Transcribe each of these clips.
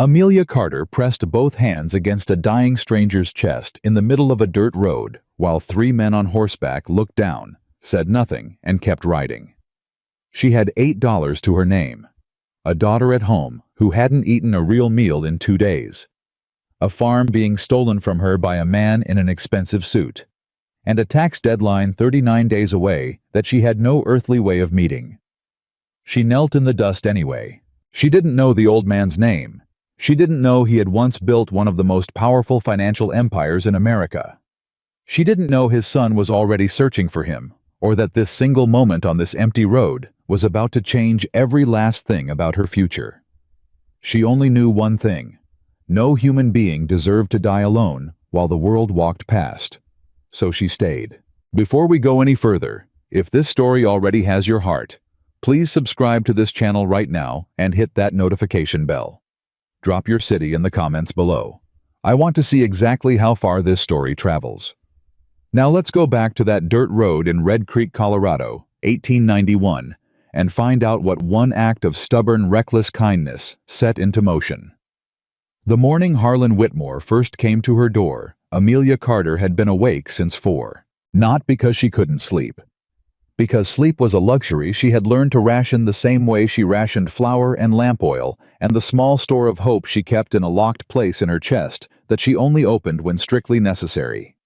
Amelia Carter pressed both hands against a dying stranger's chest in the middle of a dirt road, while three men on horseback looked down, said nothing, and kept riding. She had $8 to her name. A daughter at home who hadn't eaten a real meal in 2 days. A farm being stolen from her by a man in an expensive suit. And a tax deadline 39 days away that she had no earthly way of meeting. She knelt in the dust anyway. She didn't know the old man's name. She didn't know he had once built one of the most powerful financial empires in America. She didn't know his son was already searching for him, or that this single moment on this empty road was about to change every last thing about her future. She only knew one thing. No human being deserved to die alone while the world walked past. So she stayed. Before we go any further, if this story already has your heart, please subscribe to this channel right now and hit that notification bell. Drop your city in the comments below. I want to see exactly how far this story travels. Now let's go back to that dirt road in Red Creek, Colorado, 1891, and find out what one act of stubborn, reckless kindness set into motion. The morning Harlan Whitmore first came to her door, Amelia Carter had been awake since 4. Not because she couldn't sleep. Because sleep was a luxury she had learned to ration the same way she rationed flour and lamp oil and the small store of hope she kept in a locked place in her chest that she only opened when strictly necessary.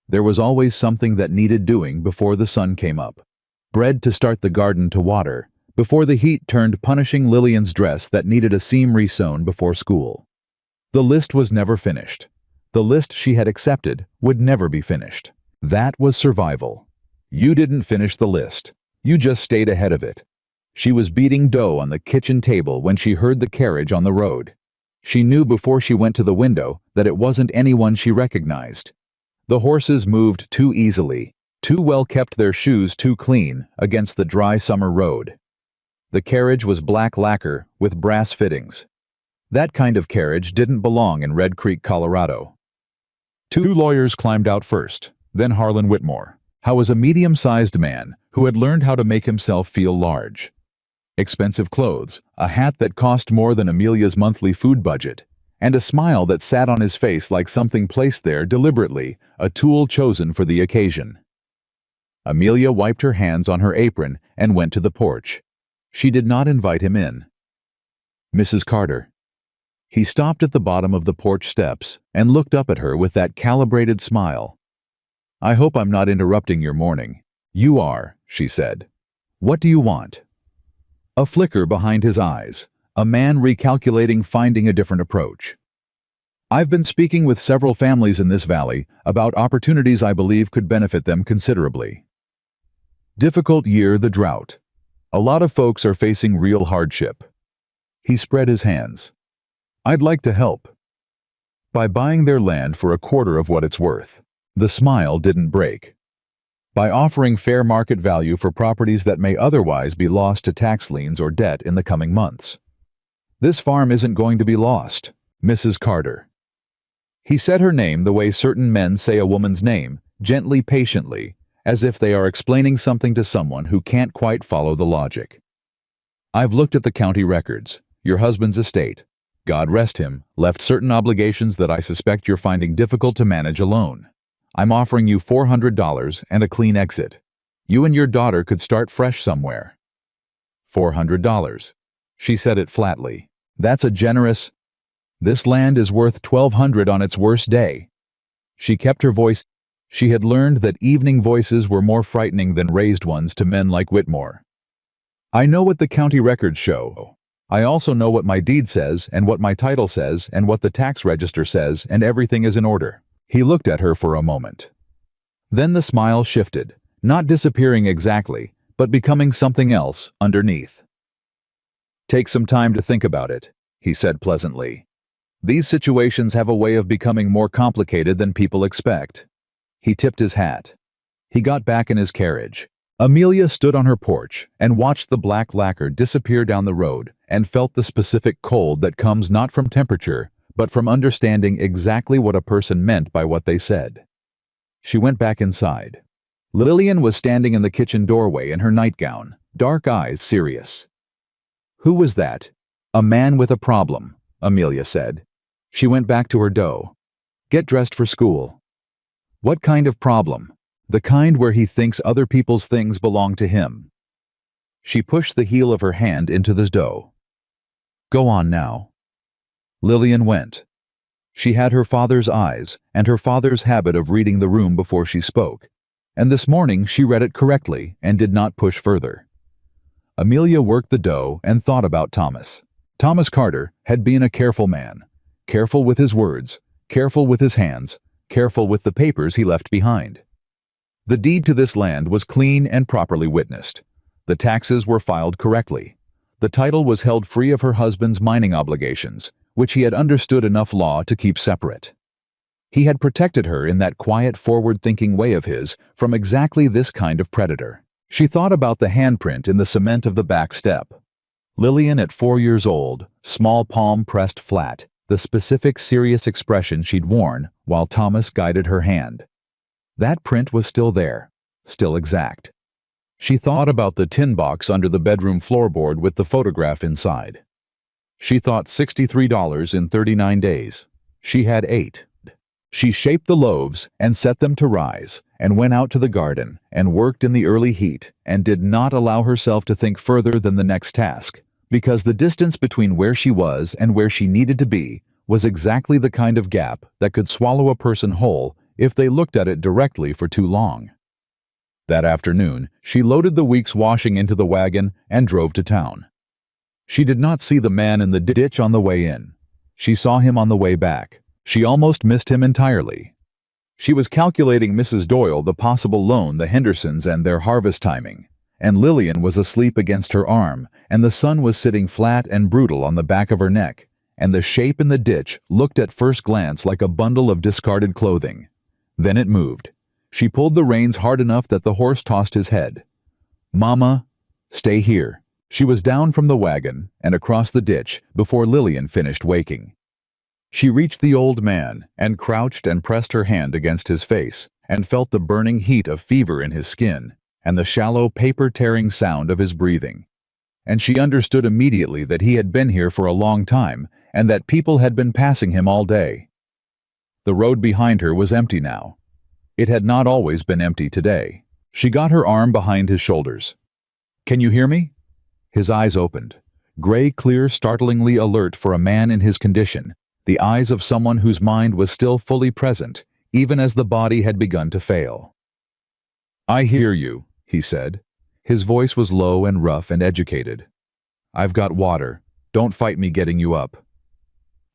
There was always something that needed doing before the sun came up. Bread to start the garden to water, before the heat turned punishing Lillian's dress that needed a seam resewn before school. The list was never finished. The list she had accepted would never be finished. That was survival. You didn't finish the list. You just stayed ahead of it. She was beating dough on the kitchen table when she heard the carriage on the road. She knew before she went to the window that it wasn't anyone she recognized. The horses moved too easily, too well kept their shoes too clean against the dry summer road. The carriage was black lacquer with brass fittings. That kind of carriage didn't belong in Red Creek, Colorado. 2 lawyers climbed out first, then Harlan Whitmore. How was a medium-sized man who had learned how to make himself feel large. Expensive clothes, a hat that cost more than Amelia's monthly food budget, and a smile that sat on his face like something placed there deliberately, a tool chosen for the occasion. Amelia wiped her hands on her apron and went to the porch. She did not invite him in. Mrs. Carter. He stopped at the bottom of the porch steps and looked up at her with that calibrated smile. I hope I'm not interrupting your morning. You are, she said. What do you want? A flicker behind his eyes, a man recalculating, finding a different approach. I've been speaking with several families in this valley about opportunities I believe could benefit them considerably. Difficult year, the drought. A lot of folks are facing real hardship. He spread his hands. I'd like to help. By buying their land for a quarter of what it's worth. The smile didn't break. By offering fair market value for properties that may otherwise be lost to tax liens or debt in the coming months. This farm isn't going to be lost, Mrs. Carter. He said her name the way certain men say a woman's name, gently, patiently, as if they are explaining something to someone who can't quite follow the logic. I've looked at the county records. Your husband's estate, God rest him, left certain obligations that I suspect you're finding difficult to manage alone. I'm offering you $400 and a clean exit. You and your daughter could start fresh somewhere. $400. She said it flatly. That's a generous... This land is worth $1,200 on its worst day. She kept her voice. She had learned that evening voices were more frightening than raised ones to men like Whitmore. I know what the county records show. I also know what my deed says and what my title says and what the tax register says, and everything is in order. He looked at her for a moment. Then the smile shifted, not disappearing exactly, but becoming something else underneath. Take some time to think about it, he said pleasantly. These situations have a way of becoming more complicated than people expect. He tipped his hat. He got back in his carriage. Amelia stood on her porch and watched the black lacquer disappear down the road and felt the specific cold that comes not from temperature, but from understanding exactly what a person meant by what they said. She went back inside. Lillian was standing in the kitchen doorway in her nightgown, dark eyes serious. Who was that? A man with a problem, Amelia said. She went back to her dough. Get dressed for school. What kind of problem? The kind where he thinks other people's things belong to him. She pushed the heel of her hand into the dough. Go on now. Lillian went. She had her father's eyes and her father's habit of reading the room before she spoke, and this morning she read it correctly and did not push further. Amelia worked the dough and thought about Thomas. Thomas Carter had been a careful man, careful with his words, careful with his hands, careful with the papers he left behind. The deed to this land was clean and properly witnessed. The taxes were filed correctly. The title was held free of her husband's mining obligations, which he had understood enough law to keep separate. He had protected her in that quiet, forward-thinking way of his from exactly this kind of predator. She thought about the handprint in the cement of the back step. Lillian at 4 years old, small palm pressed flat, the specific serious expression she'd worn while Thomas guided her hand. That print was still there, still exact. She thought about the tin box under the bedroom floorboard with the photograph inside. She thought $63 in 39 days. She had 8. She shaped the loaves and set them to rise, and went out to the garden and worked in the early heat and did not allow herself to think further than the next task, because the distance between where she was and where she needed to be was exactly the kind of gap that could swallow a person whole if they looked at it directly for too long. That afternoon, she loaded the week's washing into the wagon and drove to town. She did not see the man in the ditch on the way in. She saw him on the way back. She almost missed him entirely. She was calculating Mrs. Doyle the possible loan the Hendersons and their harvest timing, and Lillian was asleep against her arm, and the sun was sitting flat and brutal on the back of her neck, and the shape in the ditch looked at first glance like a bundle of discarded clothing. Then it moved. She pulled the reins hard enough that the horse tossed his head. "Mama, stay here." She was down from the wagon and across the ditch before Lillian finished waking. She reached the old man and crouched and pressed her hand against his face and felt the burning heat of fever in his skin and the shallow paper-tearing sound of his breathing. And she understood immediately that he had been here for a long time and that people had been passing him all day. The road behind her was empty now. It had not always been empty today. She got her arm behind his shoulders. "Can you hear me?" His eyes opened, gray clear, startlingly alert for a man in his condition, the eyes of someone whose mind was still fully present, even as the body had begun to fail. "I hear you," he said. His voice was low and rough and educated. "I've got water. Don't fight me getting you up."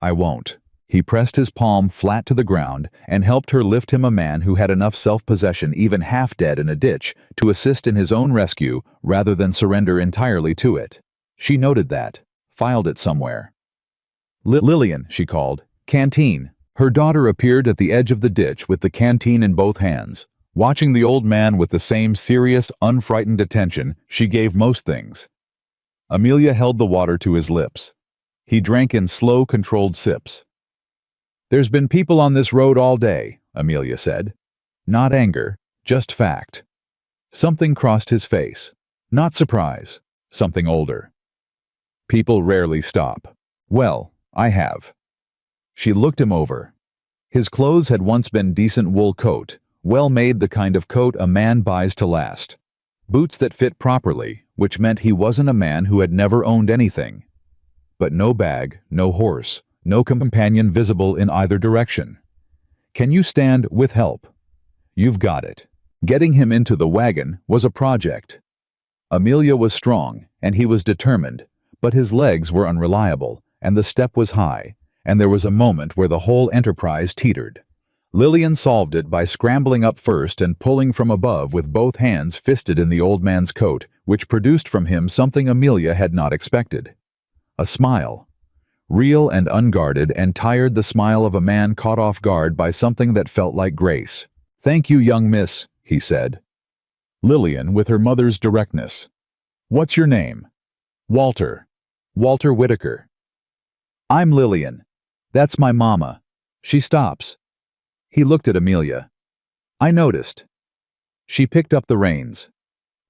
"I won't." He pressed his palm flat to the ground and helped her lift him, a man who had enough self-possession, even half dead in a ditch, to assist in his own rescue rather than surrender entirely to it. She noted that, filed it somewhere. "Lillian," she called. "Canteen." Her daughter appeared at the edge of the ditch with the canteen in both hands, watching the old man with the same serious, unfrightened attention she gave most things. Amelia held the water to his lips. He drank in slow, controlled sips. "There's been people on this road all day," Amelia said. Not anger, just fact. Something crossed his face. Not surprise, something older. "People rarely stop." "Well, I have." She looked him over. His clothes had once been decent wool coat, well made, the kind of coat a man buys to last. Boots that fit properly, which meant he wasn't a man who had never owned anything. But no bag, no horse, no companion visible in either direction. "Can you stand with help?" "You've got it." Getting him into the wagon was a project. Amelia was strong, and he was determined, but his legs were unreliable, and the step was high, and there was a moment where the whole enterprise teetered. Lillian solved it by scrambling up first and pulling from above with both hands fisted in the old man's coat, which produced from him something Amelia had not expected. A smile. Real and unguarded and tired, the smile of a man caught off guard by something that felt like grace. "Thank you, young miss," he said. Lillian, with her mother's directness. "What's your name?" "Walter. Walter Whitaker." "I'm Lillian. That's my mama." She stops. He looked at Amelia. "I noticed." She picked up the reins.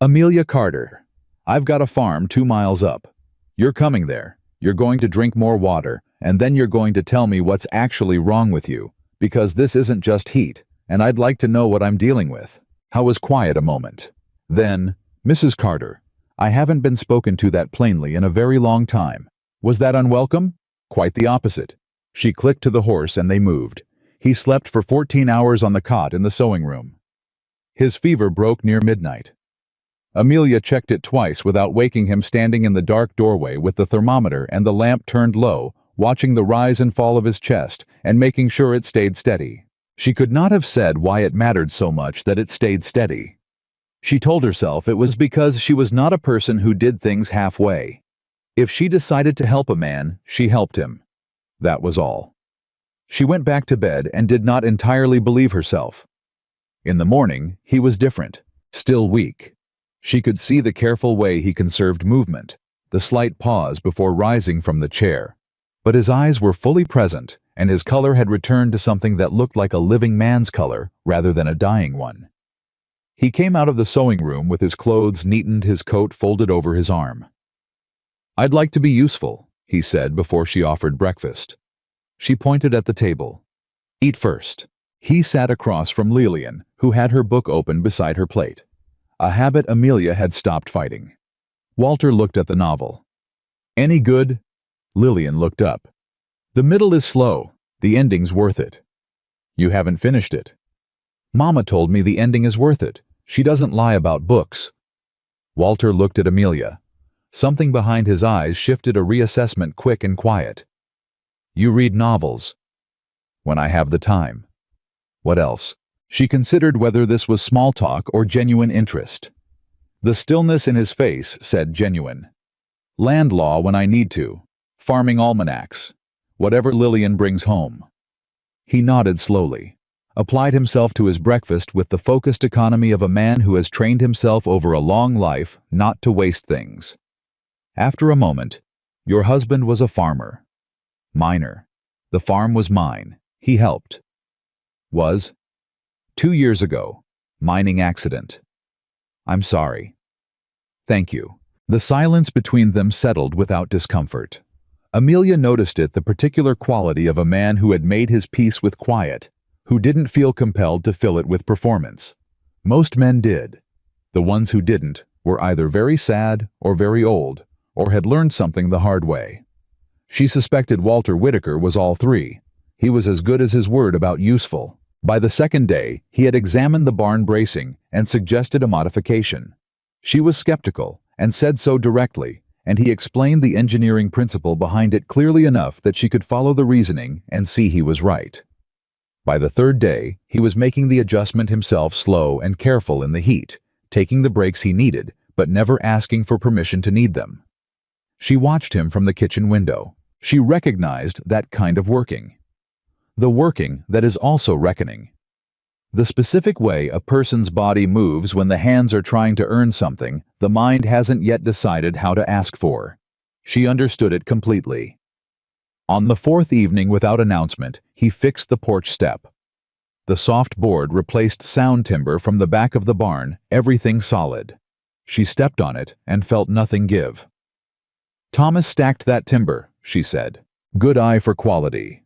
"Amelia Carter. I've got a farm 2 miles up. You're coming there. You're going to drink more water, and then you're going to tell me what's actually wrong with you, because this isn't just heat, and I'd like to know what I'm dealing with." Howe was quiet a moment. Then, "Mrs. Carter, I haven't been spoken to that plainly in a very long time. Was that unwelcome?" "Quite the opposite." She clicked to the horse and they moved. He slept for 14 hours on the cot in the sewing room. His fever broke near midnight. Amelia checked it twice without waking him, standing in the dark doorway with the thermometer and the lamp turned low, watching the rise and fall of his chest and making sure it stayed steady. She could not have said why it mattered so much that it stayed steady. She told herself it was because she was not a person who did things halfway. If she decided to help a man, she helped him. That was all. She went back to bed and did not entirely believe herself. In the morning, he was different, still weak. She could see the careful way he conserved movement, the slight pause before rising from the chair. But his eyes were fully present, and his color had returned to something that looked like a living man's color rather than a dying one. He came out of the sewing room with his clothes neatened, his coat folded over his arm. "I'd like to be useful," he said before she offered breakfast. She pointed at the table. "Eat first." He sat across from Lillian, who had her book open beside her plate, a habit Amelia had stopped fighting. Walter looked at the novel. "Any good?" Lillian looked up. "The middle is slow. The ending's worth it." "You haven't finished it." "Mama told me the ending is worth it. She doesn't lie about books." Walter looked at Amelia. Something behind his eyes shifted a reassessment, quick and quiet. "You read novels?" "When I have the time." "What else?" She considered whether this was small talk or genuine interest. The stillness in his face said genuine. "Land law when I need to. Farming almanacs. Whatever Lillian brings home." He nodded slowly, applied himself to his breakfast with the focused economy of a man who has trained himself over a long life not to waste things. After a moment, "Your husband was a farmer." "Miner. The farm was mine. He helped." "Was?" 2 years ago. Mining accident." "I'm sorry." "Thank you." The silence between them settled without discomfort. Amelia noticed it, the particular quality of a man who had made his peace with quiet, who didn't feel compelled to fill it with performance. Most men did. The ones who didn't were either very sad or very old, or had learned something the hard way. She suspected Walter Whitaker was all three. He was as good as his word about useful. By the second day, he had examined the barn bracing and suggested a modification. She was skeptical and said so directly, and he explained the engineering principle behind it clearly enough that she could follow the reasoning and see he was right. By the third day, he was making the adjustment himself, slow and careful in the heat, taking the breaks he needed, but never asking for permission to need them. She watched him from the kitchen window. She recognized that kind of working. The working that is also reckoning. The specific way a person's body moves when the hands are trying to earn something the mind hasn't yet decided how to ask for. She understood it completely. On the fourth evening, without announcement, he fixed the porch step. The soft board replaced sound timber from the back of the barn, everything solid. She stepped on it and felt nothing give. "Thomas stacked that timber," she said. "Good eye for quality."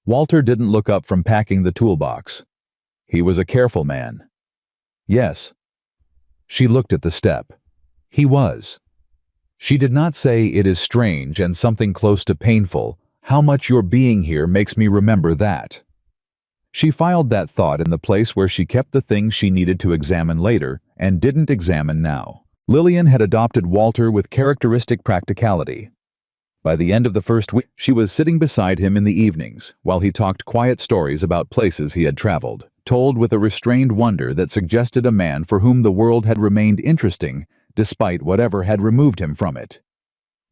Walter didn't look up from packing the toolbox. He was a careful man. "Yes." She looked at the step. He was. She did not say, "It is strange and something close to painful. How much your being here makes me remember that." She filed that thought in the place where she kept the things she needed to examine later and didn't examine now. Lillian had adopted Walter with characteristic practicality. By the end of the first week, she was sitting beside him in the evenings while he talked quiet stories about places he had traveled, told with a restrained wonder that suggested a man for whom the world had remained interesting despite whatever had removed him from it.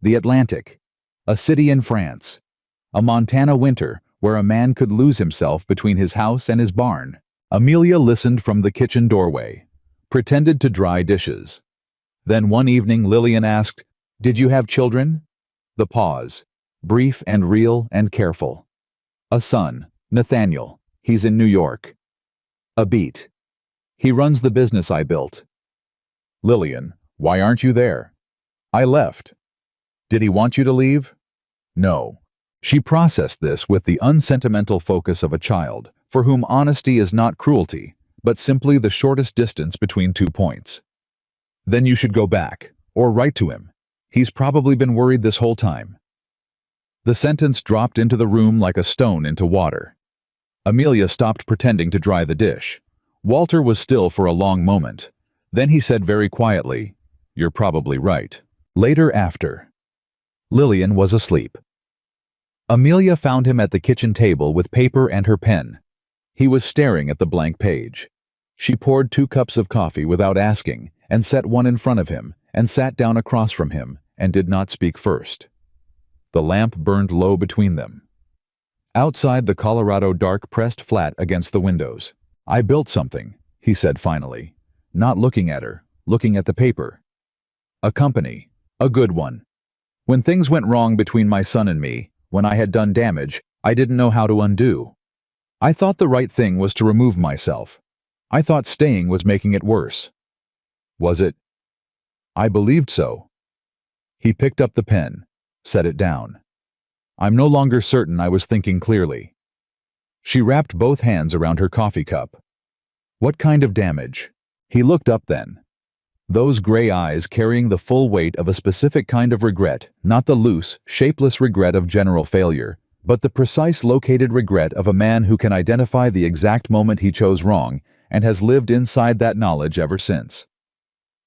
The Atlantic, a city in France, a Montana winter where a man could lose himself between his house and his barn. Amelia listened from the kitchen doorway, pretended to dry dishes. Then one evening Lillian asked, "Did you have children?" The pause, brief and real and careful. "A son, Nathaniel. He's in New York." A beat. "He runs the business I built." "Lillian, why aren't you there?" "I left." "Did he want you to leave?" "No." She processed this with the unsentimental focus of a child, for whom honesty is not cruelty, but simply the shortest distance between 2 points. Then you should go back, or write to him. He's probably been worried this whole time. The sentence dropped into the room like a stone into water. Amelia stopped pretending to dry the dish. Walter was still for a long moment. Then he said very quietly, "You're probably right." Later after. Lillian was asleep. Amelia found him at the kitchen table with paper and her pen. He was staring at the blank page. She poured 2 cups of coffee without asking, and set one in front of him, and sat down across from him, and did not speak first. The lamp burned low between them. Outside, the Colorado dark pressed flat against the windows. "I built something," he said finally, not looking at her, looking at the paper. "A company. A good one. When things went wrong between my son and me, when I had done damage, I didn't know how to undo. I thought the right thing was to remove myself. I thought staying was making it worse." "Was it?" "I believed so." He picked up the pen, set it down. "I'm no longer certain I was thinking clearly." She wrapped both hands around her coffee cup. "What kind of damage?" He looked up then. Those gray eyes carrying the full weight of a specific kind of regret, not the loose, shapeless regret of general failure, but the precise located regret of a man who can identify the exact moment he chose wrong and has lived inside that knowledge ever since.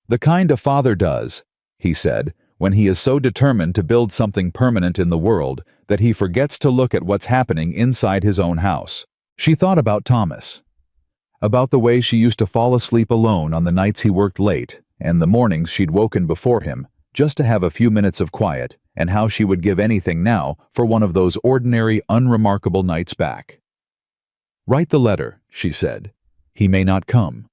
"The kind a father does," he said, "when he is so determined to build something permanent in the world that he forgets to look at what's happening inside his own house." She thought about Thomas. About the way she used to fall asleep alone on the nights he worked late, and the mornings she'd woken before him, just to have a few minutes of quiet, and how she would give anything now for one of those ordinary, unremarkable nights back. "Write the letter," she said. "He may not come."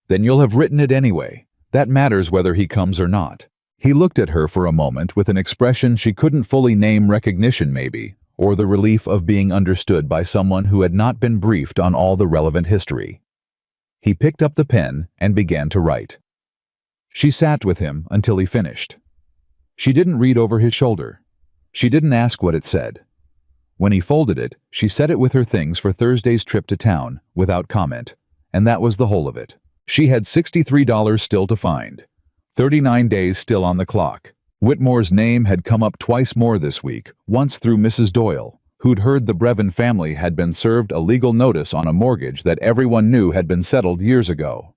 "Then you'll have written it anyway. That matters whether he comes or not." He looked at her for a moment with an expression she couldn't fully name, recognition maybe, or the relief of being understood by someone who had not been briefed on all the relevant history. He picked up the pen and began to write. She sat with him until he finished. She didn't read over his shoulder. She didn't ask what it said. When he folded it, she set it with her things for Thursday's trip to town, without comment, and that was the whole of it. She had $63 still to find. 39 days still on the clock. Whitmore's name had come up twice more this week, once through Mrs. Doyle, who'd heard the Brevin family had been served a legal notice on a mortgage that everyone knew had been settled years ago.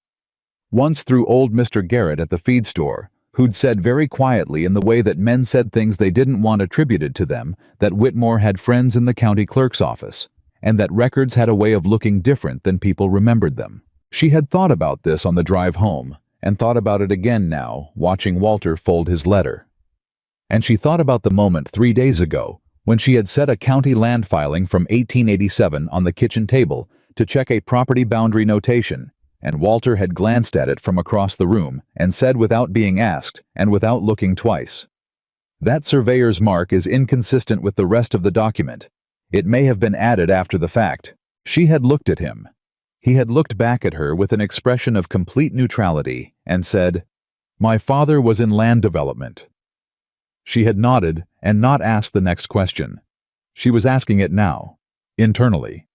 Once through old Mr. Garrett at the feed store, who'd said very quietly in the way that men said things they didn't want attributed to them, that Whitmore had friends in the county clerk's office, and that records had a way of looking different than people remembered them. She had thought about this on the drive home, and thought about it again now, watching Walter fold his letter. And she thought about the moment 3 days ago, when she had set a county land filing from 1887 on the kitchen table to check a property boundary notation, and Walter had glanced at it from across the room and said without being asked and without looking twice, "That surveyor's mark is inconsistent with the rest of the document. It may have been added after the fact." She had looked at him. He had looked back at her with an expression of complete neutrality and said, "My father was in land development." She had nodded and not asked the next question. She was asking it now, internally.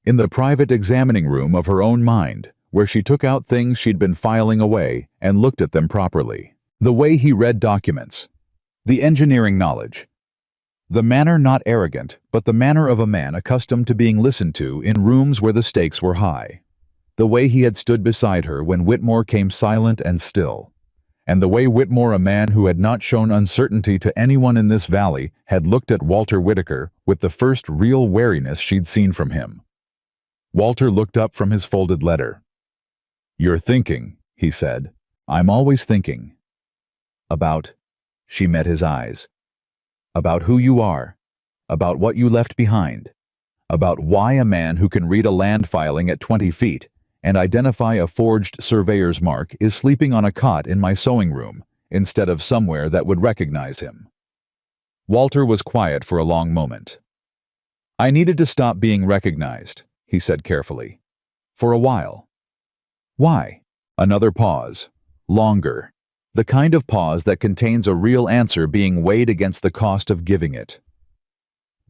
In the private examining room of her own mind, where she took out things she'd been filing away and looked at them properly. The way he read documents. The engineering knowledge. The manner not arrogant, but the manner of a man accustomed to being listened to in rooms where the stakes were high. The way he had stood beside her when Whitmore came silent and still. And the way Whitmore, a man who had not shown uncertainty to anyone in this valley, had looked at Walter Whitaker with the first real wariness she'd seen from him. Walter looked up from his folded letter. "You're thinking," he said. "I'm always thinking." "About?" She met his eyes. "About who you are. About what you left behind. About why a man who can read a land filing at 20 feet and identify a forged surveyor's mark is sleeping on a cot in my sewing room instead of somewhere that would recognize him." Walter was quiet for a long moment. "I needed to stop being recognized," he said carefully. "For a while." "Why?" Another pause. Longer. The kind of pause that contains a real answer being weighed against the cost of giving it.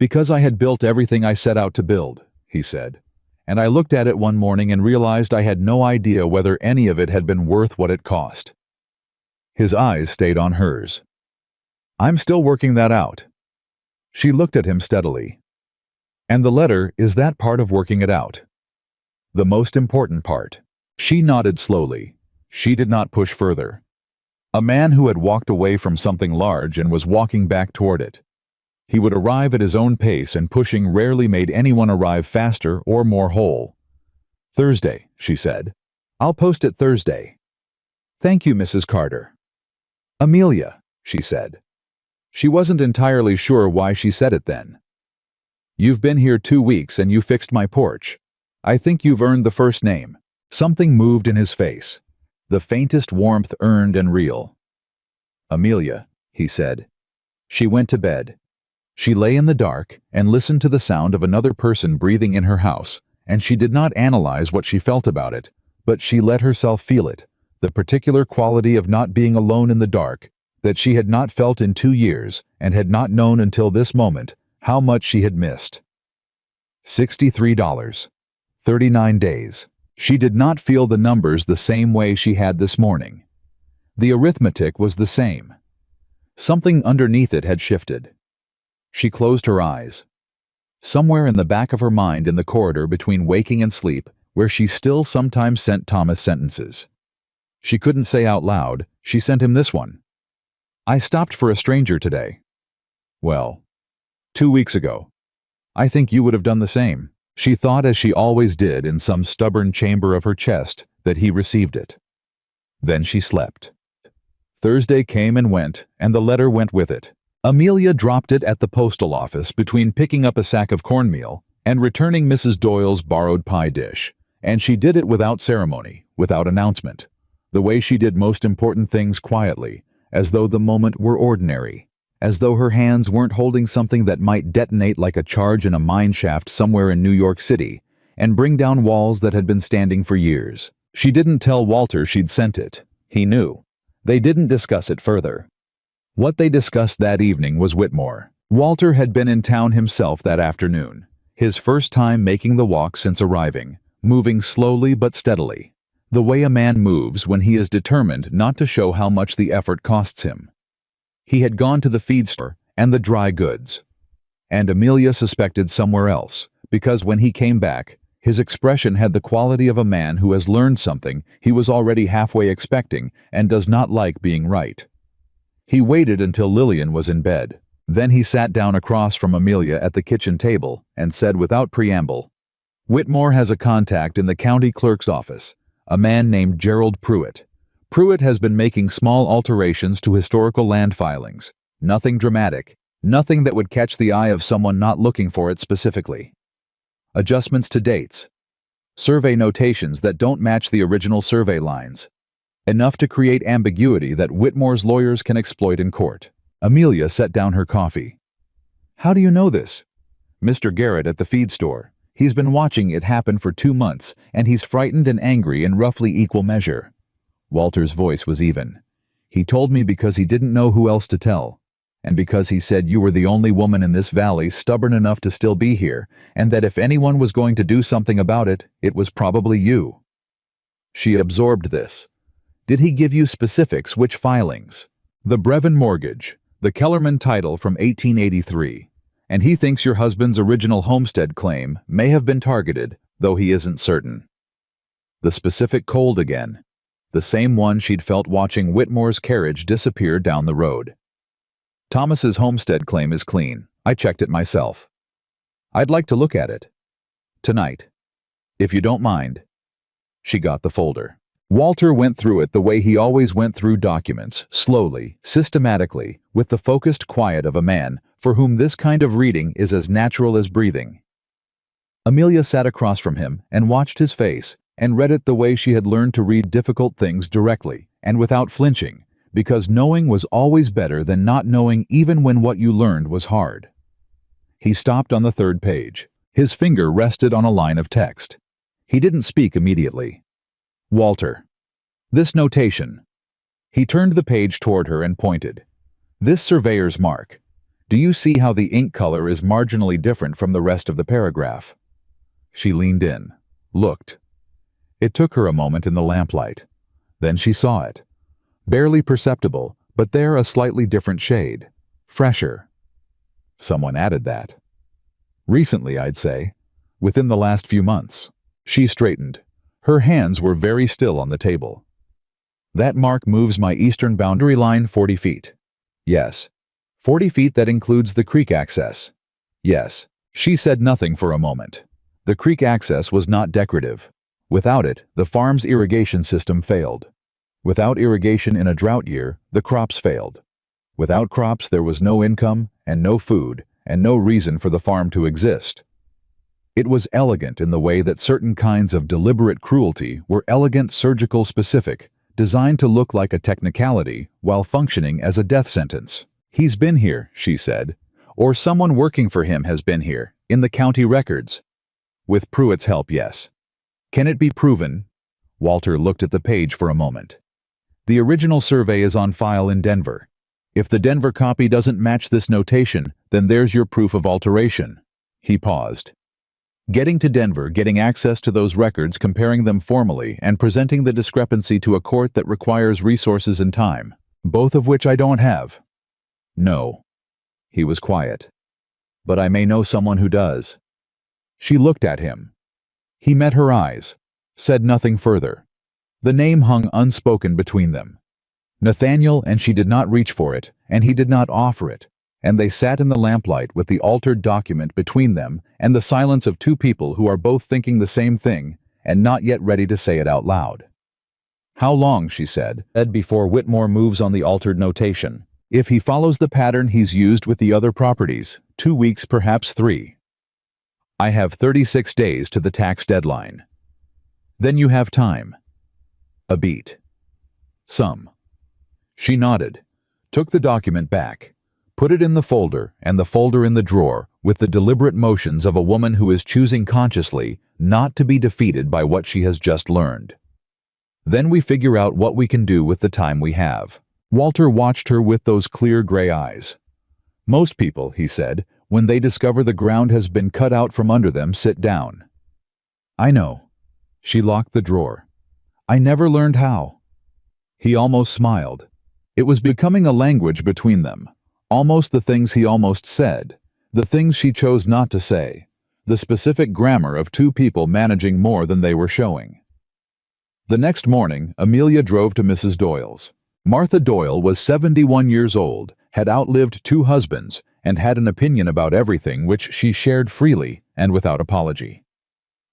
Because I had built everything I set out to build, he said. And I looked at it one morning and realized I had no idea whether any of it had been worth what it cost. His eyes stayed on hers. I'm still working that out. She looked at him steadily. And the letter, is that part of working it out? The most important part. She nodded slowly. She did not push further. A man who had walked away from something large and was walking back toward it. He would arrive at his own pace, and pushing rarely made anyone arrive faster or more whole. Thursday, she said. I'll post it Thursday. Thank you, Mrs. Carter. Amelia, she said. She wasn't entirely sure why she said it then. You've been here 2 weeks and you fixed my porch. I think you've earned the first name. Something moved in his face. The faintest warmth earned and real. Amelia, he said. She went to bed. She lay in the dark and listened to the sound of another person breathing in her house, and she did not analyze what she felt about it, but she let herself feel it, the particular quality of not being alone in the dark that she had not felt in 2 years and had not known until this moment how much she had missed. $63. 39 days. She did not feel the numbers the same way she had this morning. The arithmetic was the same. Something underneath it had shifted. She closed her eyes. Somewhere in the back of her mind, in the corridor between waking and sleep, where she still sometimes sent Thomas sentences. She couldn't say out loud, she sent him this one. I stopped for a stranger today. Well, 2 weeks ago. I think you would have done the same. She thought, as she always did in some stubborn chamber of her chest, that he received it. Then she slept. Thursday came and went, and the letter went with it. Amelia dropped it at the postal office between picking up a sack of cornmeal and returning Mrs. Doyle's borrowed pie dish, and she did it without ceremony, without announcement, the way she did most important things quietly, as though the moment were ordinary, as though her hands weren't holding something that might detonate like a charge in a mine shaft somewhere in New York City and bring down walls that had been standing for years. She didn't tell Walter she'd sent it. He knew. They didn't discuss it further. What they discussed that evening was Whitmore. Walter had been in town himself that afternoon, his first time making the walk since arriving, moving slowly but steadily, the way a man moves when he is determined not to show how much the effort costs him. He had gone to the feed store and the dry goods. And Amelia suspected somewhere else, because when he came back, his expression had the quality of a man who has learned something he was already halfway expecting and does not like being right. He waited until Lillian was in bed. Then he sat down across from Amelia at the kitchen table and said without preamble, Whitmore has a contact in the county clerk's office, a man named Gerald Pruitt. Pruitt has been making small alterations to historical land filings. Nothing dramatic, nothing that would catch the eye of someone not looking for it specifically. Adjustments to dates. Survey notations that don't match the original survey lines. Enough to create ambiguity that Whitmore's lawyers can exploit in court. Amelia set down her coffee. How do you know this? Mr. Garrett at the feed store. He's been watching it happen for 2 months, and he's frightened and angry in roughly equal measure. Walter's voice was even. He told me because he didn't know who else to tell, and because he said you were the only woman in this valley stubborn enough to still be here, and that if anyone was going to do something about it, it was probably you. She absorbed this. Did he give you specifics? Which filings? The Brevin mortgage, the Kellerman title from 1883, and he thinks your husband's original homestead claim may have been targeted, though he isn't certain. The specific cold again, the same one she'd felt watching Whitmore's carriage disappear down the road. Thomas's homestead claim is clean. I checked it myself. I'd like to look at it. Tonight. If you don't mind. She got the folder. Walter went through it the way he always went through documents, slowly, systematically, with the focused quiet of a man for whom this kind of reading is as natural as breathing. Amelia sat across from him and watched his face and read it the way she had learned to read difficult things directly and without flinching, because knowing was always better than not knowing even when what you learned was hard. He stopped on the 3rd page. His finger rested on a line of text. He didn't speak immediately. Walter. This notation. He turned the page toward her and pointed. This surveyor's mark. Do you see how the ink color is marginally different from the rest of the paragraph? She leaned in, looked. It took her a moment in the lamplight. Then she saw it. Barely perceptible, but there a slightly different shade. Fresher. Someone added that. Recently, I'd say. Within the last few months. She straightened. Her hands were very still on the table. That mark moves my eastern boundary line 40 feet. Yes. 40 feet, that includes the creek access. Yes. She said nothing for a moment. The creek access was not decorative. Without it, the farm's irrigation system failed. Without irrigation in a drought year, the crops failed. Without crops, there was no income, and no food, and no reason for the farm to exist. It was elegant in the way that certain kinds of deliberate cruelty were elegant, surgical, specific, designed to look like a technicality while functioning as a death sentence. He's been here, she said, or someone working for him has been here, in the county records. With Pruitt's help, yes. Can it be proven? Walter looked at the page for a moment. The original survey is on file in Denver. If the Denver copy doesn't match this notation, then there's your proof of alteration. He paused. Getting to Denver, getting access to those records, comparing them formally, and presenting the discrepancy to a court that requires resources and time, both of which I don't have. No. He was quiet. But I may know someone who does. She looked at him. He met her eyes, said nothing further. The name hung unspoken between them. Nathaniel, and she did not reach for it, and he did not offer it, and they sat in the lamplight with the altered document between them and the silence of two people who are both thinking the same thing and not yet ready to say it out loud. How long, she said, before Whitmore moves on the altered notation? If he follows the pattern he's used with the other properties, 2 weeks, perhaps 3. I have 36 days to the tax deadline. Then you have time. A beat. Some. She nodded, took the document back, put it in the folder and the folder in the drawer with the deliberate motions of a woman who is choosing consciously not to be defeated by what she has just learned. Then we figure out what we can do with the time we have. Walter watched her with those clear gray eyes. Most people, he said, when they discover the ground has been cut out from under them, sit down. I know. She locked the drawer. I never learned how. He almost smiled. It was becoming a language between them. Almost the things he almost said. The things she chose not to say. The specific grammar of two people managing more than they were showing. The next morning, Amelia drove to Mrs. Doyle's. Martha Doyle was 71 years old, had outlived 2 husbands, and had an opinion about everything which she shared freely and without apology.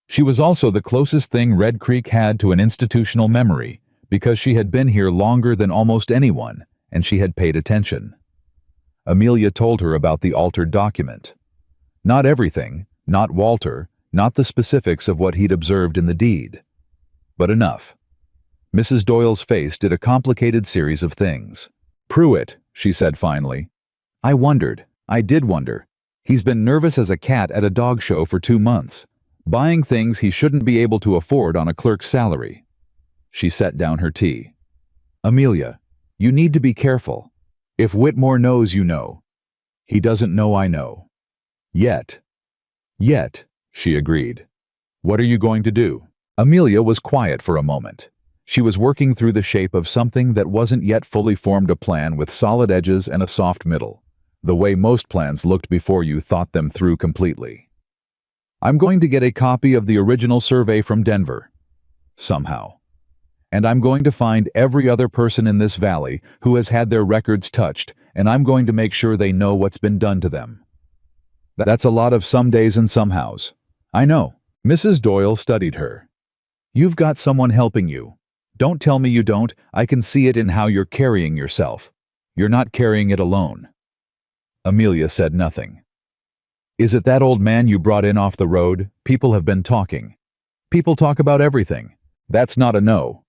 She was also the closest thing Red Creek had to an institutional memory, because she had been here longer than almost anyone, and she had paid attention. Amelia told her about the altered document. Not everything, not Walter, not the specifics of what he'd observed in the deed. But enough. Mrs. Doyle's face did a complicated series of things. Pruitt, she said finally. I did wonder. He's been nervous as a cat at a dog show for 2 months, buying things he shouldn't be able to afford on a clerk's salary. She set down her tea. Amelia, you need to be careful. If Whitmore knows, you know. He doesn't know I know. Yet. Yet, she agreed. What are you going to do? Amelia was quiet for a moment. She was working through the shape of something that wasn't yet fully formed, a plan with solid edges and a soft middle, the way most plans looked before you thought them through completely. I'm going to get a copy of the original survey from Denver. Somehow. And I'm going to find every other person in this valley who has had their records touched, and I'm going to make sure they know what's been done to them. That's a lot of some days and somehows. I know. Mrs. Doyle studied her. You've got someone helping you. Don't tell me you don't. I can see it in how you're carrying yourself. You're not carrying it alone. Amelia said nothing. Is it that old man you brought in off the road? People have been talking. People talk about everything. That's not a no.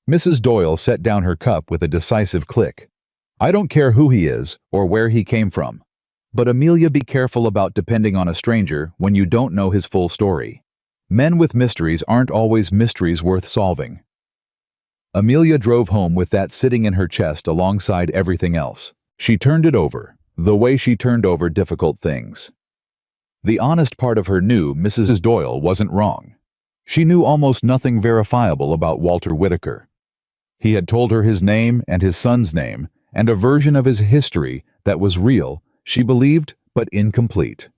Mrs. Doyle set down her cup with a decisive click. I don't care who he is or where he came from. But Amelia, be careful about depending on a stranger when you don't know his full story. Men with mysteries aren't always mysteries worth solving. Amelia drove home with that sitting in her chest alongside everything else. She turned it over, the way she turned over difficult things. The honest part of her knew Mrs. Doyle wasn't wrong. She knew almost nothing verifiable about Walter Whitaker. He had told her his name and his son's name, and a version of his history that was real, she believed, but incomplete.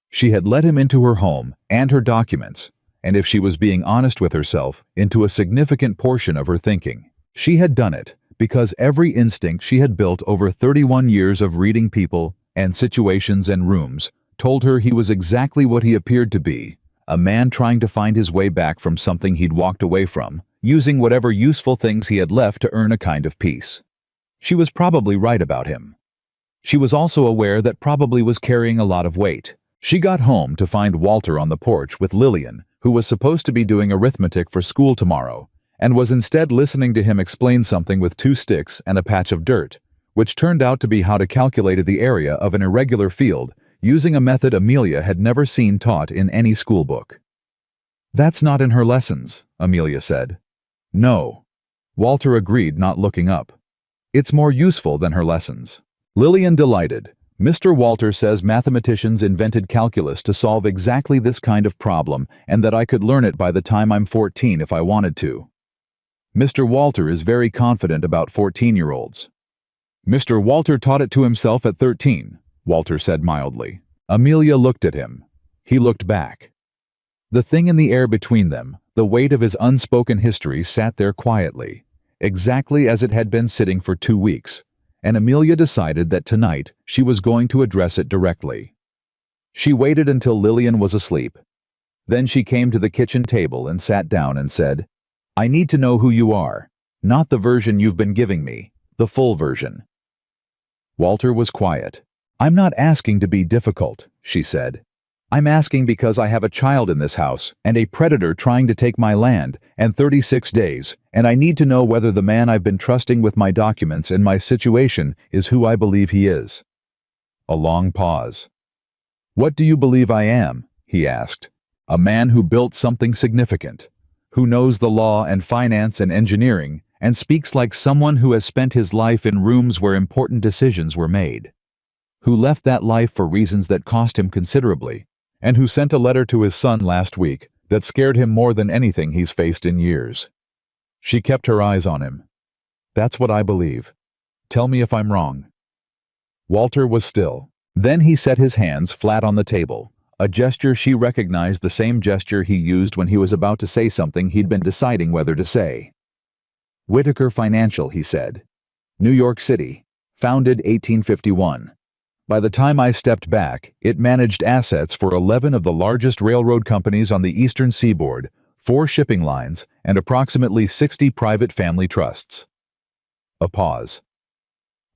She had let him into her home and her documents, and if she was being honest with herself, into a significant portion of her thinking. She had done it because every instinct she had built over 31 years of reading people and situations and rooms told her he was exactly what he appeared to be, a man trying to find his way back from something he'd walked away from, using whatever useful things he had left to earn a kind of peace. She was probably right about him. She was also aware that probably was carrying a lot of weight. She got home to find Walter on the porch with Lillian, who was supposed to be doing arithmetic for school tomorrow, and was instead listening to him explain something with 2 sticks and a patch of dirt, which turned out to be how to calculate the area of an irregular field using a method Amelia had never seen taught in any school book. "That's not in her lessons," Amelia said. "No," Walter agreed, not looking up. "It's more useful than her lessons." Lillian delighted. "Mr. Walter says mathematicians invented calculus to solve exactly this kind of problem and that I could learn it by the time I'm 14 if I wanted to." Mr. Walter is very confident about 14-year-olds. "Mr. Walter taught it to himself at 13, Walter said mildly. Amelia looked at him. He looked back. The thing in the air between them, the weight of his unspoken history, sat there quietly, exactly as it had been sitting for 2 weeks, and Amelia decided that tonight she was going to address it directly. She waited until Lillian was asleep. Then she came to the kitchen table and sat down and said, "I need to know who you are, not the version you've been giving me, the full version." Walter was quiet. "I'm not asking to be difficult," she said. "I'm asking because I have a child in this house, and a predator trying to take my land, and 36 days, and I need to know whether the man I've been trusting with my documents and my situation is who I believe he is." A long pause. "What do you believe I am?" he asked. "A man who built something significant, who knows the law and finance and engineering, and speaks like someone who has spent his life in rooms where important decisions were made, who left that life for reasons that cost him considerably, and who sent a letter to his son last week that scared him more than anything he's faced in years." She kept her eyes on him. "That's what I believe. Tell me if I'm wrong." Walter was still. Then he set his hands flat on the table, a gesture she recognized, the same gesture he used when he was about to say something he'd been deciding whether to say. "Whitaker Financial," he said. "New York City. Founded 1851. By the time I stepped back, it managed assets for 11 of the largest railroad companies on the eastern seaboard, 4 shipping lines, and approximately 60 private family trusts." A pause.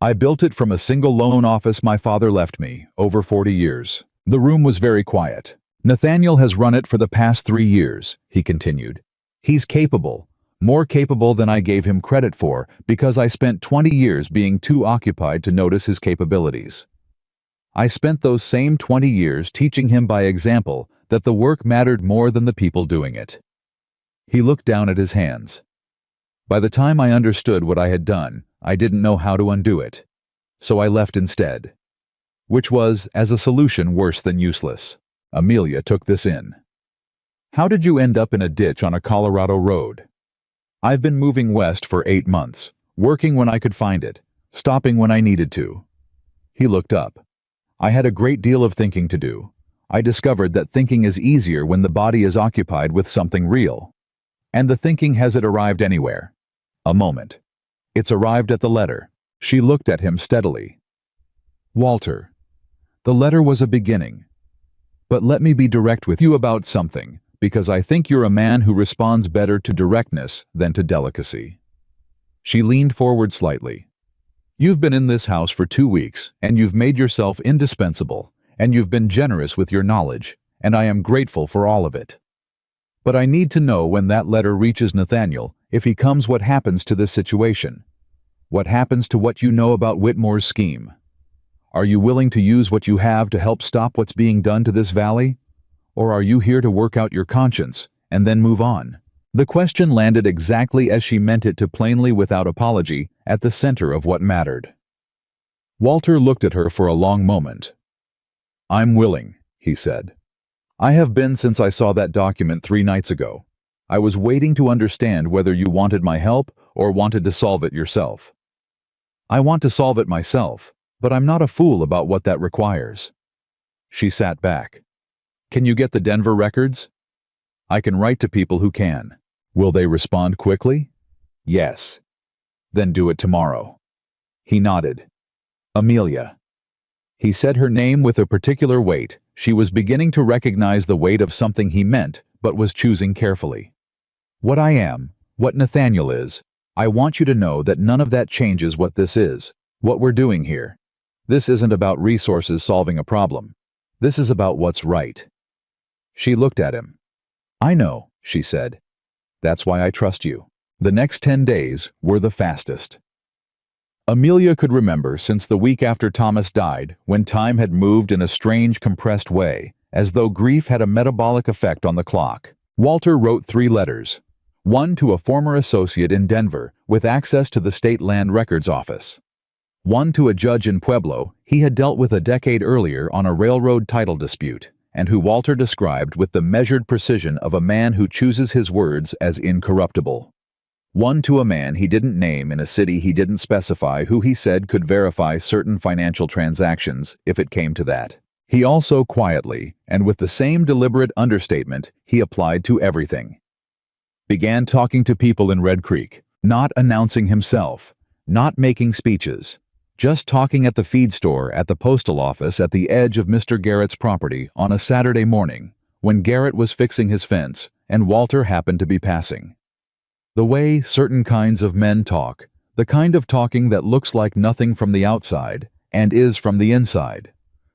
"I built it from a single loan office my father left me, over 40 years. The room was very quiet. Nathaniel has run it for the past 3 years," he continued. "He's capable, more capable than I gave him credit for, because I spent 20 years being too occupied to notice his capabilities. I spent those same 20 years teaching him by example that the work mattered more than the people doing it." He looked down at his hands. "By the time I understood what I had done, I didn't know how to undo it. So I left instead." Which was, as a solution, worse than useless. Amelia took this in. "How did you end up in a ditch on a Colorado road?" "I've been moving west for 8 months, working when I could find it, stopping when I needed to." He looked up. "I had a great deal of thinking to do. I discovered that thinking is easier when the body is occupied with something real. And the thinking, has it arrived anywhere?" A moment. "It's arrived at the letter." She looked at him steadily. "Walter, the letter was a beginning. But let me be direct with you about something, because I think you're a man who responds better to directness than to delicacy." She leaned forward slightly. "You've been in this house for 2 weeks, and you've made yourself indispensable, and you've been generous with your knowledge, and I am grateful for all of it. But I need to know, when that letter reaches Nathaniel, if he comes, what happens to this situation? What happens to what you know about Whitmore's scheme? Are you willing to use what you have to help stop what's being done to this valley? Or are you here to work out your conscience, and then move on?" The question landed exactly as she meant it to, plainly, without apology, at the center of what mattered. Walter looked at her for a long moment. "I'm willing," he said. "I have been since I saw that document 3 nights ago. I was waiting to understand whether you wanted my help or wanted to solve it yourself." "I want to solve it myself, but I'm not a fool about what that requires." She sat back. "Can you get the Denver records?" "I can write to people who can." "Will they respond quickly?" "Yes." "Then do it tomorrow." He nodded. "Amelia." He said her name with a particular weight. She was beginning to recognize the weight of something he meant, but was choosing carefully. "What I am, what Nathaniel is, I want you to know that none of that changes what this is, what we're doing here. This isn't about resources solving a problem. This is about what's right." She looked at him. "I know," she said. "That's why I trust you." The next 10 days were the fastest. Amelia could remember since the week after Thomas died, when time had moved in a strange, compressed way, as though grief had a metabolic effect on the clock. Walter wrote 3 letters. One to a former associate in Denver, with access to the state land records office. One to a judge in Pueblo he had dealt with a decade earlier on a railroad title dispute, and who Walter described with the measured precision of a man who chooses his words as incorruptible. One to a man he didn't name in a city he didn't specify, who he said could verify certain financial transactions if it came to that. He also quietly, and with the same deliberate understatement he applied to everything, began talking to people in Red Creek, not announcing himself, not making speeches, just talking at the feed store at the postal office at the edge of Mr. Garrett's property on a Saturday morning, when Garrett was fixing his fence and Walter happened to be passing. The way certain kinds of men talk, the kind of talking that looks like nothing from the outside and is from the inside.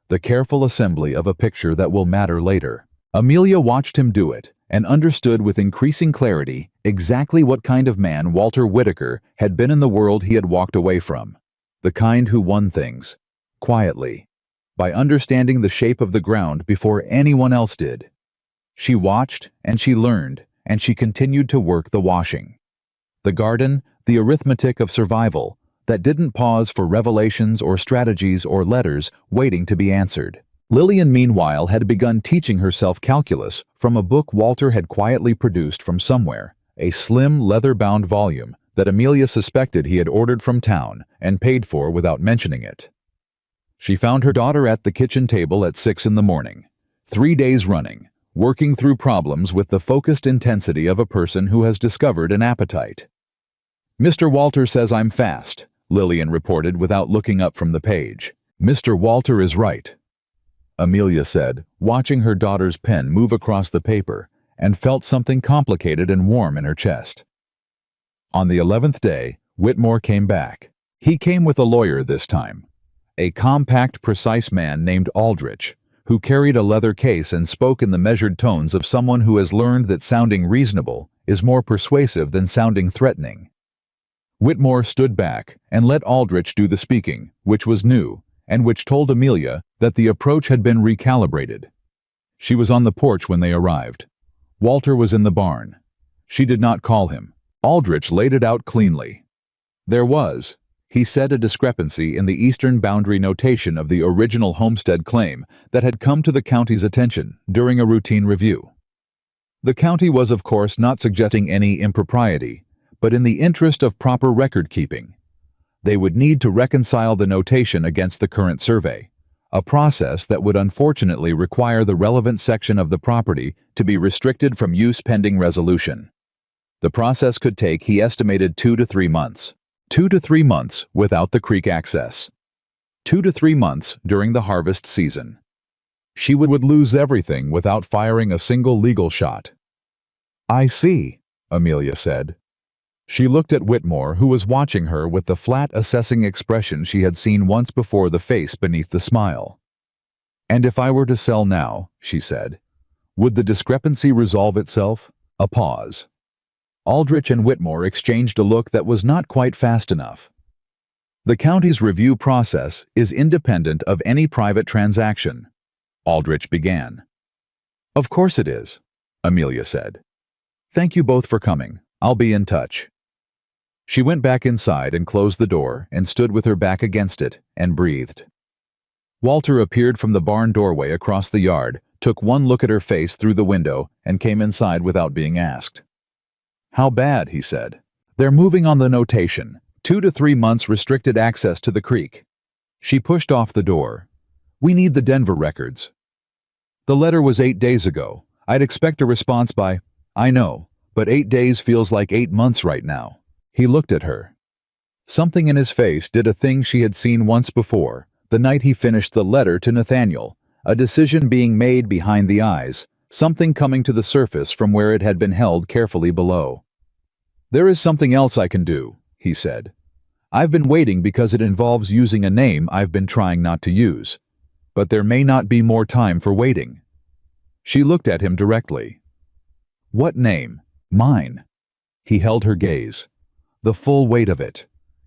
The careful assembly of a picture that will matter later. Amelia watched him do it and understood with increasing clarity exactly what kind of man Walter Whitaker had been in the world he had walked away from. The kind who won things, quietly, by understanding the shape of the ground before anyone else did. She watched and she learned, and she continued to work the washing. The garden, the arithmetic of survival, that didn't pause for revelations or strategies or letters waiting to be answered. Lillian, meanwhile, had begun teaching herself calculus from a book Walter had quietly produced from somewhere, a slim, leather-bound volume that Amelia suspected he had ordered from town and paid for without mentioning it. She found her daughter at the kitchen table at 6 in the morning, 3 days running, working through problems with the focused intensity of a person who has discovered an appetite. "Mr. Walter says I'm fast," Lillian reported without looking up from the page. "Mr. Walter is right," Amelia said, watching her daughter's pen move across the paper, and felt something complicated and warm in her chest. On the 11th day, Whitmore came back. He came with a lawyer this time, a compact, precise man named Aldrich, who carried a leather case and spoke in the measured tones of someone who has learned that sounding reasonable is more persuasive than sounding threatening. Whitmore stood back and let Aldrich do the speaking, which was new, and which told Amelia that the approach had been recalibrated. She was on the porch when they arrived. Walter was in the barn. She did not call him. Aldrich laid it out cleanly. There was, he said, a discrepancy in the eastern boundary notation of the original homestead claim that had come to the county's attention during a routine review. The county was, of course, not suggesting any impropriety, but in the interest of proper record-keeping, they would need to reconcile the notation against the current survey, a process that would unfortunately require the relevant section of the property to be restricted from use pending resolution. The process could take, he estimated, 2 to 3 months. 2 to 3 months without the creek access. 2 to 3 months during the harvest season. She would lose everything without firing a single legal shot. "I see," Amelia said. She looked at Whitmore, who was watching her with the flat, assessing expression she had seen once before the face beneath the smile. "And if I were to sell now," she said, "would the discrepancy resolve itself?" A pause. Aldrich and Whitmore exchanged a look that was not quite fast enough. "The county's review process is independent of any private transaction," Aldrich began. "Of course it is," Amelia said. "Thank you both for coming. I'll be in touch." She went back inside and closed the door and stood with her back against it and breathed. Walter appeared from the barn doorway across the yard, took one look at her face through the window, and came inside without being asked. "How bad?" he said. "They're moving on the notation. 2 to 3 months restricted access to the creek." She pushed off the door. "We need the Denver records." "The letter was 8 days ago. I'd expect a response by—" "I know, but 8 days feels like 8 months right now." He looked at her. Something in his face did a thing she had seen once before, the night he finished the letter to Nathaniel, a decision being made behind the eyes, something coming to the surface from where it had been held carefully below. "There is something else I can do," he said. "I've been waiting because it involves using a name I've been trying not to use. But there may not be more time for waiting." She looked at him directly. "What name?" "Mine." He held her gaze. "The full weight of it.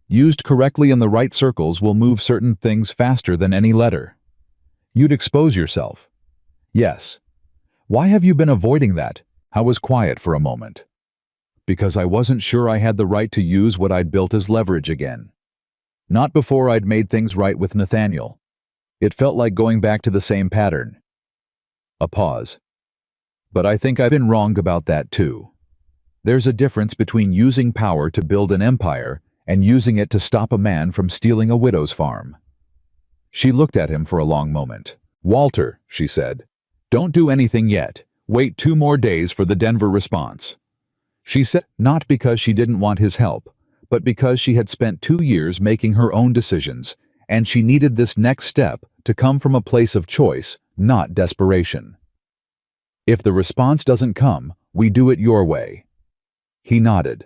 Used correctly in the right circles will move certain things faster than any letter. You'd expose yourself." "Yes." "Why have you been avoiding that?" I was quiet for a moment. "Because I wasn't sure I had the right to use what I'd built as leverage again. Not before I'd made things right with Nathaniel. It felt like going back to the same pattern." A pause. "But I think I've been wrong about that too. There's a difference between using power to build an empire and using it to stop a man from stealing a widow's farm." She looked at him for a long moment. "Walter," she said, "don't do anything yet. Wait 2 more days for the Denver response." She said not because she didn't want his help, but because she had spent 2 years making her own decisions, and she needed this next step to come from a place of choice, not desperation. "If the response doesn't come, we do it your way." He nodded.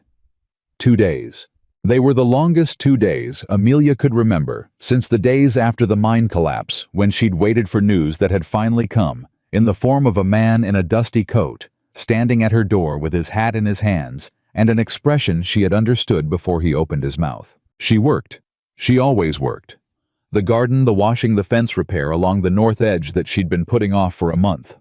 2 days. They were the longest 2 days Amelia could remember since the days after the mine collapse, when she'd waited for news that had finally come, in the form of a man in a dusty coat, standing at her door with his hat in his hands, and an expression she had understood before he opened his mouth. She worked. She always worked. The garden, the washing, the fence repair along the north edge that she'd been putting off for a month.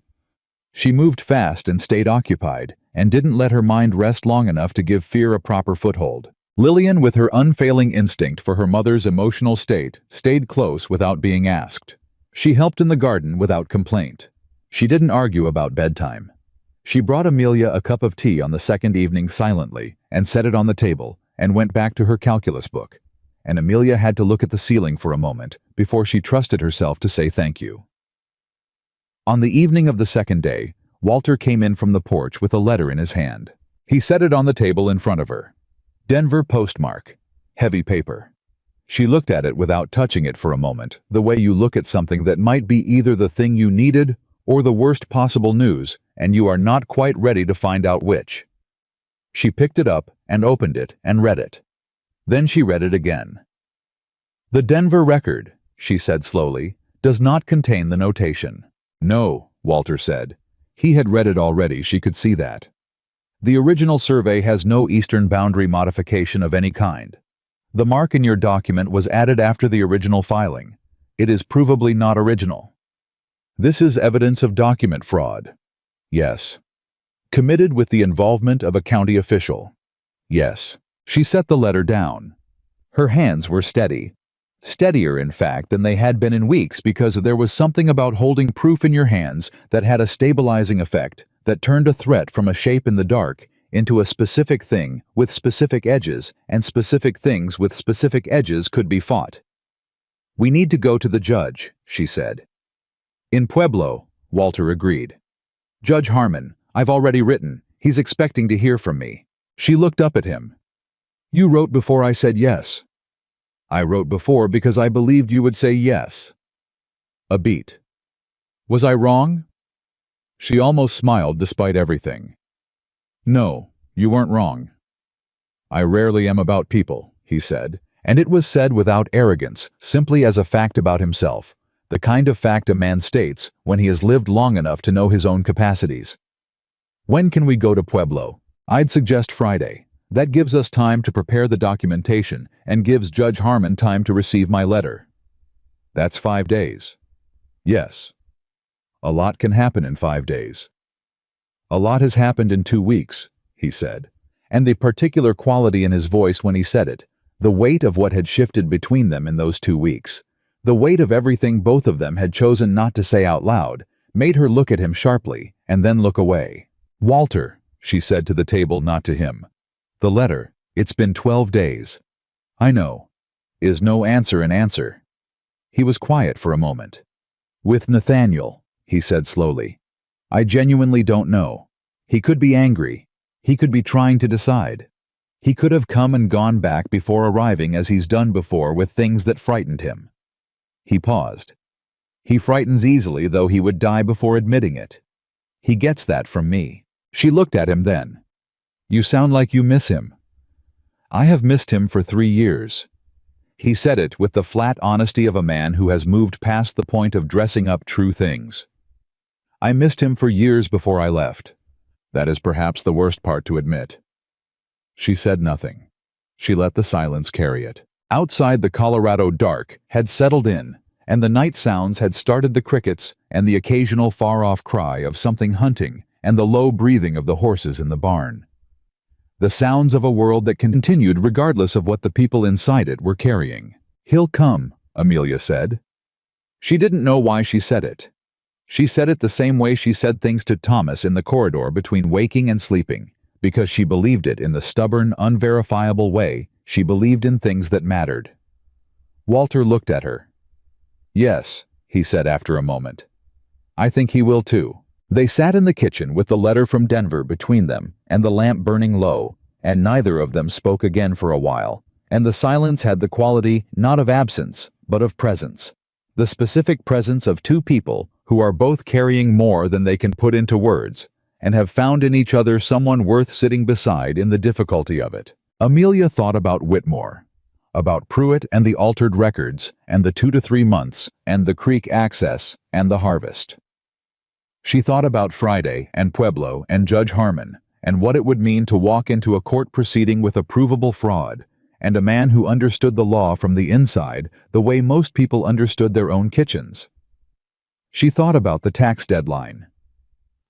She moved fast and stayed occupied, and didn't let her mind rest long enough to give fear a proper foothold. Lillian, with her unfailing instinct for her mother's emotional state, stayed close without being asked. She helped in the garden without complaint. She didn't argue about bedtime. She brought Amelia a cup of tea on the second evening silently and set it on the table and went back to her calculus book, and Amelia had to look at the ceiling for a moment before she trusted herself to say thank you. On the evening of the second day, Walter came in from the porch with a letter in his hand. He set it on the table in front of her. Denver postmark. Heavy paper. She looked at it without touching it for a moment, the way you look at something that might be either the thing you needed or the worst possible news, and you are not quite ready to find out which. She picked it up and opened it and read it. Then she read it again. "The Denver record," she said slowly, "does not contain the notation." "No," Walter said. He had read it already, she could see that. "The original survey has no eastern boundary modification of any kind. The mark in your document was added after the original filing. It is provably not original. This is evidence of document fraud." "Yes." "Committed with the involvement of a county official." "Yes." She set the letter down. Her hands were steady. Steadier, in fact, than they had been in weeks, because there was something about holding proof in your hands that had a stabilizing effect, that turned a threat from a shape in the dark into a specific thing with specific edges, and specific things with specific edges could be fought. "We need to go to the judge," she said. "In Pueblo," Walter agreed. "Judge Harmon, I've already written. He's expecting to hear from me." She looked up at him. "You wrote before I said yes." "I wrote before because I believed you would say yes." A beat. "Was I wrong?" She almost smiled despite everything. "No, you weren't wrong." "I rarely am about people," he said, and it was said without arrogance, simply as a fact about himself, the kind of fact a man states when he has lived long enough to know his own capacities. "When can we go to Pueblo?" "I'd suggest Friday. That gives us time to prepare the documentation and gives Judge Harmon time to receive my letter." "That's 5 days." "Yes." "A lot can happen in 5 days." "A lot has happened in 2 weeks," he said, and the particular quality in his voice when he said it, the weight of what had shifted between them in those 2 weeks, the weight of everything both of them had chosen not to say out loud, made her look at him sharply and then look away. "Walter," she said to the table, not to him. "The letter. It's been 12 days. I know. Is no answer an answer?" He was quiet for a moment. "With Nathaniel," he said slowly. "I genuinely don't know. He could be angry. He could be trying to decide. He could have come and gone back before arriving as he's done before with things that frightened him." He paused. "He frightens easily, though he would die before admitting it. He gets that from me." She looked at him then. "You sound like you miss him." "I have missed him for 3 years." He said it with the flat honesty of a man who has moved past the point of dressing up true things. "I missed him for years before I left. That is perhaps the worst part to admit." She said nothing. She let the silence carry it. Outside, the Colorado dark had settled in, and the night sounds had started, the crickets and the occasional far-off cry of something hunting and the low breathing of the horses in the barn. The sounds of a world that continued regardless of what the people inside it were carrying. "He'll come," Amelia said. She didn't know why she said it. She said it the same way she said things to Thomas in the corridor between waking and sleeping, because she believed it in the stubborn, unverifiable way she believed in things that mattered. Walter looked at her. "Yes," he said after a moment. "I think he will too." They sat in the kitchen with the letter from Denver between them and the lamp burning low, and neither of them spoke again for a while, and the silence had the quality not of absence, but of presence. The specific presence of two people who are both carrying more than they can put into words, and have found in each other someone worth sitting beside in the difficulty of it. Amelia thought about Whitmore, about Pruitt and the altered records, and the 2 to 3 months, and the creek access, and the harvest. She thought about Friday and Pueblo and Judge Harmon, and what it would mean to walk into a court proceeding with a provable fraud, and a man who understood the law from the inside the way most people understood their own kitchens. She thought about the tax deadline.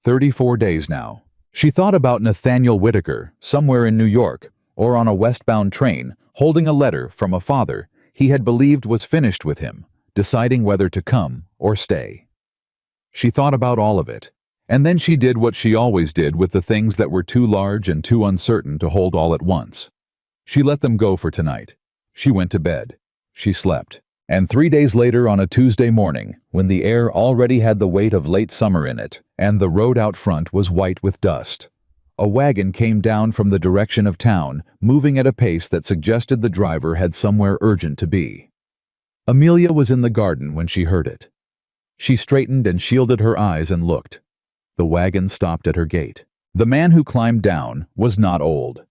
34 days now. She thought about Nathaniel Whitaker, somewhere in New York, or on a westbound train, holding a letter from a father he had believed was finished with him, deciding whether to come or stay. She thought about all of it, and then she did what she always did with the things that were too large and too uncertain to hold all at once. She let them go for tonight. She went to bed. She slept. And 3 days later, on a Tuesday morning, when the air already had the weight of late summer in it, and the road out front was white with dust, a wagon came down from the direction of town, moving at a pace that suggested the driver had somewhere urgent to be. Amelia was in the garden when she heard it. She straightened and shielded her eyes and looked. The wagon stopped at her gate. The man who climbed down was not old.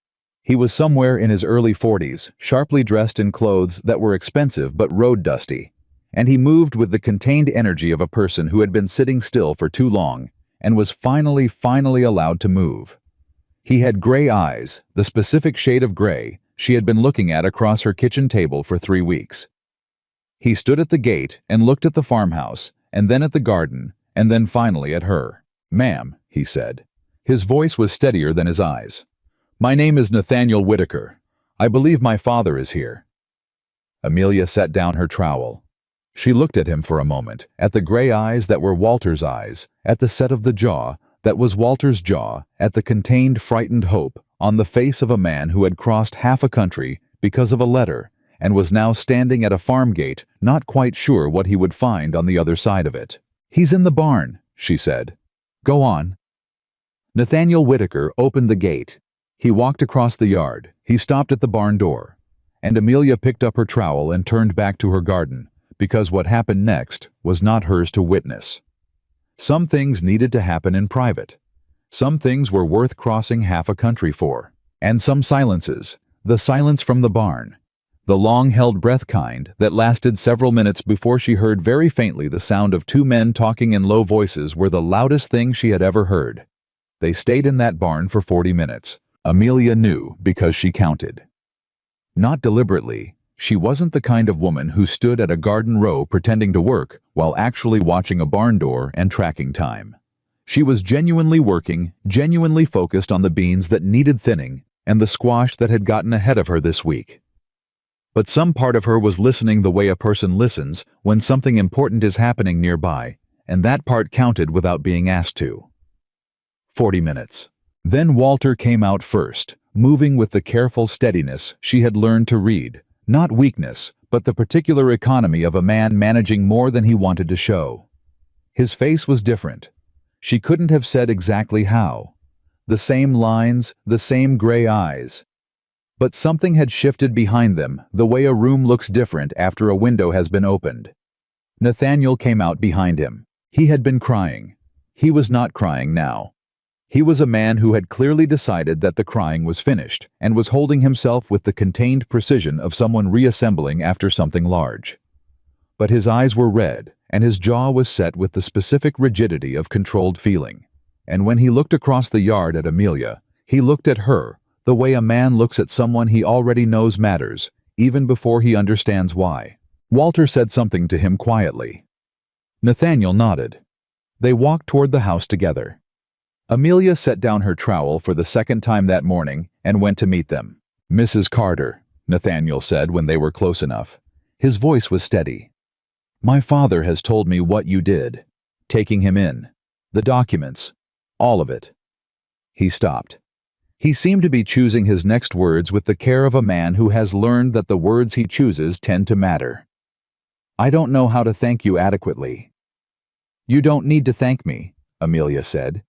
He was somewhere in his early 40s, sharply dressed in clothes that were expensive but road dusty, and he moved with the contained energy of a person who had been sitting still for too long and was finally allowed to move. He had gray eyes, the specific shade of gray she had been looking at across her kitchen table for 3 weeks. He stood at the gate and looked at the farmhouse, and then at the garden, and then finally at her. "Ma'am," he said. His voice was steadier than his eyes. "My name is Nathaniel Whitaker. I believe my father is here." Amelia set down her trowel. She looked at him for a moment, at the gray eyes that were Walter's eyes, at the set of the jaw that was Walter's jaw, at the contained, frightened hope on the face of a man who had crossed half a country because of a letter, and was now standing at a farm gate, not quite sure what he would find on the other side of it. "He's in the barn," she said. "Go on." Nathaniel Whitaker opened the gate. He walked across the yard. He stopped at the barn door. And Amelia picked up her trowel and turned back to her garden, because what happened next was not hers to witness. Some things needed to happen in private. Some things were worth crossing half a country for. And some silences, the silence from the barn, the long-held breath kind that lasted several minutes before she heard very faintly the sound of 2 men talking in low voices, were the loudest thing she had ever heard. They stayed in that barn for 40 minutes. Amelia knew because she counted. Not deliberately. She wasn't the kind of woman who stood at a garden row pretending to work while actually watching a barn door and tracking time. She was genuinely working, genuinely focused on the beans that needed thinning, and the squash that had gotten ahead of her this week. But some part of her was listening the way a person listens when something important is happening nearby, and that part counted without being asked to. 40 minutes. Then Walter came out first, moving with the careful steadiness she had learned to read, not weakness, but the particular economy of a man managing more than he wanted to show. His face was different. She couldn't have said exactly how. The same lines, the same gray eyes. But something had shifted behind them, the way a room looks different after a window has been opened. Nathaniel came out behind him. He had been crying. He was not crying now. He was a man who had clearly decided that the crying was finished, and was holding himself with the contained precision of someone reassembling after something large. But his eyes were red, and his jaw was set with the specific rigidity of controlled feeling. And when he looked across the yard at Amelia, he looked at her, the way a man looks at someone he already knows matters, even before he understands why. Walter said something to him quietly. Nathaniel nodded. They walked toward the house together. Amelia set down her trowel for the second time that morning and went to meet them. "Mrs. Carter," Nathaniel said when they were close enough. His voice was steady. "My father has told me what you did. Taking him in. The documents. All of it." He stopped. He seemed to be choosing his next words with the care of a man who has learned that the words he chooses tend to matter. "I don't know how to thank you adequately." "You don't need to thank me," Amelia said.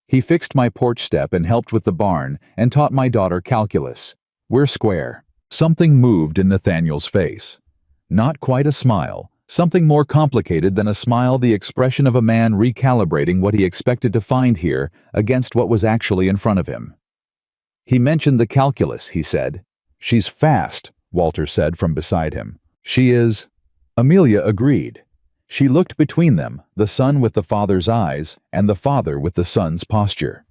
"He fixed my porch step and helped with the barn and taught my daughter calculus. We're square." Something moved in Nathaniel's face. Not quite a smile, something more complicated than a smile, the expression of a man recalibrating what he expected to find here against what was actually in front of him. "He mentioned the calculus," he said. "She's fast," Walter said from beside him. "She is." Amelia agreed. She looked between them, the son with the father's eyes, and the father with the son's posture.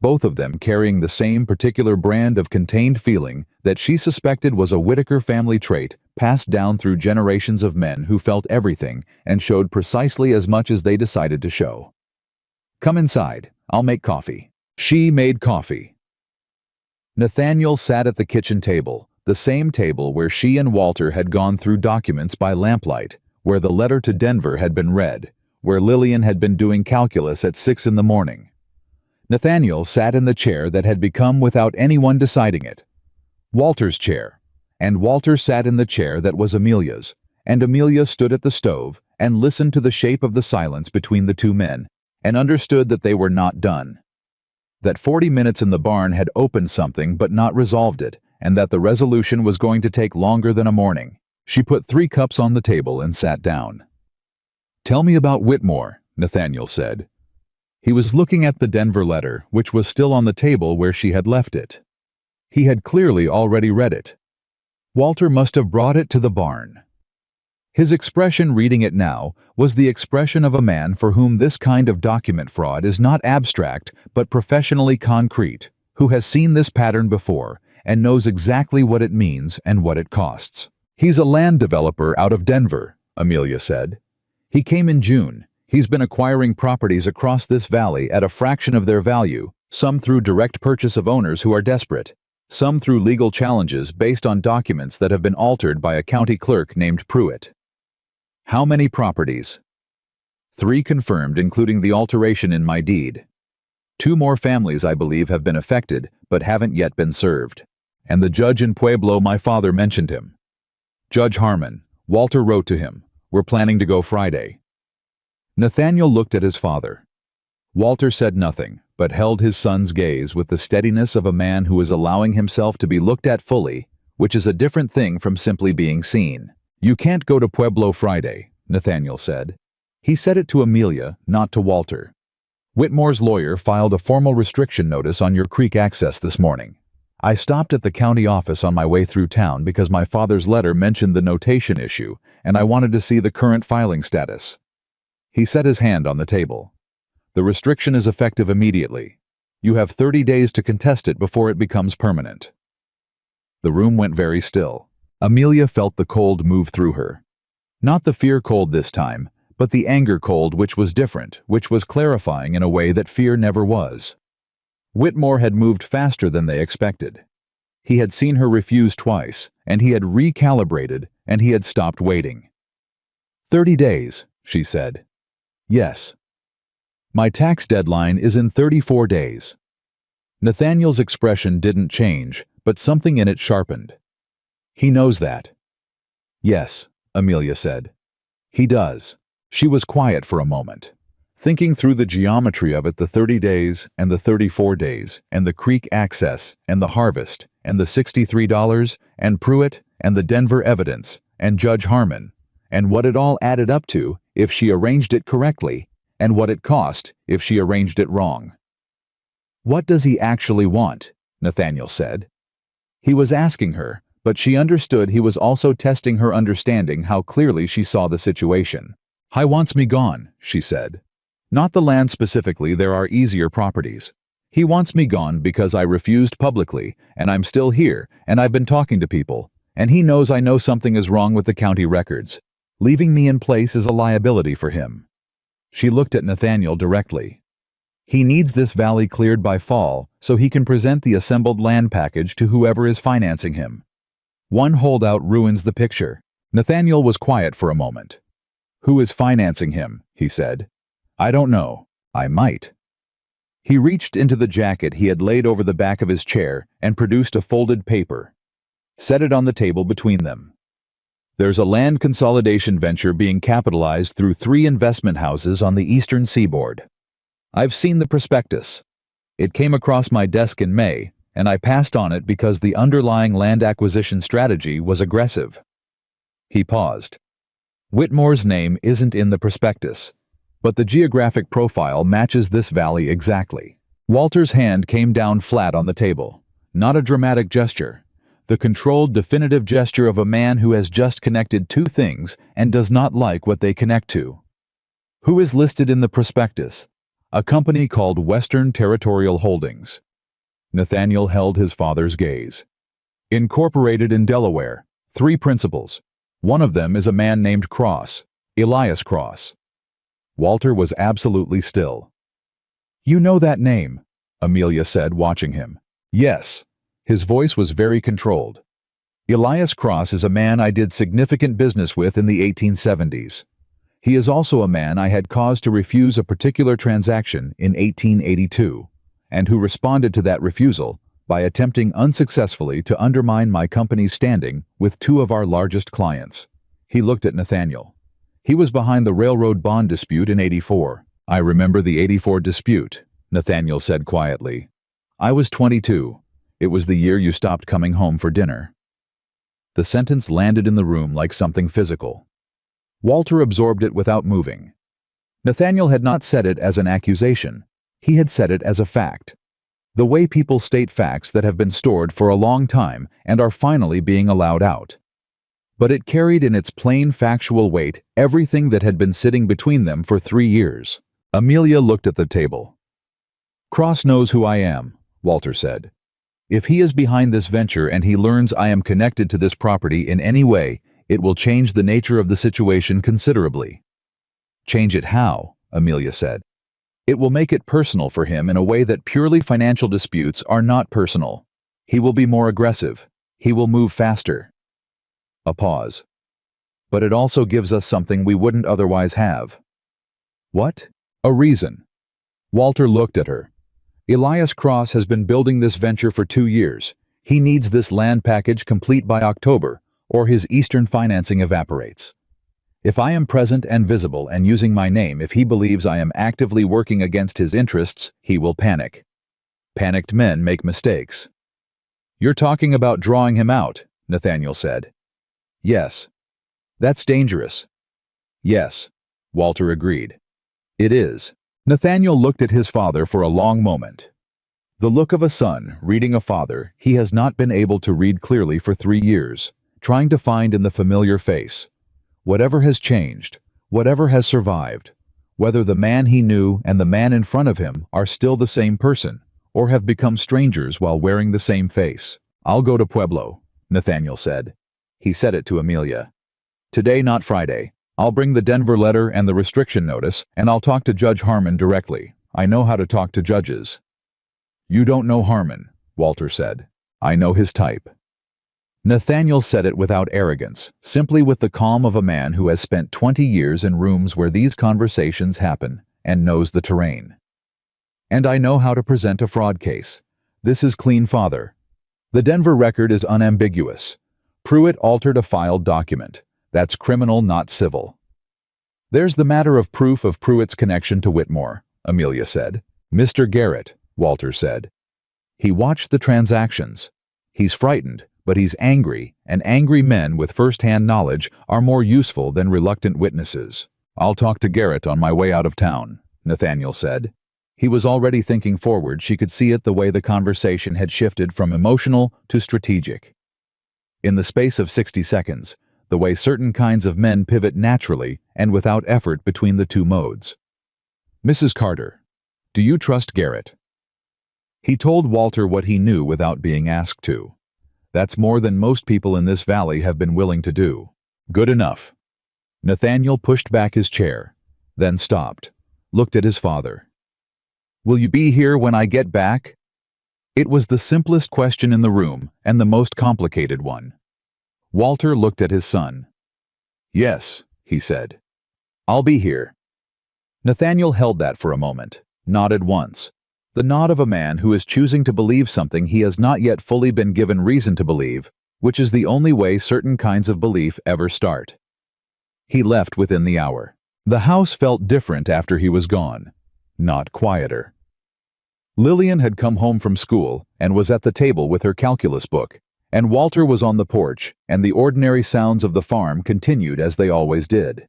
Both of them carrying the same particular brand of contained feeling that she suspected was a Whittaker family trait passed down through generations of men who felt everything and showed precisely as much as they decided to show. "Come inside. I'll make coffee." She made coffee. Nathaniel sat at the kitchen table, the same table where she and Walter had gone through documents by lamplight, where the letter to Denver had been read, where Lillian had been doing calculus at 6 in the morning. Nathaniel sat in the chair that had become, without anyone deciding it, Walter's chair, and Walter sat in the chair that was Amelia's, and Amelia stood at the stove and listened to the shape of the silence between the two men, and understood that they were not done. That 40 minutes in the barn had opened something but not resolved it, and that the resolution was going to take longer than a morning. She put 3 cups on the table and sat down. "Tell me about Whitmore," Nathaniel said. He was looking at the Denver letter, which was still on the table where she had left it. He had clearly already read it. Walter must have brought it to the barn. His expression reading it now was the expression of a man for whom this kind of document fraud is not abstract but professionally concrete, who has seen this pattern before and knows exactly what it means and what it costs. "He's a land developer out of Denver," Amelia said. "He came in June. He's been acquiring properties across this valley at a fraction of their value, some through direct purchase of owners who are desperate, some through legal challenges based on documents that have been altered by a county clerk named Pruitt." "How many properties?" 3 confirmed, including the alteration in my deed. 2 more families, I believe, have been affected, but haven't yet been served. And the judge in Pueblo, my father mentioned him. Judge Harmon. Walter wrote to him. We're planning to go Friday. Nathaniel looked at his father. Walter said nothing, but held his son's gaze with the steadiness of a man who is allowing himself to be looked at fully, which is a different thing from simply being seen. "You can't go to Pueblo Friday," Nathaniel said. He said it to Amelia, not to Walter. "Whitmore's lawyer filed a formal restriction notice on your creek access this morning. I stopped at the county office on my way through town because my father's letter mentioned the notation issue, and I wanted to see the current filing status." He set his hand on the table. "The restriction is effective immediately. You have 30 days to contest it before it becomes permanent." The room went very still. Amelia felt the cold move through her. Not the fear cold this time, but the anger cold, which was different, which was clarifying in a way that fear never was. Whitmore had moved faster than they expected. He had seen her refuse twice, and he had recalibrated, and he had stopped waiting. 30 days, she said. Yes. My tax deadline is in 34 days. Nathaniel's expression didn't change, but something in it sharpened. He knows that. Yes, Amelia said. He does. She was quiet for a moment, thinking through the geometry of it, the 30 days and the 34 days and the creek access and the harvest and the $63 and Pruitt and the Denver evidence and Judge Harmon and what it all added up to if she arranged it correctly and what it cost if she arranged it wrong. What does he actually want? Nathaniel said. He was asking her, but she understood he was also testing her understanding how clearly she saw the situation. "He wants me gone," she said. "Not the land specifically, there are easier properties. He wants me gone because I refused publicly, and I'm still here, and I've been talking to people, and he knows I know something is wrong with the county records. Leaving me in place is a liability for him." She looked at Nathaniel directly. He needs this valley cleared by fall so he can present the assembled land package to whoever is financing him. One holdout ruins the picture. Nathaniel was quiet for a moment. "Who is financing him?" he said. "I don't know. I might." He reached into the jacket he had laid over the back of his chair and produced a folded paper. Set it on the table between them. "There's a land consolidation venture being capitalized through 3 investment houses on the eastern seaboard. I've seen the prospectus. It came across my desk in May, and I passed on it because the underlying land acquisition strategy was aggressive." He paused. "Whitmore's name isn't in the prospectus, but the geographic profile matches this valley exactly." Walter's hand came down flat on the table. Not a dramatic gesture. The controlled, definitive gesture of a man who has just connected 2 things and does not like what they connect to. "Who is listed in the prospectus?" "A company called Western Territorial Holdings." Nathaniel held his father's gaze. "Incorporated in Delaware. 3 principals. One of them is a man named Cross, Elias Cross." Walter was absolutely still. "You know that name," Amelia said, watching him. "Yes." His voice was very controlled. "Elias Cross is a man I did significant business with in the 1870s. He is also a man I had cause to refuse a particular transaction in 1882, and who responded to that refusal by attempting unsuccessfully to undermine my company's standing with 2 of our largest clients." He looked at Nathaniel. "He was behind the railroad bond dispute in '84. "I remember the '84 dispute," Nathaniel said quietly. "I was 22. It was the year you stopped coming home for dinner." The sentence landed in the room like something physical. Walter absorbed it without moving. Nathaniel had not said it as an accusation. He had said it as a fact. The way people state facts that have been stored for a long time and are finally being allowed out. But it carried in its plain factual weight everything that had been sitting between them for 3 years. Amelia looked at the table. "Cross knows who I am," Walter said. "If he is behind this venture and he learns I am connected to this property in any way, it will change the nature of the situation considerably." "Change it how?" Amelia said. "It will make it personal for him in a way that purely financial disputes are not personal. He will be more aggressive. He will move faster." A pause. "But it also gives us something we wouldn't otherwise have." "What?" "A reason." Walter looked at her. "Elias Cross has been building this venture for 2 years. He needs this land package complete by October, or his Eastern financing evaporates. If I am present and visible and using my name, if he believes I am actively working against his interests, he will panic. Panicked men make mistakes." "You're talking about drawing him out," Nathaniel said. "Yes." "That's dangerous." "Yes," Walter agreed. "It is." Nathaniel looked at his father for a long moment. The look of a son reading a father he has not been able to read clearly for 3 years, trying to find in the familiar face. Whatever has changed, whatever has survived, whether the man he knew and the man in front of him are still the same person, or have become strangers while wearing the same face. "I'll go to Pueblo," Nathaniel said. He said it to Amelia. "Today, not Friday. I'll bring the Denver letter and the restriction notice, and I'll talk to Judge Harmon directly. I know how to talk to judges." You don't know Harmon, Walter said. I know his type. Nathaniel said it without arrogance, simply with the calm of a man who has spent 20 years in rooms where these conversations happen and knows the terrain. And I know how to present a fraud case. This is clean, father. The Denver record is unambiguous. Pruitt altered a filed document. That's criminal, not civil. There's the matter of proof of Pruitt's connection to Whitmore, Amelia said. Mr. Garrett, Walter said. He watched the transactions. He's frightened, but he's angry, and angry men with first-hand knowledge are more useful than reluctant witnesses. I'll talk to Garrett on my way out of town, Nathaniel said. He was already thinking forward. She could see it the way the conversation had shifted from emotional to strategic. In the space of 60 seconds, the way certain kinds of men pivot naturally and without effort between the two modes. Mrs. Carter, do you trust Garrett? He told Walter what he knew without being asked to. That's more than most people in this valley have been willing to do. Good enough. Nathaniel pushed back his chair, then stopped, looked at his father. Will you be here when I get back? It was the simplest question in the room and the most complicated one. Walter looked at his son. Yes, he said. I'll be here. Nathaniel held that for a moment, nodded once. The nod of a man who is choosing to believe something he has not yet fully been given reason to believe, which is the only way certain kinds of belief ever start. He left within the hour. The house felt different after he was gone, not quieter. Lillian had come home from school and was at the table with her calculus book, and Walter was on the porch, and the ordinary sounds of the farm continued as they always did.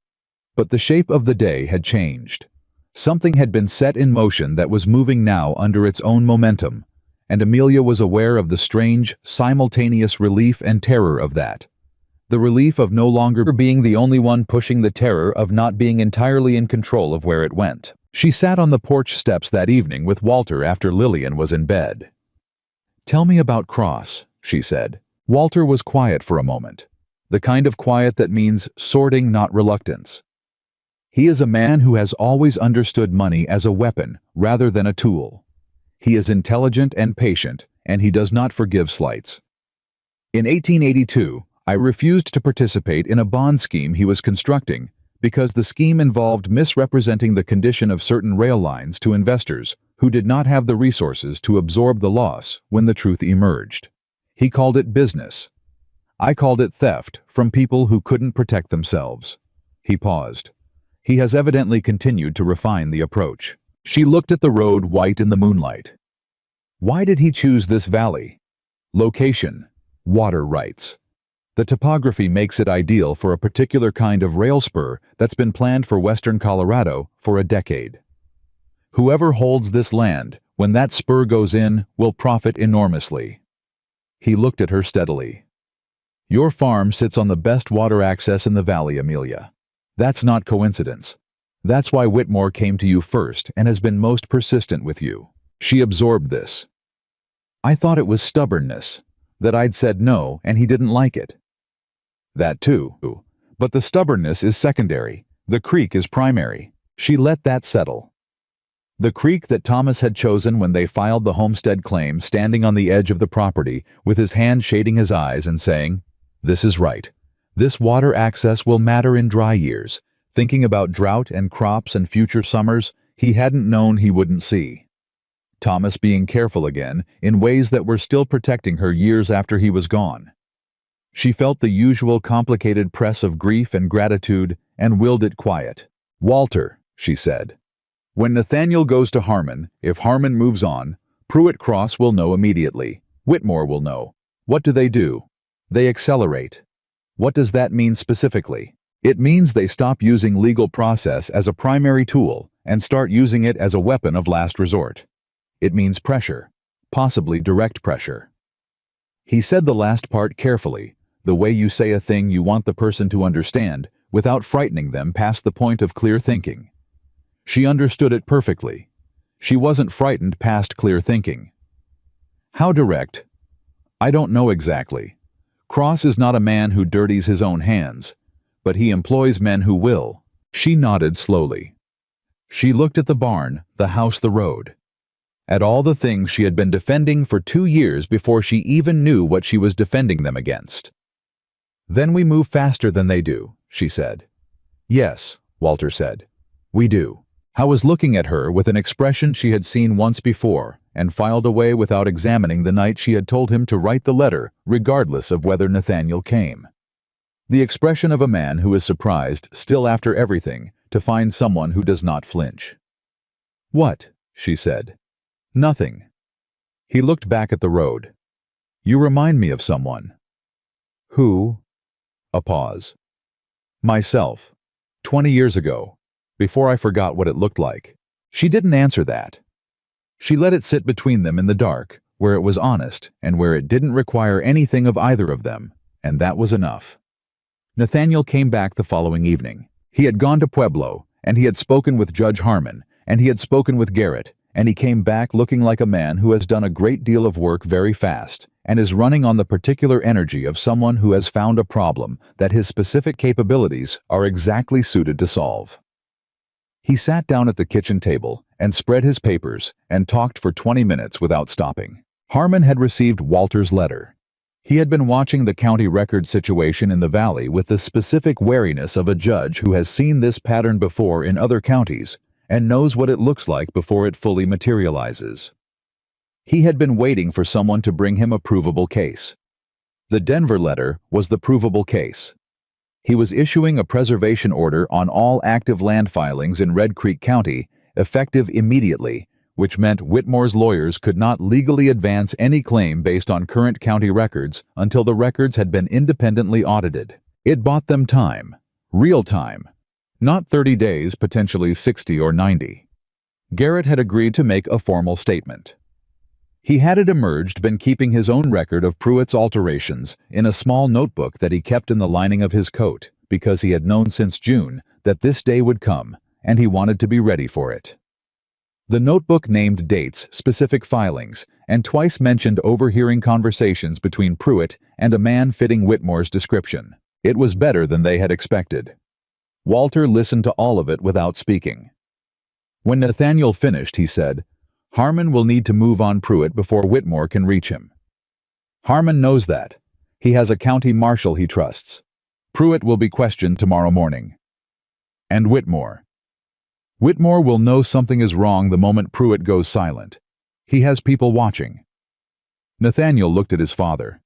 But the shape of the day had changed. Something had been set in motion that was moving now under its own momentum, and Amelia was aware of the strange, simultaneous relief and terror of that. The relief of no longer being the only one pushing, the terror of not being entirely in control of where it went. She sat on the porch steps that evening with Walter after Lillian was in bed. Tell me about Cross, she said. Walter was quiet for a moment, the kind of quiet that means sorting, not reluctance. He is a man who has always understood money as a weapon rather than a tool. He is intelligent and patient, and he does not forgive slights. In 1882, I refused to participate in a bond scheme he was constructing because the scheme involved misrepresenting the condition of certain rail lines to investors who did not have the resources to absorb the loss when the truth emerged. He called it business. I called it theft from people who couldn't protect themselves. He paused. He has evidently continued to refine the approach. She looked at the road white in the moonlight. Why did he choose this valley? Location, water rights. The topography makes it ideal for a particular kind of rail spur that's been planned for western Colorado for a decade. Whoever holds this land, when that spur goes in, will profit enormously. He looked at her steadily. Your farm sits on the best water access in the valley, Amelia. That's not coincidence. That's why Whitmore came to you first and has been most persistent with you. She absorbed this. I thought it was stubbornness, that I'd said no and he didn't like it. That too. But the stubbornness is secondary. The creek is primary. She let that settle. The creek that Thomas had chosen when they filed the homestead claim, standing on the edge of the property with his hand shading his eyes and saying, "This is right. This water access will matter in dry years," thinking about drought and crops and future summers he hadn't known he wouldn't see. Thomas being careful again in ways that were still protecting her years after he was gone. She felt the usual complicated press of grief and gratitude and willed it quiet. Walter, she said, when Nathaniel goes to Harmon, if Harmon moves on, Pruitt Cross will know immediately. Whitmore will know. What do? They accelerate. What does that mean specifically? It means they stop using legal process as a primary tool and start using it as a weapon of last resort. It means pressure, possibly direct pressure. He said the last part carefully, the way you say a thing you want the person to understand without frightening them past the point of clear thinking. She understood it perfectly. She wasn't frightened past clear thinking. How direct? I don't know exactly. Cross is not a man who dirties his own hands, but he employs men who will. She nodded slowly. She looked at the barn, the house, the road. at all the things she had been defending for 2 years before she even knew what she was defending them against. "Then we move faster than they do," she said. "Yes," Walter said. "We do." I was looking at her with an expression she had seen once before, and filed away without examining the night she had told him to write the letter, regardless of whether Nathaniel came. The expression of a man who is surprised, still after everything, to find someone who does not flinch. "What?" she said. "Nothing." He looked back at the road. "You remind me of someone." "Who?" A pause. "Myself. 20 years ago. Before I forgot what it looked like." She didn't answer that. She let it sit between them in the dark, where it was honest and where it didn't require anything of either of them, and that was enough. Nathaniel came back the following evening. He had gone to Pueblo, and he had spoken with Judge Harmon, and he had spoken with Garrett, and he came back looking like a man who has done a great deal of work very fast, and is running on the particular energy of someone who has found a problem that his specific capabilities are exactly suited to solve. He sat down at the kitchen table and spread his papers and talked for 20 minutes without stopping. Harmon had received Walter's letter. He had been watching the county record situation in the valley with the specific wariness of a judge who has seen this pattern before in other counties and knows what it looks like before it fully materializes. He had been waiting for someone to bring him a provable case. The Denver letter was the provable case. He was issuing a preservation order on all active land filings in Red Creek County, effective immediately, which meant Whitmore's lawyers could not legally advance any claim based on current county records until the records had been independently audited. It bought them time, real time, not 30 days, potentially 60 or 90. Garrett had agreed to make a formal statement. He had, it emerged, been keeping his own record of Pruitt's alterations in a small notebook that he kept in the lining of his coat, because he had known since June that this day would come, and he wanted to be ready for it. The notebook named dates, specific filings, and twice mentioned overhearing conversations between Pruitt and a man fitting Whitmore's description. It was better than they had expected. Walter listened to all of it without speaking. When Nathaniel finished, he said, "Harmon will need to move on Pruitt before Whitmore can reach him. Harmon knows that. He has a county marshal he trusts. Pruitt will be questioned tomorrow morning. And Whitmore. Whitmore will know something is wrong the moment Pruitt goes silent. He has people watching." Nathaniel looked at his father.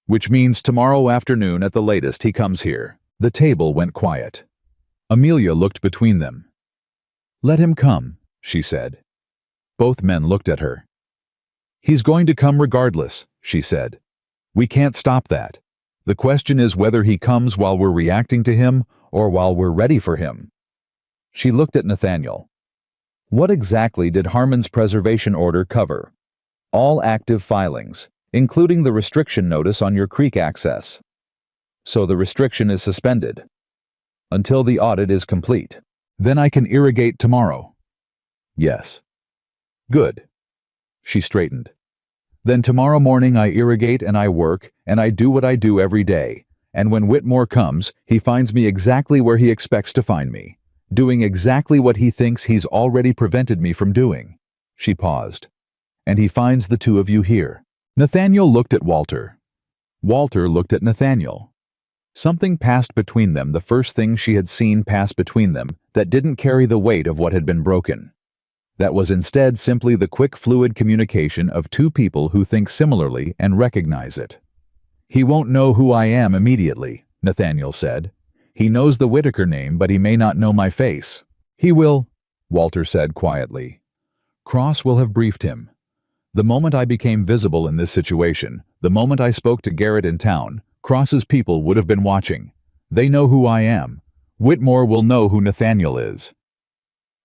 "Which means tomorrow afternoon at the latest he comes here." The table went quiet. Amelia looked between them. "Let him come," she said. Both men looked at her. "He's going to come regardless," she said. "We can't stop that. The question is whether he comes while we're reacting to him or while we're ready for him." She looked at Nathaniel. "What exactly did Harmon's preservation order cover?" "All active filings, including the restriction notice on your creek access." "So the restriction is suspended?" "Until the audit is complete." "Then I can irrigate tomorrow?" "Yes." "Good." She straightened. "Then tomorrow morning I irrigate and I work and I do what I do every day, and when Whitmore comes, he finds me exactly where he expects to find me, doing exactly what he thinks he's already prevented me from doing." She paused. "And he finds the two of you here." Nathaniel looked at Walter. Walter looked at Nathaniel. Something passed between them, the first thing she had seen pass between them, that didn't carry the weight of what had been broken. That was instead simply the quick, fluid communication of two people who think similarly and recognize it. "He won't know who I am immediately," Nathaniel said. "He knows the Whitaker name, but he may not know my face." "He will," Walter said quietly. "Cross will have briefed him. The moment I became visible in this situation, the moment I spoke to Garrett in town, Cross's people would have been watching. They know who I am. Whitmore will know who Nathaniel is."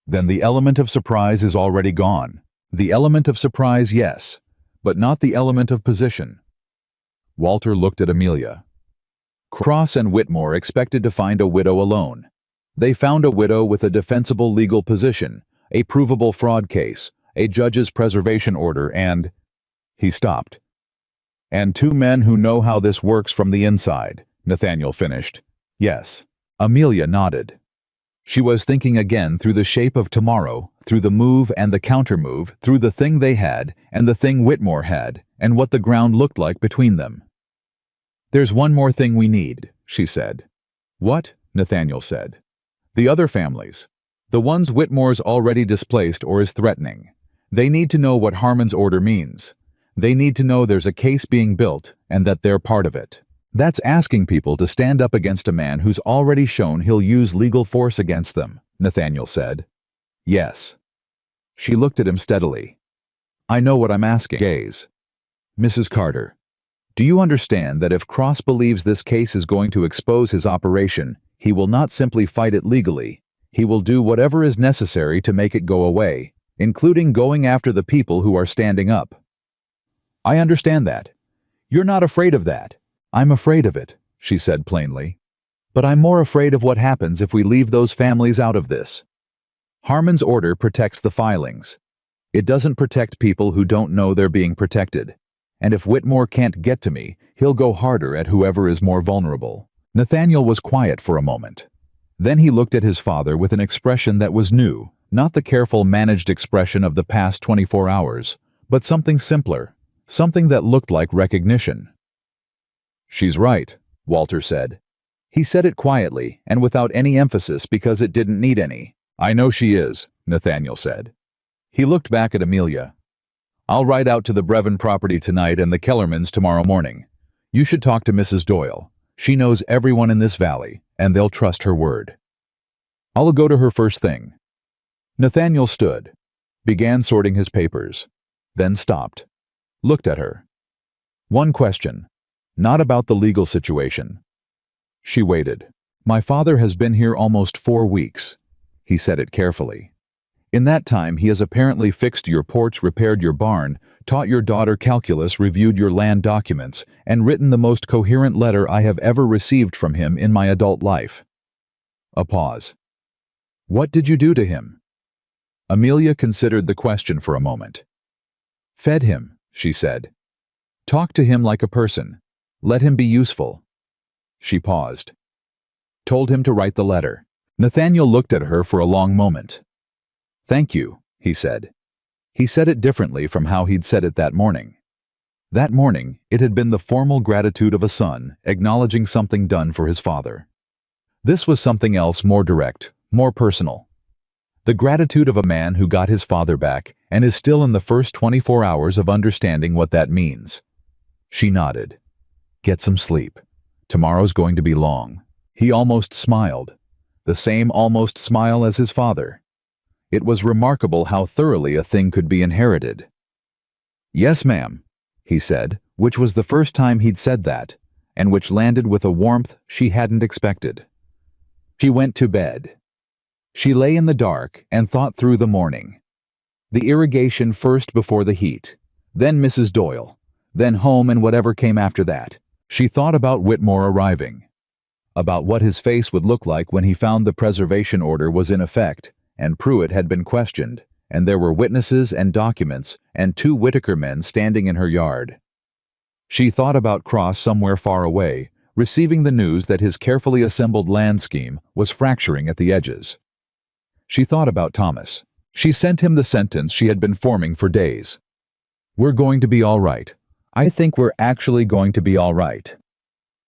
"Then the element of surprise is already gone." "The element of surprise, yes, but not the element of position." Walter looked at Amelia. "Cross and Whitmore expected to find a widow alone. They found a widow with a defensible legal position, a provable fraud case, a judge's preservation order, and—" He stopped. "And two men who know how this works from the inside," Nathaniel finished. "Yes." Amelia nodded. She was thinking again through the shape of tomorrow, through the move and the counter-move, through the thing they had and the thing Whitmore had, and what the ground looked like between them. "There's one more thing we need," she said. "What?" Nathaniel said. "The other families. The ones Whitmore's already displaced or is threatening. They need to know what Harmon's order means. They need to know there's a case being built and that they're part of it. That's asking people to stand up against a man who's already shown he'll use legal force against them," Nathaniel said. "Yes." She looked at him steadily. "I know what I'm asking." Gaze. "Mrs. Carter, do you understand that if Cross believes this case is going to expose his operation, he will not simply fight it legally, he will do whatever is necessary to make it go away, including going after the people who are standing up?" "I understand that. You're not afraid of that." "I'm afraid of it," she said plainly. "But I'm more afraid of what happens if we leave those families out of this. Harmon's order protects the filings. It doesn't protect people who don't know they're being protected. And if Whitmore can't get to me, he'll go harder at whoever is more vulnerable." Nathaniel was quiet for a moment. Then he looked at his father with an expression that was new, not the careful, managed expression of the past 24 hours, but something simpler, something that looked like recognition. "She's right," Walter said. He said it quietly and without any emphasis because it didn't need any. "I know she is," Nathaniel said. He looked back at Amelia. "I'll ride out to the Brevin property tonight and the Kellermans tomorrow morning. You should talk to Mrs. Doyle. She knows everyone in this valley, and they'll trust her word." "I'll go to her first thing." Nathaniel stood, began sorting his papers, then stopped, looked at her. "One question. Not about the legal situation." She waited. "My father has been here almost 4 weeks." He said it carefully. "In that time he has apparently fixed your porch, repaired your barn, taught your daughter calculus, reviewed your land documents, and written the most coherent letter I have ever received from him in my adult life." A pause. "What did you do to him?" Amelia considered the question for a moment. "Fed him," she said. "Talked to him like a person. Let him be useful." She paused. "Told him to write the letter." Nathaniel looked at her for a long moment. "Thank you," he said. He said it differently from how he'd said it that morning. That morning, it had been the formal gratitude of a son acknowledging something done for his father. This was something else, more direct, more personal. The gratitude of a man who got his father back and is still in the first 24 hours of understanding what that means. She nodded. "Get some sleep. Tomorrow's going to be long." He almost smiled. The same almost smile as his father. It was remarkable how thoroughly a thing could be inherited. "Yes, ma'am," he said, which was the first time he'd said that, and which landed with a warmth she hadn't expected. She went to bed. She lay in the dark and thought through the morning. The irrigation first before the heat, then Mrs. Doyle, then home and whatever came after that. She thought about Whitmore arriving, about what his face would look like when he found the preservation order was in effect, and Pruitt had been questioned, and there were witnesses and documents and 2 Whitaker men standing in her yard. She thought about Cross somewhere far away, receiving the news that his carefully assembled land scheme was fracturing at the edges. She thought about Thomas. She sent him the sentence she had been forming for days. "We're going to be all right. I think we're actually going to be all right."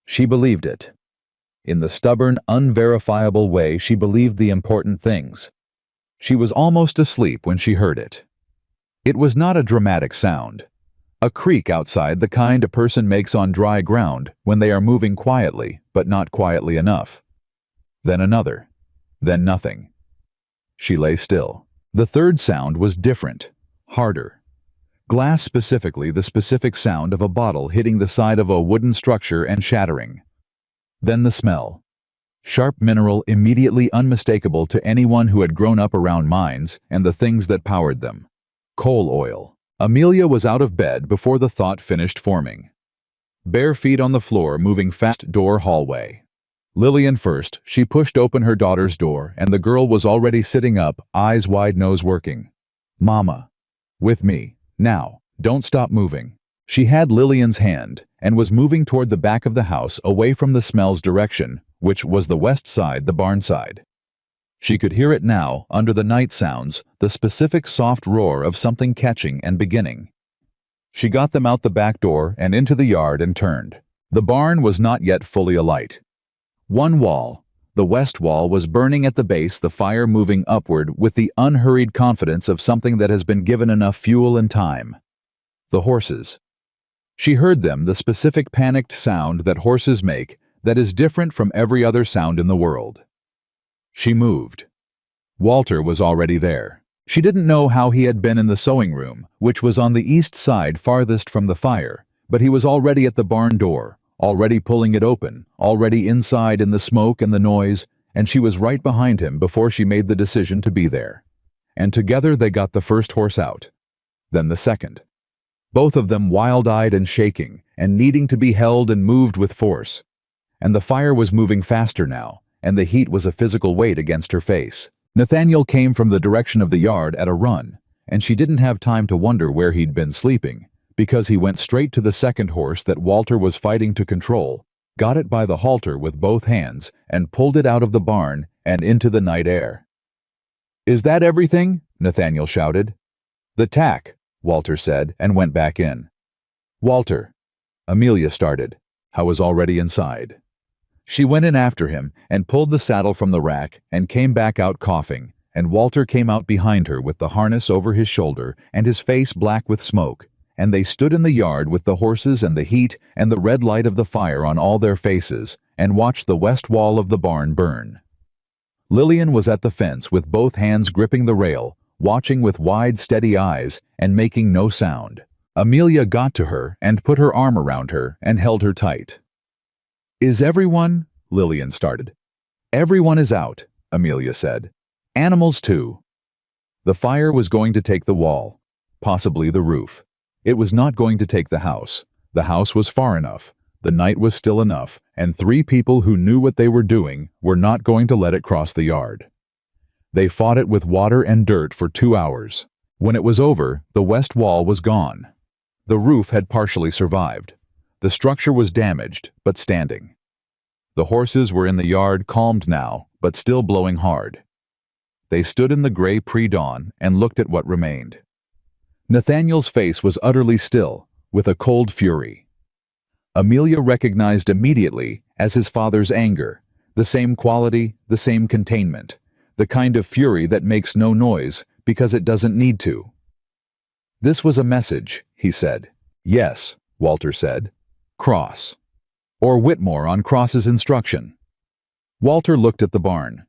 She believed it. In the stubborn, unverifiable way she believed the important things. She was almost asleep when she heard it. It was not a dramatic sound. A creak outside, the kind a person makes on dry ground when they are moving quietly, but not quietly enough. Then another. Then nothing. She lay still. The third sound was different, harder. Glass, specifically the specific sound of a bottle hitting the side of a wooden structure and shattering. Then the smell. Sharp mineral, immediately unmistakable to anyone who had grown up around mines and the things that powered them. Coal oil. Amelia was out of bed before the thought finished forming. Bare feet on the floor, moving fast, door hallway. Lillian first. She pushed open her daughter's door, and the girl was already sitting up, eyes wide, nose working. "Mama. With me. Now, don't stop moving." She had Lillian's hand and was moving toward the back of the house, away from the smell's direction, which was the west side, the barn side. She could hear it now, under the night sounds, the specific soft roar of something catching and beginning. She got them out the back door and into the yard and turned. The barn was not yet fully alight. One wall, the west wall, was burning at the base, the fire moving upward with the unhurried confidence of something that has been given enough fuel and time. The horses. She heard them, the specific panicked sound that horses make that is different from every other sound in the world. She moved. Walter was already there. She didn't know how he had been in the sewing room, which was on the east side farthest from the fire, but he was already at the barn door, already pulling it open, already inside in the smoke and the noise, and she was right behind him before she made the decision to be there. And together they got the first horse out. Then the second. Both of them wild-eyed and shaking, and needing to be held and moved with force. And the fire was moving faster now, and the heat was a physical weight against her face. Nathaniel came from the direction of the yard at a run, and she didn't have time to wonder where he'd been sleeping, because he went straight to the second horse that Walter was fighting to control, got it by the halter with both hands, and pulled it out of the barn and into the night air. "Is that everything?" Nathaniel shouted. "The tack," Walter said, and went back in. "Walter," Amelia started. I was already inside. She went in after him and pulled the saddle from the rack and came back out coughing, and Walter came out behind her with the harness over his shoulder and his face black with smoke, and they stood in the yard with the horses and the heat and the red light of the fire on all their faces and watched the west wall of the barn burn. Lillian was at the fence with both hands gripping the rail, watching with wide, steady eyes and making no sound. Amelia got to her and put her arm around her and held her tight. "Is everyone?" Lillian started. "Everyone is out," Amelia said. "Animals too." The fire was going to take the wall, possibly the roof. It was not going to take the house. The house was far enough, the night was still enough, and 3 people who knew what they were doing were not going to let it cross the yard. They fought it with water and dirt for 2 hours. When it was over, the west wall was gone. The roof had partially survived. The structure was damaged, but standing. The horses were in the yard, calmed now, but still blowing hard. They stood in the gray pre-dawn and looked at what remained. Nathaniel's face was utterly still, with a cold fury. Amelia recognized immediately as his father's anger, the same quality, the same containment, the kind of fury that makes no noise because it doesn't need to. "This was a message," he said. "Yes," Walter said. "Cross." Or Whitmore on Cross's instruction. Walter looked at the barn.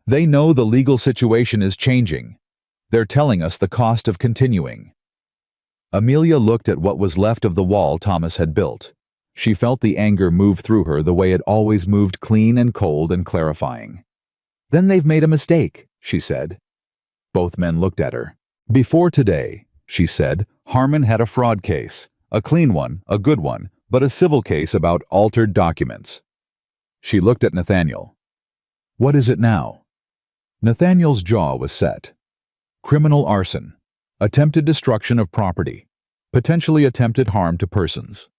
"They know the legal situation is changing. They're telling us the cost of continuing." Amelia looked at what was left of the wall Thomas had built. She felt the anger move through her the way it always moved, clean and cold and clarifying. "Then they've made a mistake," she said. Both men looked at her. "Before today," she said, "Harmon had a fraud case. A clean one, a good one, but a civil case about altered documents." She looked at Nathaniel. "What is it now?" Nathaniel's jaw was set. "Criminal arson. Attempted destruction of property. Potentially attempted harm to persons."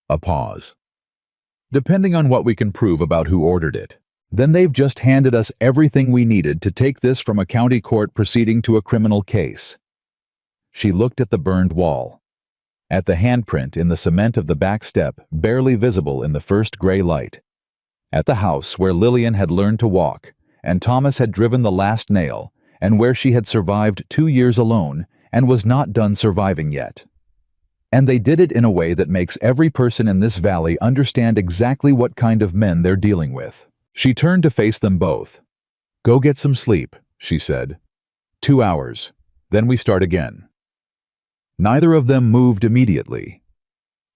A pause. "Depending on what we can prove about who ordered it. Then they've just handed us everything we needed to take this from a county court proceeding to a criminal case." She looked at the burned wall. At the handprint in the cement of the back step, barely visible in the first gray light. At the house where Lillian had learned to walk, and Thomas had driven the last nail, and where she had survived 2 years alone, and was not done surviving yet. And they did it in a way that makes every person in this valley understand exactly what kind of men they're dealing with. She turned to face them both. "Go get some sleep," she said. 2 hours. Then we start again." Neither of them moved immediately.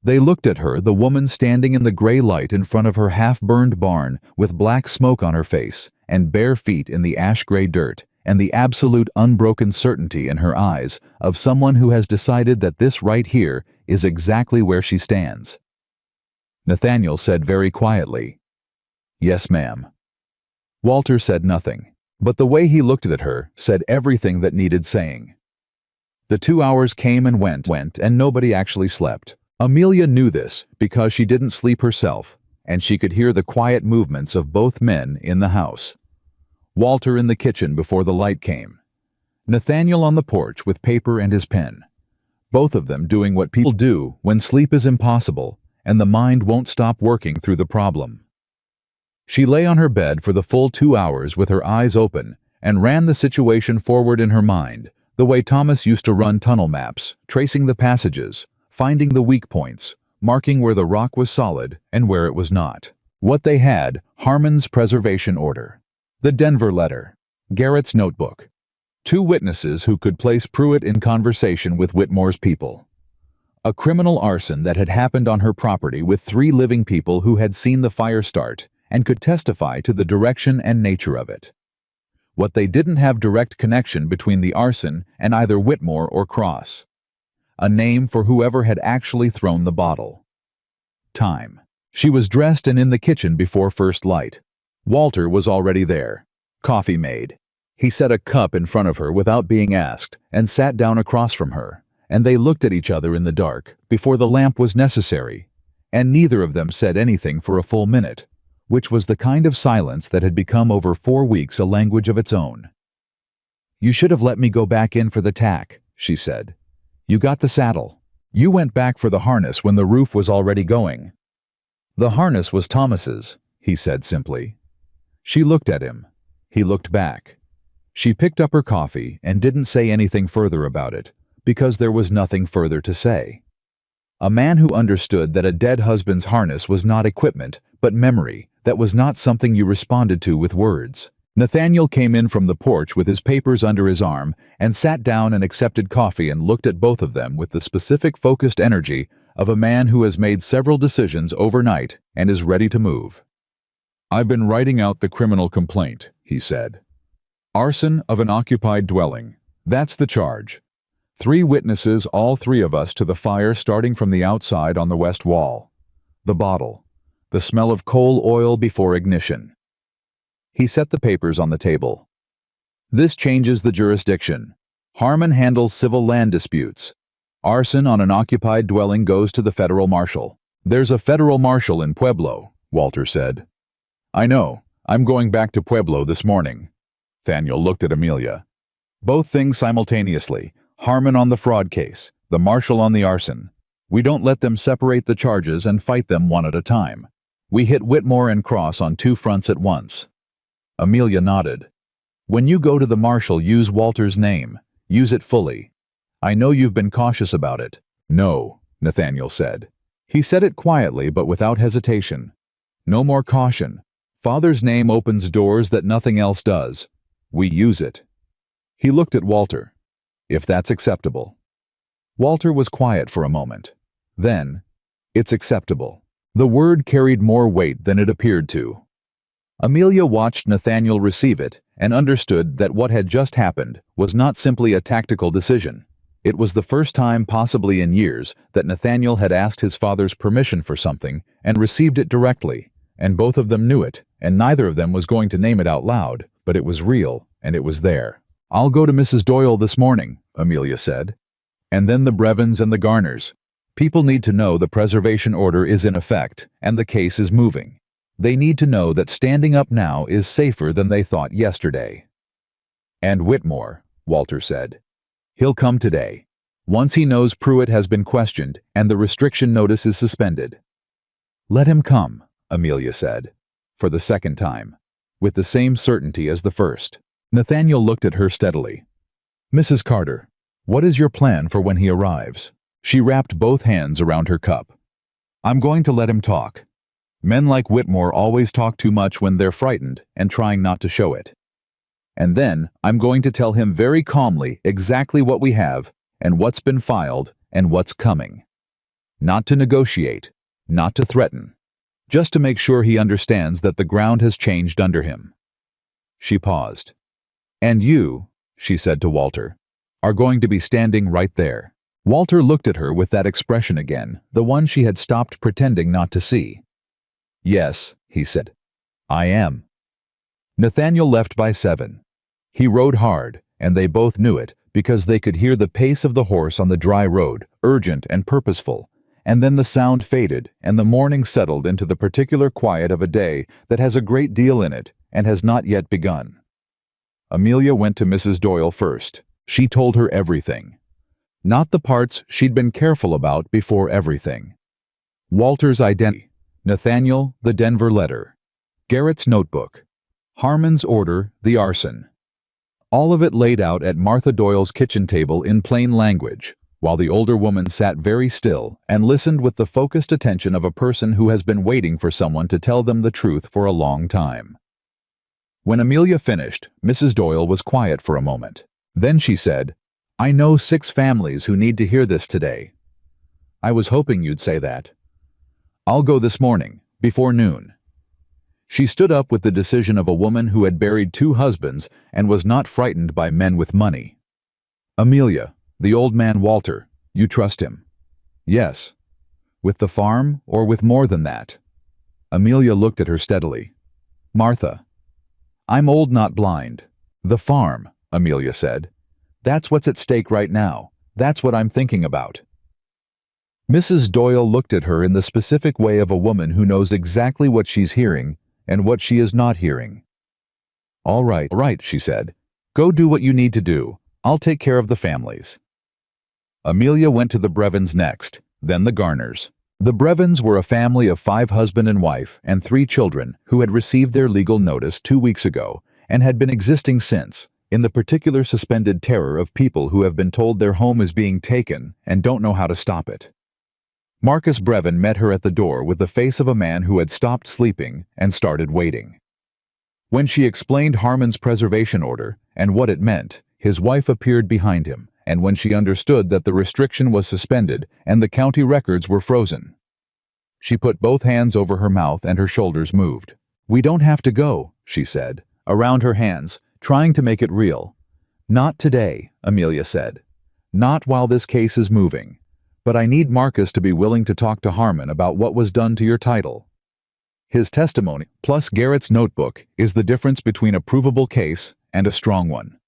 They looked at her, the woman standing in the gray light in front of her half-burned barn with black smoke on her face and bare feet in the ash-gray dirt, and the absolute unbroken certainty in her eyes of someone who has decided that this right here is exactly where she stands. Nathaniel said very quietly, "Yes, ma'am." Walter said nothing, but the way he looked at her said everything that needed saying. The 2 hours came and went, and nobody actually slept. Amelia knew this because she didn't sleep herself, and she could hear the quiet movements of both men in the house. Walter in the kitchen before the light came. Nathaniel on the porch with paper and his pen. Both of them doing what people do when sleep is impossible and the mind won't stop working through the problem. She lay on her bed for the full 2 hours with her eyes open and ran the situation forward in her mind, the way Thomas used to run tunnel maps, tracing the passages, finding the weak points, marking where the rock was solid and where it was not. What they had: Harmon's preservation order, the Denver letter, Garrett's notebook, 2 witnesses who could place Pruitt in conversation with Whitmore's people, a criminal arson that had happened on her property with 3 living people who had seen the fire start and could testify to the direction and nature of it. What they didn't have direct connection between the arson and either Whitmore or Cross. A name for whoever had actually thrown the bottle. Time. She was dressed and in the kitchen before first light. Walter was already there. Coffee made. He set a cup in front of her without being asked and sat down across from her, and they looked at each other in the dark before the lamp was necessary, and neither of them said anything for a full minute, which was the kind of silence that had become over 4 weeks a language of its own. "You should have let me go back in for the tack," she said. "You got the saddle. You went back for the harness when the roof was already going." "The harness was Thomas's," he said simply. She looked at him. He looked back. She picked up her coffee and didn't say anything further about it, because there was nothing further to say. A man who understood that a dead husband's harness was not equipment, but memory, that was not something you responded to with words. Nathaniel came in from the porch with his papers under his arm and sat down and accepted coffee and looked at both of them with the specific focused energy of a man who has made several decisions overnight and is ready to move. "I've been writing out the criminal complaint," he said. "Arson of an occupied dwelling. That's the charge. 3 witnesses, all 3 of us, to the fire starting from the outside on the west wall. The bottle. The smell of coal oil before ignition." He set the papers on the table. "This changes the jurisdiction. Harmon handles civil land disputes. Arson on an occupied dwelling goes to the federal marshal." "There's a federal marshal in Pueblo," Walter said. "I know. I'm going back to Pueblo this morning." Nathaniel looked at Amelia. "Both things simultaneously. Harmon on the fraud case, the marshal on the arson. We don't let them separate the charges and fight them one at a time. We hit Whitmore and Cross on 2 fronts at once." Amelia nodded. "When you go to the marshal, use Walter's name. Use it fully. I know you've been cautious about it." "No," Nathaniel said. He said it quietly but without hesitation. "No more caution. Father's name opens doors that nothing else does. We use it." He looked at Walter. "If that's acceptable." Walter was quiet for a moment. Then, "It's acceptable." The word carried more weight than it appeared to. Amelia watched Nathaniel receive it and understood that what had just happened was not simply a tactical decision. It was the first time, possibly in years, that Nathaniel had asked his father's permission for something and received it directly, and both of them knew it, and neither of them was going to name it out loud, but it was real, and it was there. "I'll go to Mrs. Doyle this morning," Amelia said. "And then the Brevins and the Garners. People need to know the preservation order is in effect, and the case is moving. They need to know that standing up now is safer than they thought yesterday." "And Whitmore," Walter said. "He'll come today, once he knows Pruitt has been questioned and the restriction notice is suspended." "Let him come," Amelia said, for the second time, with the same certainty as the first. Nathaniel looked at her steadily. "Mrs. Carter, what is your plan for when he arrives?" She wrapped both hands around her cup. "I'm going to let him talk. Men like Whitmore always talk too much when they're frightened and trying not to show it. And then I'm going to tell him very calmly exactly what we have and what's been filed and what's coming. Not to negotiate, not to threaten, just to make sure he understands that the ground has changed under him." She paused. "And you," she said to Walter, "are going to be standing right there." Walter looked at her with that expression again, the one she had stopped pretending not to see. "Yes," he said. "I am." Nathaniel left by 7. He rode hard, and they both knew it, because they could hear the pace of the horse on the dry road, urgent and purposeful, and then the sound faded, and the morning settled into the particular quiet of a day that has a great deal in it and has not yet begun. Amelia went to Mrs. Doyle first. She told her everything. Not the parts she'd been careful about before everything. Walter's identity, Nathaniel, the Denver letter, Garrett's notebook, Harmon's order, the arson. All of it laid out at Martha Doyle's kitchen table in plain language, while the older woman sat very still and listened with the focused attention of a person who has been waiting for someone to tell them the truth for a long time. When Amelia finished, Mrs. Doyle was quiet for a moment. Then she said, "I know 6 families who need to hear this today." "I was hoping you'd say that." "I'll go this morning, before noon." She stood up with the decision of a woman who had buried 2 husbands and was not frightened by men with money. "Amelia, the old man Walter, you trust him?" "Yes." "With the farm, or with more than that?" Amelia looked at her steadily. "Martha." "I'm old, not blind." "The farm," Amelia said. "That's what's at stake right now. That's what I'm thinking about." Mrs. Doyle looked at her in the specific way of a woman who knows exactly what she's hearing and what she is not hearing. All right, she said. "Go do what you need to do. I'll take care of the families." Amelia went to the Brevins next, then the Garners. The Brevins were a family of 5 husband and wife and 3 children who had received their legal notice 2 weeks ago and had been existing since, in the particular suspended terror of people who have been told their home is being taken and don't know how to stop it. Marcus Brevin met her at the door with the face of a man who had stopped sleeping and started waiting. When she explained Harmon's preservation order and what it meant, his wife appeared behind him, and when she understood that the restriction was suspended and the county records were frozen, she put both hands over her mouth and her shoulders moved. "We don't have to go," she said, around her hands, trying to make it real. "Not today," Amelia said. "Not while this case is moving. But I need Marcus to be willing to talk to Harmon about what was done to your title. His testimony, plus Garrett's notebook, is the difference between a provable case and a strong one."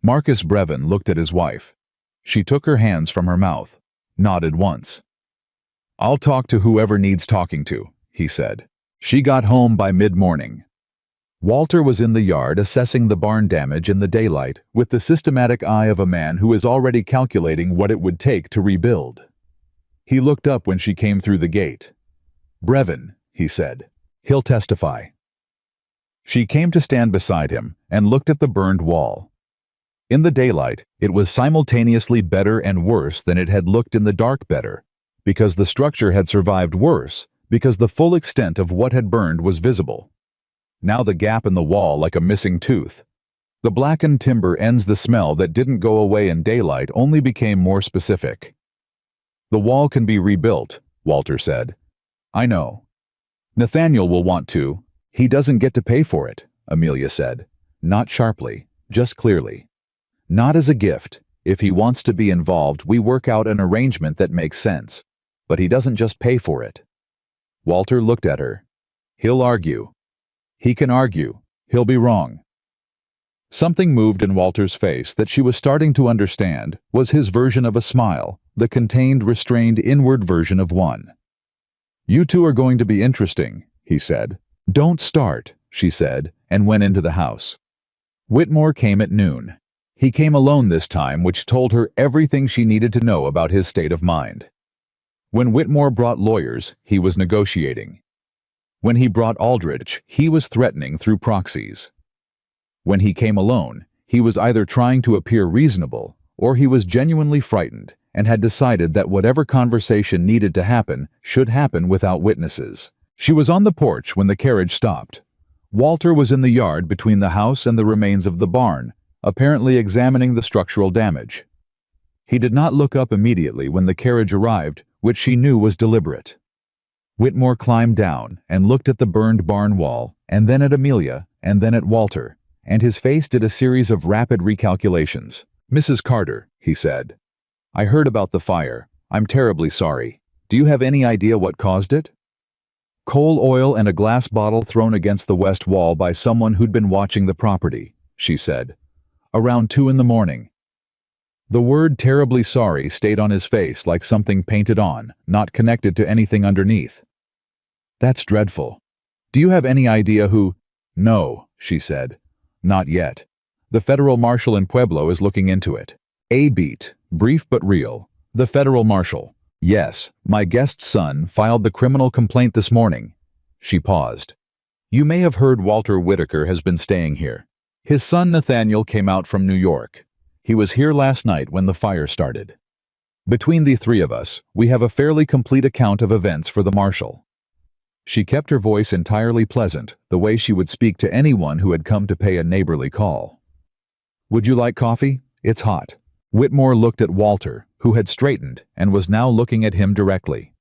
Marcus Brevin looked at his wife. She took her hands from her mouth, nodded once. "I'll talk to whoever needs talking to," he said. She got home by mid-morning. Walter was in the yard assessing the barn damage in the daylight with the systematic eye of a man who is already calculating what it would take to rebuild. He looked up when she came through the gate. "Brevin," he said. "He'll testify." She came to stand beside him and looked at the burned wall. In the daylight, it was simultaneously better and worse than it had looked in the dark better, because the structure had survived worse, because the full extent of what had burned was visible. Now the gap in the wall like a missing tooth. The blackened timber ends the smell that didn't go away in daylight only became more specific. "The wall can be rebuilt," Walter said. "I know. Nathaniel will want to. He doesn't get to pay for it," Amelia said. Not sharply, just clearly. "Not as a gift. If he wants to be involved, we work out an arrangement that makes sense. But he doesn't just pay for it." Walter looked at her. "He'll argue." "He can argue. He'll be wrong." Something moved in Walter's face that she was starting to understand was his version of a smile, the contained, restrained inward version of one. "You two are going to be interesting," he said. "Don't start," she said, and went into the house. Whitmore came at noon. He came alone this time, which told her everything she needed to know about his state of mind. When Whitmore brought lawyers, he was negotiating. When he brought Aldrich, he was threatening through proxies. When he came alone, he was either trying to appear reasonable, or he was genuinely frightened and had decided that whatever conversation needed to happen should happen without witnesses. She was on the porch when the carriage stopped. Walter was in the yard between the house and the remains of the barn, apparently examining the structural damage. He did not look up immediately when the carriage arrived, which she knew was deliberate. Whitmore climbed down and looked at the burned barn wall, and then at Amelia, and then at Walter, and his face did a series of rapid recalculations. "Mrs. Carter," he said, "I heard about the fire. I'm terribly sorry. Do you have any idea what caused it?" "Coal oil and a glass bottle thrown against the west wall by someone who'd been watching the property," she said. "Around 2 in the morning. The word terribly sorry stayed on his face like something painted on, not connected to anything underneath. "That's dreadful. Do you have any idea who—" "No," she said. "Not yet. The federal marshal in Pueblo is looking into it. A beat, brief but real. The federal marshal. Yes, my guest's son filed the criminal complaint this morning. She paused. You may have heard Walter Whitaker has been staying here. His son Nathaniel came out from New York. He was here last night when the fire started. Between the three of us, we have a fairly complete account of events for the marshal. She kept her voice entirely pleasant, the way she would speak to anyone who had come to pay a neighborly call. Would you like coffee? It's hot. Whitmore looked at Walter, who had straightened and was now looking at him directly.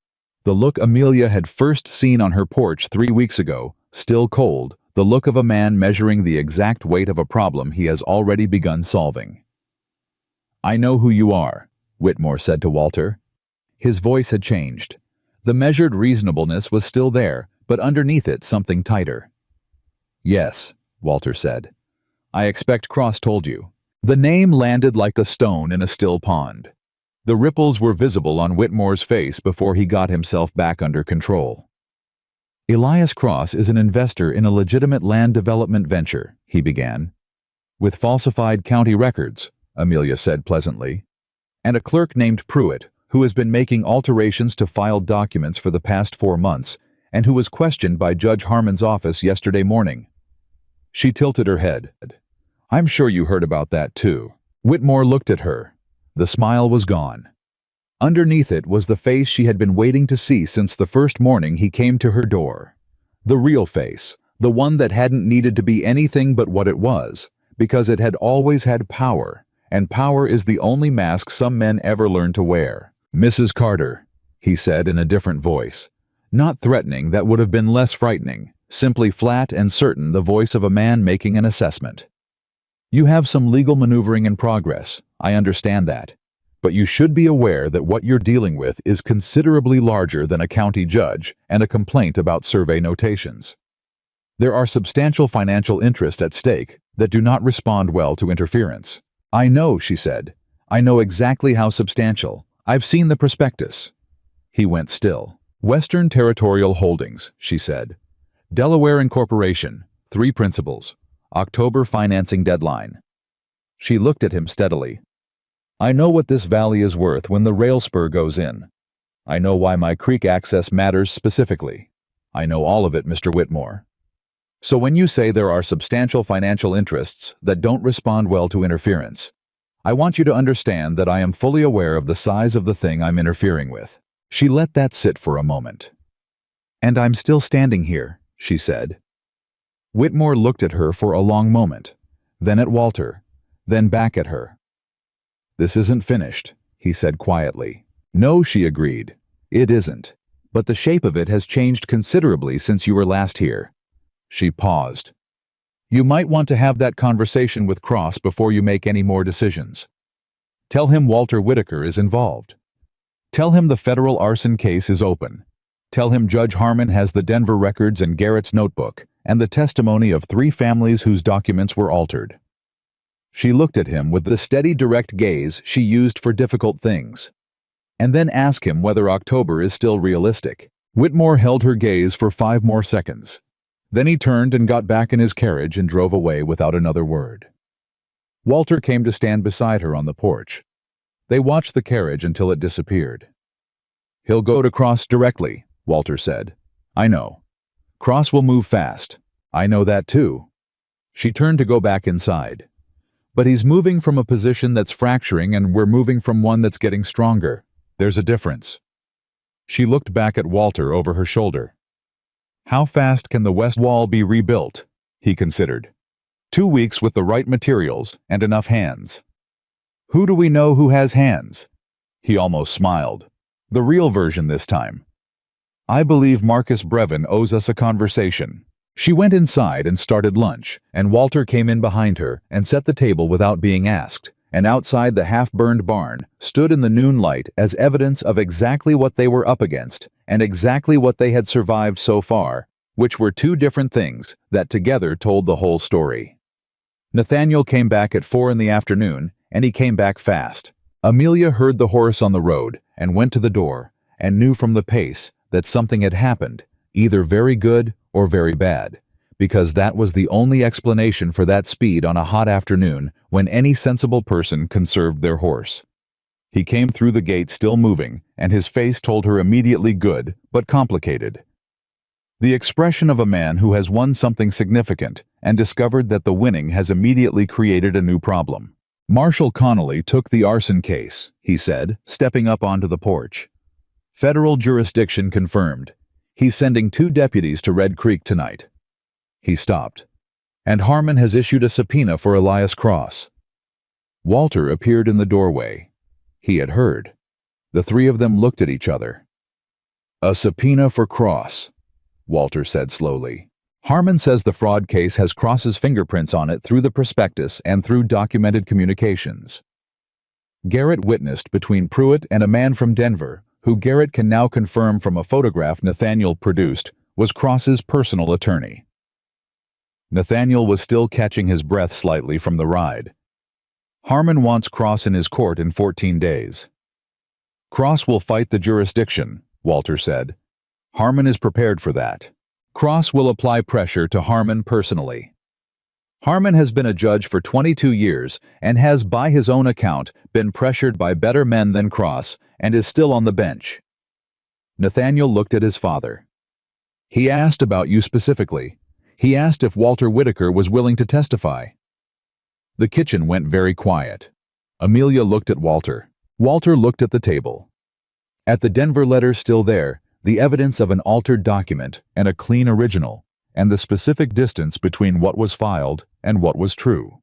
The look Amelia had first seen on her porch 3 weeks ago, still cold, the look of a man measuring the exact weight of a problem he has already begun solving. I know who you are, Whitmore said to Walter. His voice had changed. The measured reasonableness was still there, but underneath it something tighter. Yes, Walter said. I expect Cross told you. The name landed like a stone in a still pond. The ripples were visible on Whitmore's face before he got himself back under control. Elias Cross is an investor in a legitimate land development venture, he began. With falsified county records, Amelia said pleasantly. And a clerk named Pruitt, who has been making alterations to filed documents for the past 4 months, and who was questioned by Judge Harmon's office yesterday morning. She tilted her head. I'm sure you heard about that too. Whitmore looked at her. The smile was gone. Underneath it was the face she had been waiting to see since the first morning he came to her door. The real face, the one that hadn't needed to be anything but what it was, because it had always had power, and power is the only mask some men ever learn to wear. Mrs. Carter, he said in a different voice. Not threatening, that would have been less frightening, simply flat and certain, the voice of a man making an assessment. You have some legal maneuvering in progress, I understand that. But you should be aware that what you're dealing with is considerably larger than a county judge and a complaint about survey notations. There are substantial financial interests at stake that do not respond well to interference. I know, she said. I know exactly how substantial. I've seen the prospectus. He went still. Western Territorial Holdings, she said. Delaware Incorporation, 3 principals. October financing deadline. She looked at him steadily. I know what this valley is worth when the rail spur goes in. I know why my creek access matters specifically. I know all of it, Mr. Whitmore. So when you say there are substantial financial interests that don't respond well to interference, I want you to understand that I am fully aware of the size of the thing I'm interfering with. She let that sit for a moment. And I'm still standing here, she said. Whitmore looked at her for a long moment, then at Walter, then back at her. This isn't finished, he said quietly. No, she agreed. It isn't. But the shape of it has changed considerably since you were last here. She paused. You might want to have that conversation with Cross before you make any more decisions. Tell him Walter Whitaker is involved. Tell him the federal arson case is open. Tell him Judge Harmon has the Denver records and Garrett's notebook, and the testimony of 3 families whose documents were altered. She looked at him with the steady, direct gaze she used for difficult things. And then ask him whether October is still realistic. Whitmore held her gaze for 5 more seconds. Then he turned and got back in his carriage and drove away without another word. Walter came to stand beside her on the porch. They watched the carriage until it disappeared. He'll go to Cross directly, Walter said. I know. Cross will move fast. I know that too. She turned to go back inside. But he's moving from a position that's fracturing and we're moving from one that's getting stronger. There's a difference. She looked back at Walter over her shoulder. How fast can the west wall be rebuilt? He considered. 2 weeks with the right materials and enough hands. Who do we know who has hands? He almost smiled. The real version this time. I believe Marcus Brevin owes us a conversation. She went inside and started lunch, and Walter came in behind her and set the table without being asked, and outside the half-burned barn stood in the noon light as evidence of exactly what they were up against and exactly what they had survived so far, which were 2 different things that together told the whole story. Nathaniel came back at 4 in the afternoon, and he came back fast. Amelia heard the horse on the road and went to the door and knew from the pace that something had happened, either very good or very bad, because that was the only explanation for that speed on a hot afternoon when any sensible person conserved their horse. He came through the gate still moving, and his face told her immediately good, but complicated. The expression of a man who has won something significant and discovered that the winning has immediately created a new problem. Marshal Connolly took the arson case, he said, stepping up onto the porch. Federal jurisdiction confirmed. He's sending 2 deputies to Red Creek tonight. He stopped. And Harmon has issued a subpoena for Elias Cross. Walter appeared in the doorway. He had heard. The 3 of them looked at each other. A subpoena for Cross, Walter said slowly. Harmon says the fraud case has Cross's fingerprints on it through the prospectus and through documented communications. Garrett witnessed between Pruitt and a man from Denver, who Garrett can now confirm from a photograph Nathaniel produced, was Cross's personal attorney. Nathaniel was still catching his breath slightly from the ride. Harmon wants Cross in his court in 14 days. Cross will fight the jurisdiction, Walter said. Harmon is prepared for that. Cross will apply pressure to Harmon personally. Harmon has been a judge for 22 years and has, by his own account, been pressured by better men than Cross and is still on the bench. Nathaniel looked at his father. He asked about you specifically. He asked if Walter Whitaker was willing to testify. The kitchen went very quiet. Amelia looked at Walter. Walter looked at the table. At the Denver letter still there, the evidence of an altered document and a clean original, and the specific distance between what was filed and what was true.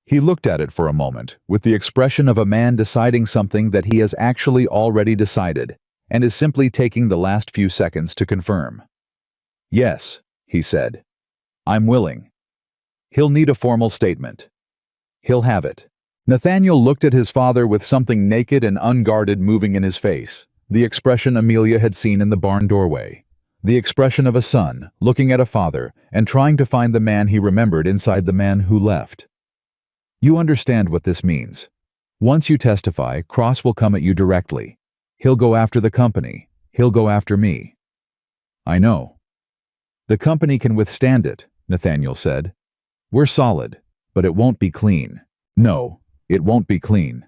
He looked at it for a moment, with the expression of a man deciding something that he has actually already decided, and is simply taking the last few seconds to confirm. Yes, he said. I'm willing. He'll need a formal statement. He'll have it. Nathaniel looked at his father with something naked and unguarded moving in his face, the expression Amelia had seen in the barn doorway. The expression of a son looking at a father and trying to find the man he remembered inside the man who left. You understand what this means. Once you testify, Cross will come at you directly. He'll go after the company. He'll go after me. I know. The company can withstand it, Nathaniel said. We're solid, but it won't be clean. No, it won't be clean.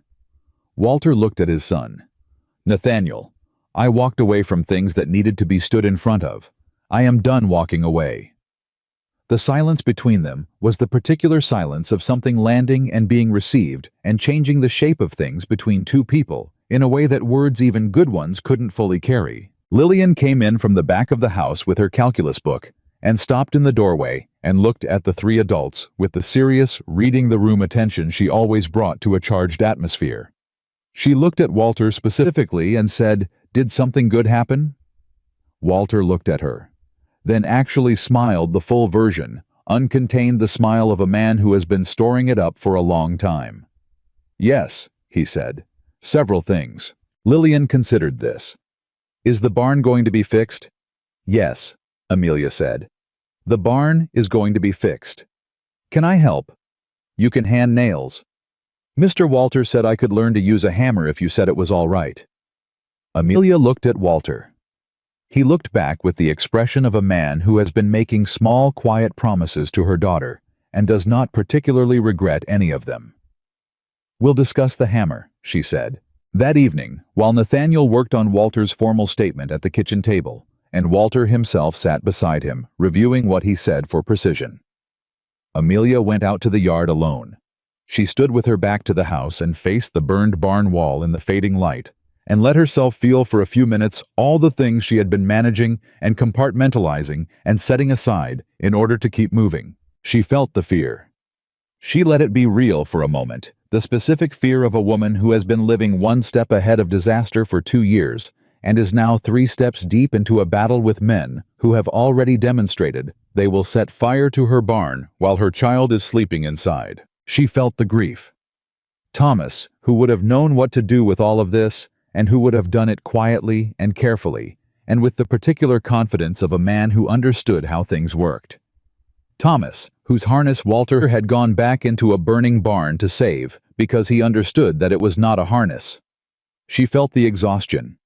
Walter looked at his son. Nathaniel, I walked away from things that needed to be stood in front of. I am done walking away. The silence between them was the particular silence of something landing and being received and changing the shape of things between 2 people in a way that words, even good ones, couldn't fully carry. Lillian came in from the back of the house with her calculus book and stopped in the doorway and looked at the 3 adults with the serious, reading-the-room attention she always brought to a charged atmosphere. She looked at Walter specifically and said, "Did something good happen?" Walter looked at her, then actually smiled the full version, uncontained the smile of a man who has been storing it up for a long time. "Yes," he said, "several things." Lillian considered this. "Is the barn going to be fixed?" "Yes," Amelia said. "The barn is going to be fixed. Can I help?" "You can hand nails. Mr. Walter said I could learn to use a hammer if you said it was all right." Amelia looked at Walter. He looked back with the expression of a man who has been making small, quiet promises to her daughter and does not particularly regret any of them. "We'll discuss the hammer," she said. That evening, while Nathaniel worked on Walter's formal statement at the kitchen table, and Walter himself sat beside him, reviewing what he said for precision, Amelia went out to the yard alone. She stood with her back to the house and faced the burned barn wall in the fading light, and let herself feel for a few minutes all the things she had been managing and compartmentalizing and setting aside in order to keep moving. She felt the fear. She let it be real for a moment, the specific fear of a woman who has been living 1 step ahead of disaster for 2 years and is now 3 steps deep into a battle with men who have already demonstrated they will set fire to her barn while her child is sleeping inside. She felt the grief. Thomas, who would have known what to do with all of this, and who would have done it quietly and carefully, and with the particular confidence of a man who understood how things worked. Thomas, whose harness Walter had gone back into a burning barn to save because he understood that it was not a harness. She felt the exhaustion.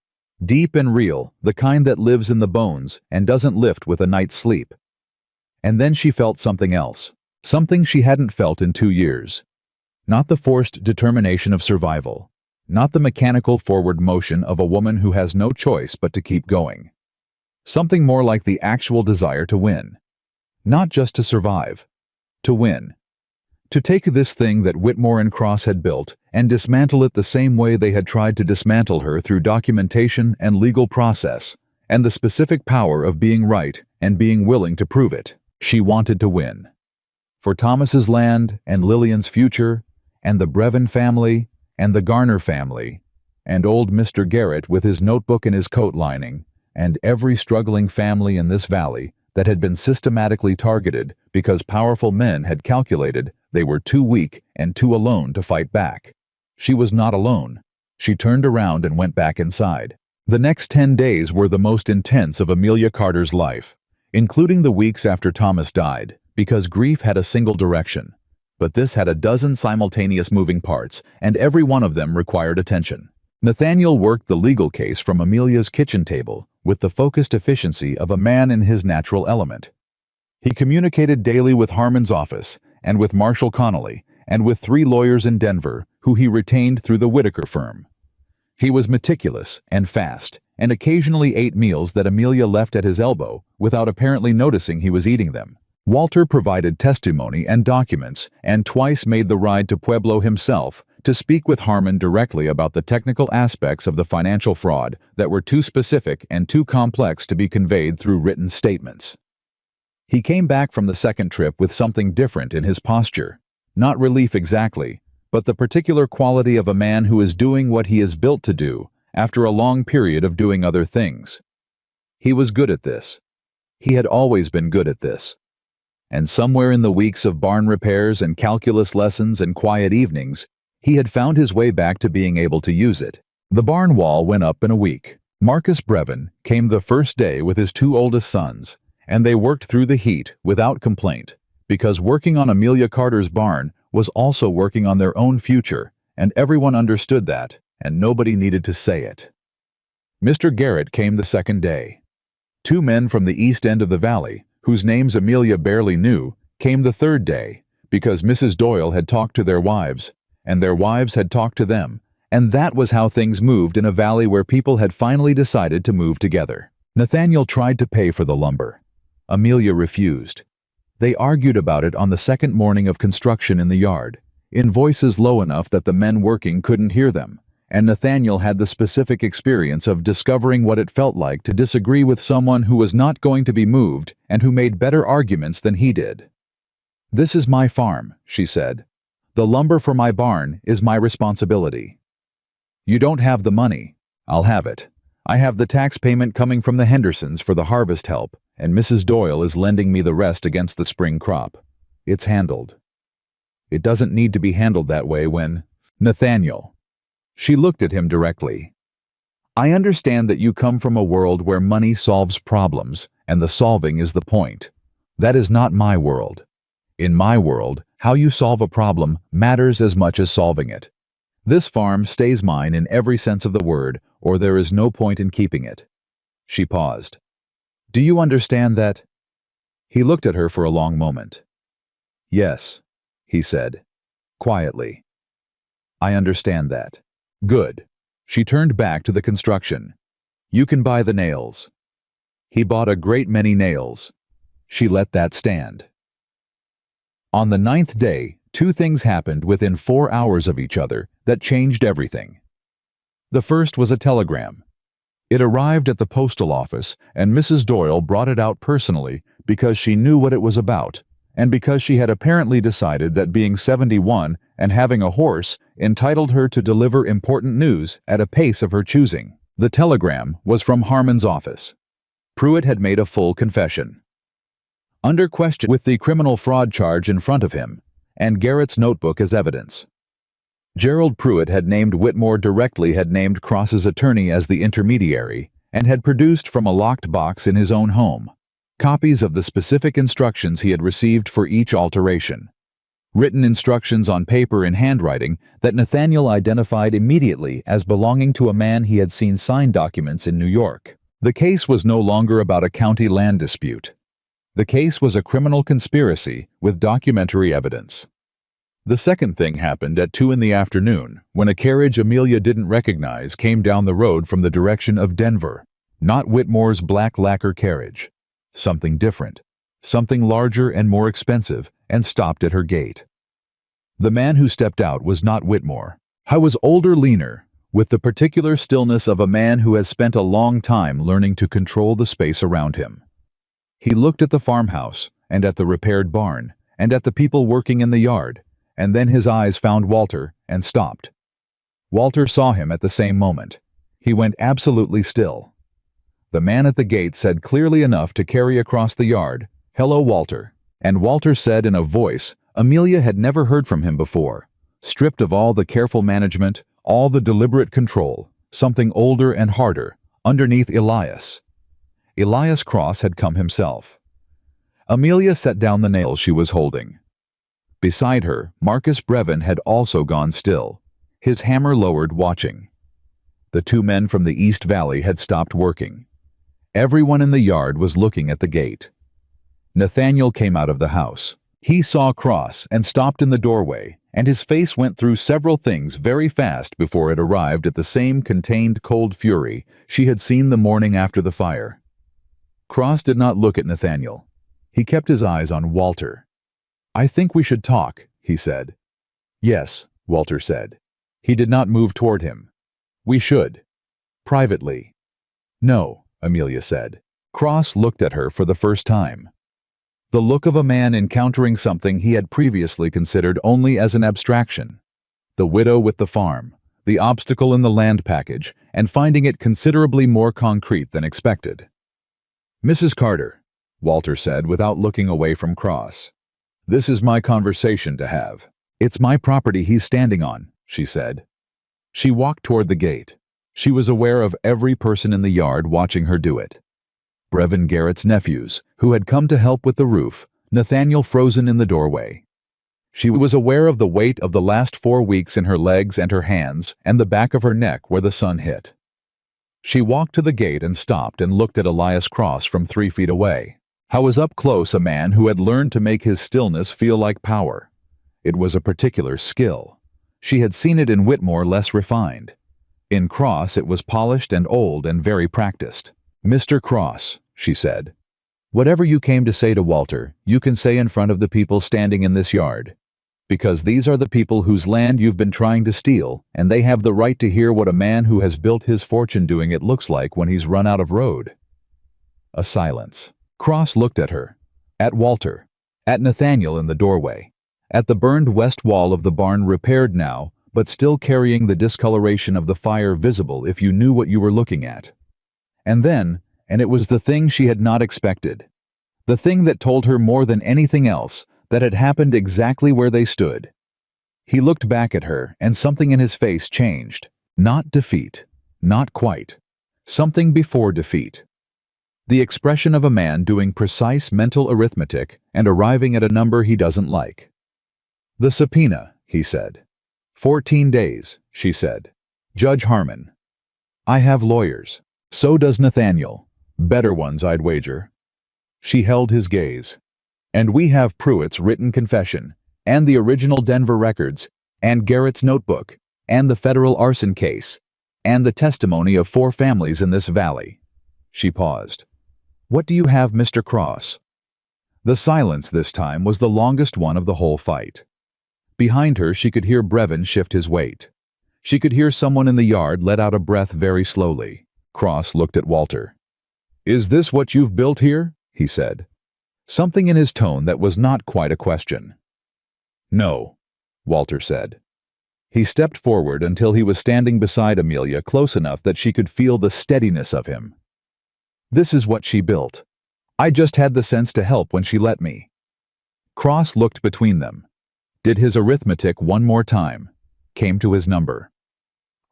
Deep and real, the kind that lives in the bones and doesn't lift with a night's sleep. And then she felt something else. Something she hadn't felt in 2 years. Not the forced determination of survival. Not the mechanical forward motion of a woman who has no choice but to keep going. Something more like the actual desire to win. Not just to survive. To win. To take this thing that Whitmore and Cross had built and dismantle it the same way they had tried to dismantle her through documentation and legal process, and the specific power of being right and being willing to prove it. She wanted to win. For Thomas's land and Lillian's future, and the Brevin family, and the Garner family, and old Mr. Garrett with his notebook and his coat lining, and every struggling family in this valley that had been systematically targeted because powerful men had calculated they were too weak and too alone to fight back. She was not alone. She turned around and went back inside. The next 10 days were the most intense of Amelia Carter's life, including the weeks after Thomas died, because grief had a single direction. But this had a dozen simultaneous moving parts, and every one of them required attention. Nathaniel worked the legal case from Amelia's kitchen table with the focused efficiency of a man in his natural element. He communicated daily with Harmon's office, and with Marshall Connolly, and with 3 lawyers in Denver who he retained through the Whitaker firm. He was meticulous and fast, and occasionally ate meals that Amelia left at his elbow without apparently noticing he was eating them. Walter provided testimony and documents, and twice made the ride to Pueblo himself to speak with Harmon directly about the technical aspects of the financial fraud that were too specific and too complex to be conveyed through written statements. He came back from the second trip with something different in his posture. Not relief exactly, but the particular quality of a man who is doing what he is built to do after a long period of doing other things. He was good at this. He had always been good at this. And somewhere in the weeks of barn repairs and calculus lessons and quiet evenings, he had found his way back to being able to use it. The barn wall went up in a week. Marcus Brevin came the first day with his 2 oldest sons, and they worked through the heat without complaint, because working on Amelia Carter's barn was also working on their own future, and everyone understood that, and nobody needed to say it. Mr. Garrett came the second day. 2 men from the east end of the valley, whose names Amelia barely knew, came the third day, because Mrs. Doyle had talked to their wives, and their wives had talked to them, and that was how things moved in a valley where people had finally decided to move together. Nathaniel tried to pay for the lumber. Amelia refused. They argued about it on the second morning of construction in the yard, in voices low enough that the men working couldn't hear them, and Nathaniel had the specific experience of discovering what it felt like to disagree with someone who was not going to be moved and who made better arguments than he did. "This is my farm," she said. "The lumber for my barn is my responsibility. You don't have the money. I'll have it. I have the tax payment coming from the Hendersons for the harvest help, and Mrs. Doyle is lending me the rest against the spring crop. It's handled." "It doesn't need to be handled that way when—" "Nathaniel." She looked at him directly. "I understand that you come from a world where money solves problems, and the solving is the point. That is not my world. In my world, how you solve a problem matters as much as solving it. This farm stays mine in every sense of the word, or there is no point in keeping it." She paused. "Do you understand that?" He looked at her for a long moment. "Yes," he said, quietly. "I understand that." "Good." She turned back to the construction. "You can buy the nails." He bought a great many nails. She let that stand. On the 9th day, 2 things happened within 4 hours of each other that changed everything. The first was a telegram. It arrived at the postal office, and Mrs. Doyle brought it out personally because she knew what it was about, and because she had apparently decided that being 71 and having a horse entitled her to deliver important news at a pace of her choosing. The telegram was from Harmon's office. Pruitt had made a full confession. Under question with the criminal fraud charge in front of him, and Garrett's notebook as evidence. Gerald Pruitt had named Whitmore directly had named Cross's attorney as the intermediary, and had produced from a locked box in his own home copies of the specific instructions he had received for each alteration. Written instructions on paper in handwriting that Nathaniel identified immediately as belonging to a man he had seen sign documents in New York. The case was no longer about a county land dispute. The case was a criminal conspiracy with documentary evidence. The second thing happened at 2 in the afternoon, when a carriage Amelia didn't recognize came down the road from the direction of Denver. Not Whitmore's black lacquer carriage. Something different. Something larger and more expensive, and stopped at her gate. The man who stepped out was not Whitmore. He was older, leaner, with the particular stillness of a man who has spent a long time learning to control the space around him. He looked at the farmhouse, and at the repaired barn, and at the people working in the yard, and then his eyes found Walter, and stopped. Walter saw him at the same moment. He went absolutely still. The man at the gate said clearly enough to carry across the yard, "Hello, Walter." And Walter said in a voice Amelia had never heard from him before, stripped of all the careful management, all the deliberate control, something older and harder, underneath Elias. Elias Cross had come himself. Amelia set down the nail she was holding. Beside her, Marcus Brevin had also gone still, his hammer lowered, watching. The 2 men from the East Valley had stopped working. Everyone in the yard was looking at the gate. Nathaniel came out of the house. He saw Cross and stopped in the doorway, and his face went through several things very fast before it arrived at the same contained cold fury she had seen the morning after the fire. Cross did not look at Nathaniel. He kept his eyes on Walter. "I think we should talk," he said. "Yes," Walter said. He did not move toward him. "We should. Privately." "No," Amelia said. Cross looked at her for the first time. The look of a man encountering something he had previously considered only as an abstraction. The widow with the farm, the obstacle in the land package, and finding it considerably more concrete than expected. "Mrs. Carter," Walter said without looking away from Cross. "This is my conversation to have." "It's my property he's standing on," she said. She walked toward the gate. She was aware of every person in the yard watching her do it. Brevin Garrett's nephews, who had come to help with the roof, Nathaniel frozen in the doorway. She was aware of the weight of the last 4 weeks in her legs and her hands and the back of her neck where the sun hit. She walked to the gate and stopped and looked at Elias Cross from 3 feet away. He was up close, a man who had learned to make his stillness feel like power. It was a particular skill. She had seen it in Whitmore, less refined. In Cross it was polished and old and very practiced. "Mr. Cross," she said, "whatever you came to say to Walter, you can say in front of the people standing in this yard. Because these are the people whose land you've been trying to steal, and they have the right to hear what a man who has built his fortune doing it looks like when he's run out of road." A silence. Cross looked at her, at Walter, at Nathaniel in the doorway, at the burned west wall of the barn, repaired now, but still carrying the discoloration of the fire visible if you knew what you were looking at. And then, and it was the thing she had not expected, the thing that told her more than anything else that had happened exactly where they stood. He looked back at her, and something in his face changed. Not defeat. Not quite. Something before defeat. The expression of a man doing precise mental arithmetic and arriving at a number he doesn't like. "The subpoena," he said. 14 days, she said. "Judge Harmon." "I have lawyers. So does Nathaniel. Better ones, I'd wager." She held his gaze. "And we have Pruitt's written confession, and the original Denver records, and Garrett's notebook, and the federal arson case, and the testimony of 4 families in this valley." She paused. "What do you have, Mr. Cross?" The silence this time was the longest one of the whole fight. Behind her she could hear Brevin shift his weight. She could hear someone in the yard let out a breath very slowly. Cross looked at Walter. "Is this what you've built here?" he said. Something in his tone that was not quite a question. "No," Walter said. He stepped forward until he was standing beside Amelia, close enough that she could feel the steadiness of him. "This is what she built. I just had the sense to help when she let me." Cross looked between them, did his arithmetic one more time, came to his number.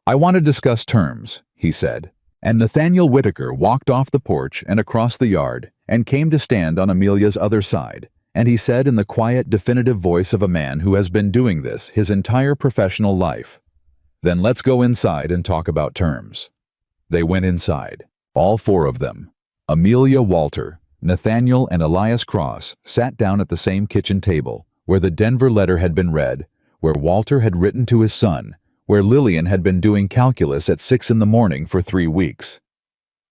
"I want to discuss terms," he said, and Nathaniel Whitaker walked off the porch and across the yard and came to stand on Amelia's other side, and he said in the quiet, definitive voice of a man who has been doing this his entire professional life, "Then let's go inside and talk about terms." They went inside, all 4 of them. Amelia, Walter, Nathaniel and Elias Cross sat down at the same kitchen table, where the Denver letter had been read, where Walter had written to his son, where Lillian had been doing calculus at 6 in the morning for 3 weeks.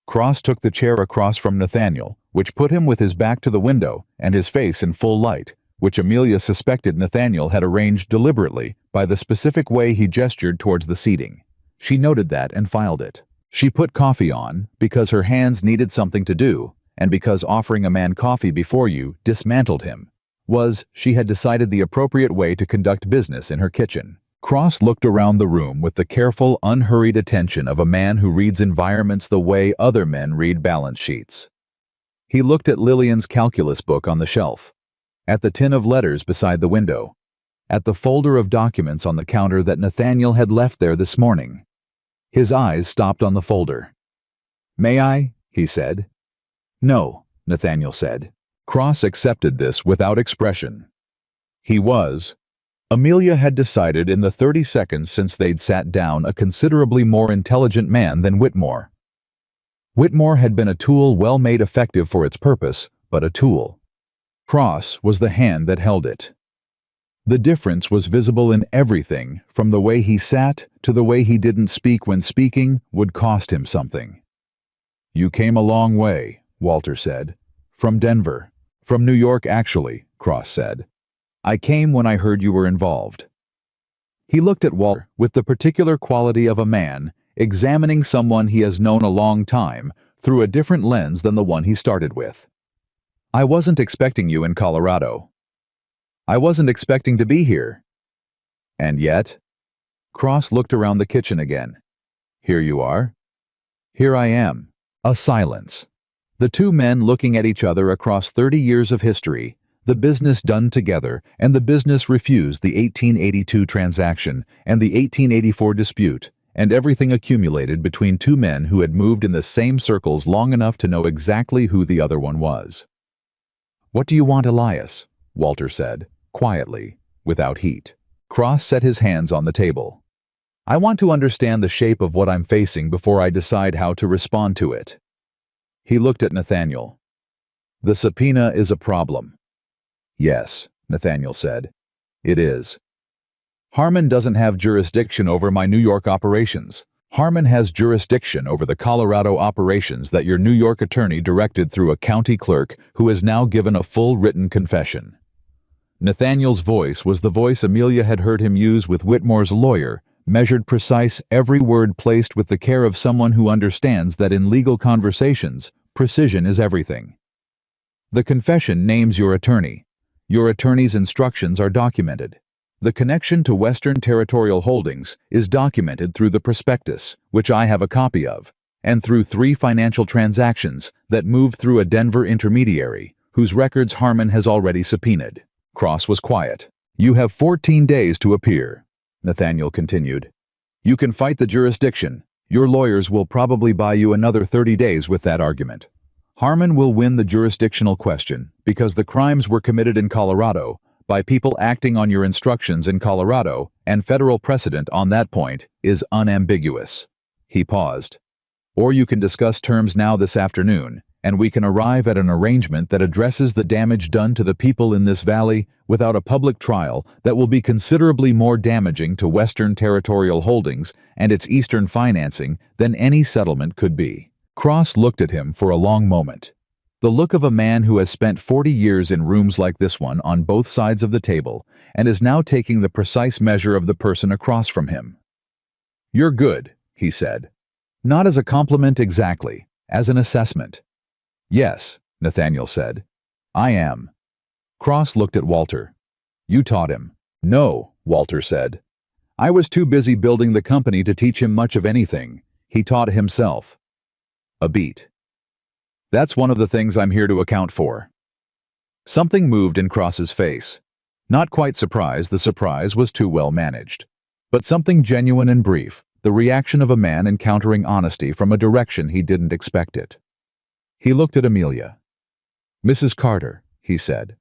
Cross took the chair across from Nathaniel, which put him with his back to the window and his face in full light, which Amelia suspected Nathaniel had arranged deliberately by the specific way he gestured towards the seating. She noted that and filed it. She put coffee on because her hands needed something to do, and because offering a man coffee before you dismantled him. She had decided the appropriate way to conduct business in her kitchen. Cross looked around the room with the careful, unhurried attention of a man who reads environments the way other men read balance sheets. He looked at Lillian's calculus book on the shelf, at the tin of letters beside the window, at the folder of documents on the counter that Nathaniel had left there this morning. His eyes stopped on the folder. "May I?" he said. "No," Nathaniel said. Cross accepted this without expression. Amelia had decided in the 30 seconds since they'd sat down a considerably more intelligent man than Whitmore. Whitmore had been a tool well made effective for its purpose, but a tool. Cross was the hand that held it. The difference was visible in everything, from the way he sat to the way he didn't speak when speaking would cost him something. "You came a long way," Walter said. "From Denver." "From New York, actually," Cross said. "I came when I heard you were involved." He looked at Walter with the particular quality of a man examining someone he has known a long time through a different lens than the one he started with. "I wasn't expecting you in Colorado. I wasn't expecting to be here." "And yet?" Cross looked around the kitchen again. "Here you are." "Here I am." A silence. The two men looking at each other across 30 years of history, the business done together, and the business refused the 1882 transaction and the 1884 dispute, and everything accumulated between two men who had moved in the same circles long enough to know exactly who the other one was. "What do you want, Elias?" Walter said, quietly, without heat. Cross set his hands on the table. "I want to understand the shape of what I'm facing before I decide how to respond to it." He looked at Nathaniel. "The subpoena is a problem." "Yes," Nathaniel said. "It is. Harmon doesn't have jurisdiction over my New York operations. Harmon has jurisdiction over the Colorado operations that your New York attorney directed through a county clerk who has now given a full written confession." Nathaniel's voice was the voice Amelia had heard him use with Whitmore's lawyer, measured precise, every word placed with the care of someone who understands that in legal conversations, precision is everything. "The confession names your attorney. Your attorney's instructions are documented. The connection to Western Territorial Holdings is documented through the prospectus, which I have a copy of, and through 3 financial transactions that moved through a Denver intermediary, whose records Harmon has already subpoenaed." Cross was quiet. "You have 14 days to appear," Nathaniel continued. "You can fight the jurisdiction. Your lawyers will probably buy you another 30 days with that argument. Harmon will win the jurisdictional question because the crimes were committed in Colorado by people acting on your instructions in Colorado, and federal precedent on that point is unambiguous." He paused. "Or you can discuss terms now this afternoon, and we can arrive at an arrangement that addresses the damage done to the people in this valley without a public trial that will be considerably more damaging to Western Territorial Holdings and its Eastern financing than any settlement could be." Cross looked at him for a long moment. The look of a man who has spent 40 years in rooms like this one on both sides of the table and is now taking the precise measure of the person across from him. "You're good," he said. "Not as a compliment exactly, as an assessment." "Yes," Nathaniel said. "I am." Cross looked at Walter. "You taught him." "No," Walter said. "I was too busy building the company to teach him much of anything. He taught himself." A beat. "That's one of the things I'm here to account for." Something moved in Cross's face. Not quite surprise, the surprise was too well managed. But something genuine and brief, the reaction of a man encountering honesty from a direction he didn't expect it. He looked at Amelia. "Mrs. Carter," he said,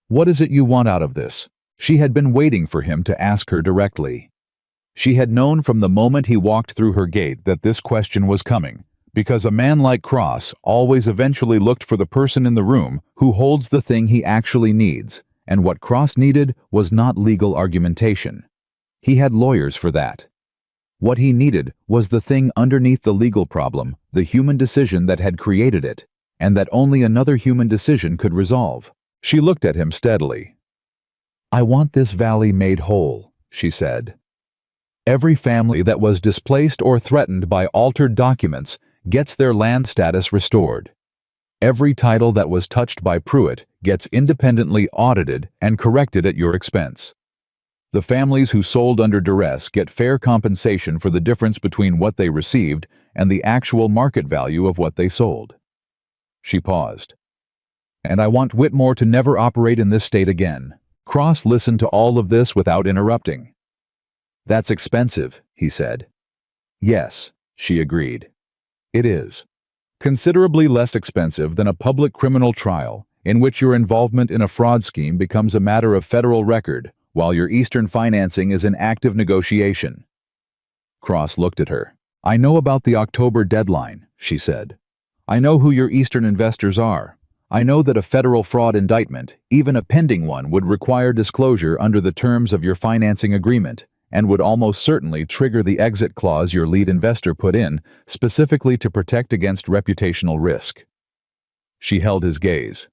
"what is it you want out of this?" She had been waiting for him to ask her directly. She had known from the moment he walked through her gate that this question was coming, Because a man like Cross always eventually looked for the person in the room who holds the thing he actually needs, and what Cross needed was not legal argumentation. He had lawyers for that. What he needed was the thing underneath the legal problem, the human decision that had created it, and that only another human decision could resolve. She looked at him steadily. "I want this valley made whole," she said. "Every family that was displaced or threatened by altered documents gets their land status restored. Every title that was touched by Pruitt gets independently audited and corrected at your expense. The families who sold under duress get fair compensation for the difference between what they received and the actual market value of what they sold." She paused. "And I want Whitmore to never operate in this state again." Cross listened to all of this without interrupting. "That's expensive," he said. "Yes," she agreed. "It is. Considerably less expensive than a public criminal trial in which your involvement in a fraud scheme becomes a matter of federal record while your Eastern financing is in active negotiation." Cross looked at her. "I know about the October deadline," she said. "I know who your Eastern investors are. I know that a federal fraud indictment, even a pending one, would require disclosure under the terms of your financing agreement, and would almost certainly trigger the exit clause your lead investor put in, specifically to protect against reputational risk." She held his gaze.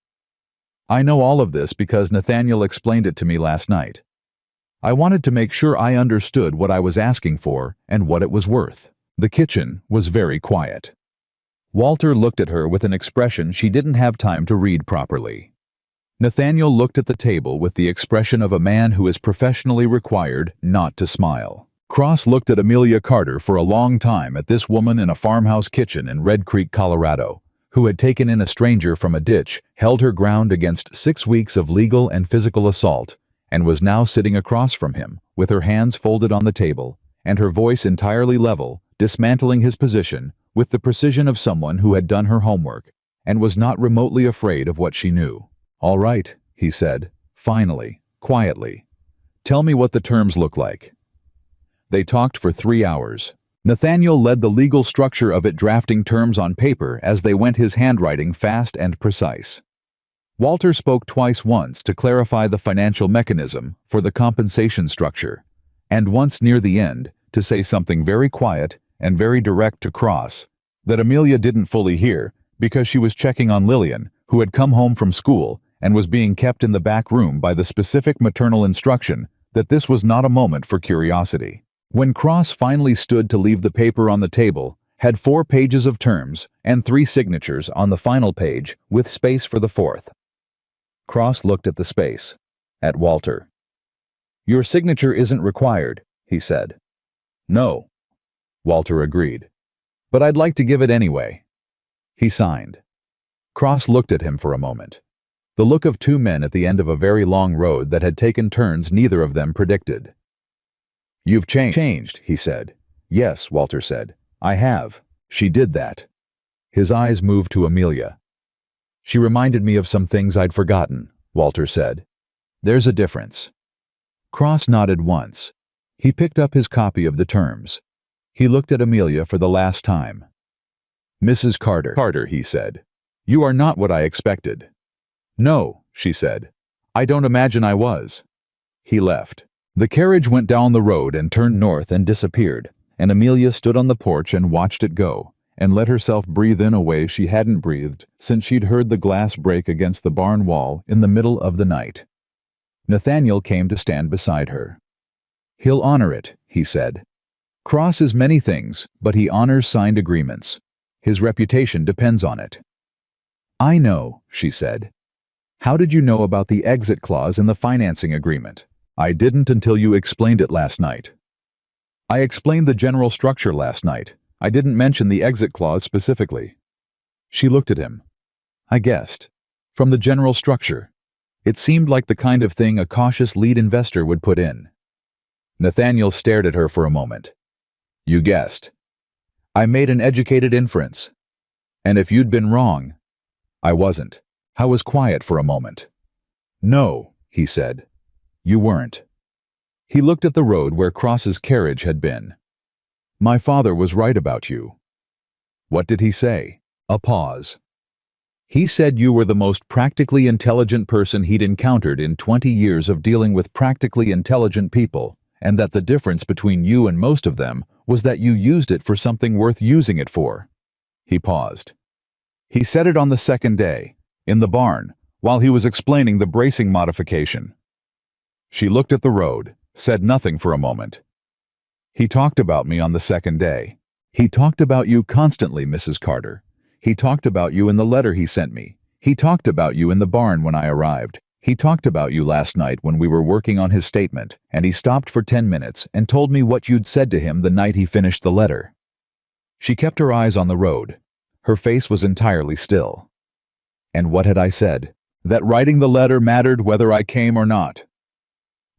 "I know all of this because Nathaniel explained it to me last night. I wanted to make sure I understood what I was asking for and what it was worth." The kitchen was very quiet. Walter looked at her with an expression she didn't have time to read properly. Nathaniel looked at the table with the expression of a man who is professionally required not to smile. Cross looked at Amelia Carter for a long time at this woman in a farmhouse kitchen in Red Creek, Colorado, who had taken in a stranger from a ditch, held her ground against 6 weeks of legal and physical assault, and was now sitting across from him, with her hands folded on the table, and her voice entirely level, dismantling his position with the precision of someone who had done her homework, and was not remotely afraid of what she knew. "All right," he said, finally, quietly. "Tell me what the terms look like." They talked for 3 hours. Nathaniel led the legal structure of it, drafting terms on paper as they went, his handwriting fast and precise. Walter spoke twice, once to clarify the financial mechanism for the compensation structure, and once near the end to say something very quiet and very direct to Cross that Amelia didn't fully hear because she was checking on Lillian, who had come home from school and was being kept in the back room by the specific maternal instruction that this was not a moment for curiosity. When Cross finally stood to leave, the paper on the table had 4 pages of terms and 3 signatures on the final page with space for the 4th. Cross looked at the space, at Walter. "Your signature isn't required," he said. "No," Walter agreed. "But I'd like to give it anyway." He signed. Cross looked at him for a moment. The look of 2 men at the end of a very long road that had taken turns neither of them predicted. "You've changed," he said. "Yes," Walter said. "I have." She did that. His eyes moved to Amelia. "She reminded me of some things I'd forgotten," Walter said. "There's a difference." Cross nodded once. He picked up his copy of the terms. He looked at Amelia for the last time. "Mrs. Carter," he said. "You are not what I expected." "No," she said. "I don't imagine I was." He left. The carriage went down the road and turned north and disappeared, and Amelia stood on the porch and watched it go, and let herself breathe in a way she hadn't breathed since she'd heard the glass break against the barn wall in the middle of the night. Nathaniel came to stand beside her. "He'll honor it," he said. "Cross is many things, but he honors signed agreements. His reputation depends on it." "I know," she said. "How did you know about the exit clause in the financing agreement?" "I didn't until you explained it last night." "I explained the general structure last night. I didn't mention the exit clause specifically." She looked at him. "I guessed. From the general structure. It seemed like the kind of thing a cautious lead investor would put in." Nathaniel stared at her for a moment. "You guessed." "I made an educated inference. And if you'd been wrong—" "I wasn't." I was quiet for a moment. "No," he said. "You weren't." He looked at the road where Cross's carriage had been. "My father was right about you." What did he say? A pause. He said you were the most practically intelligent person he'd encountered in 20 years of dealing with practically intelligent people, and that the difference between you and most of them was that you used it for something worth using it for. He paused. He said it on the second day, in the barn, while he was explaining the bracing modification. She looked at the road, said nothing for a moment. He talked about me on the second day. He talked about you constantly, Mrs. Carter. He talked about you in the letter he sent me. He talked about you in the barn when I arrived. He talked about you last night when we were working on his statement, and he stopped for 10 minutes and told me what you'd said to him the night he finished the letter. She kept her eyes on the road. Her face was entirely still. And what had I said? That writing the letter mattered whether I came or not.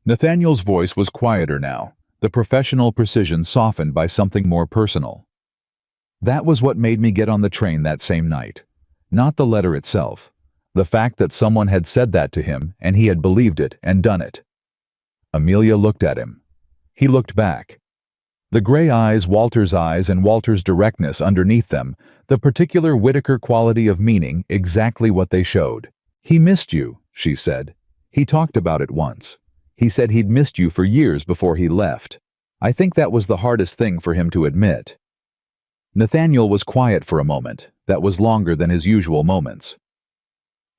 Nathaniel's voice was quieter now, the professional precision softened by something more personal. That was what made me get on the train that same night. Not the letter itself. The fact that someone had said that to him and he had believed it and done it. Amelia looked at him. He looked back. The gray eyes, Walter's eyes, and Walter's directness underneath them, the particular Whitaker quality of meaning, exactly what they showed. He missed you, she said. He talked about it once. He said he'd missed you for years before he left. I think that was the hardest thing for him to admit. Nathaniel was quiet for a moment, that was longer than his usual moments.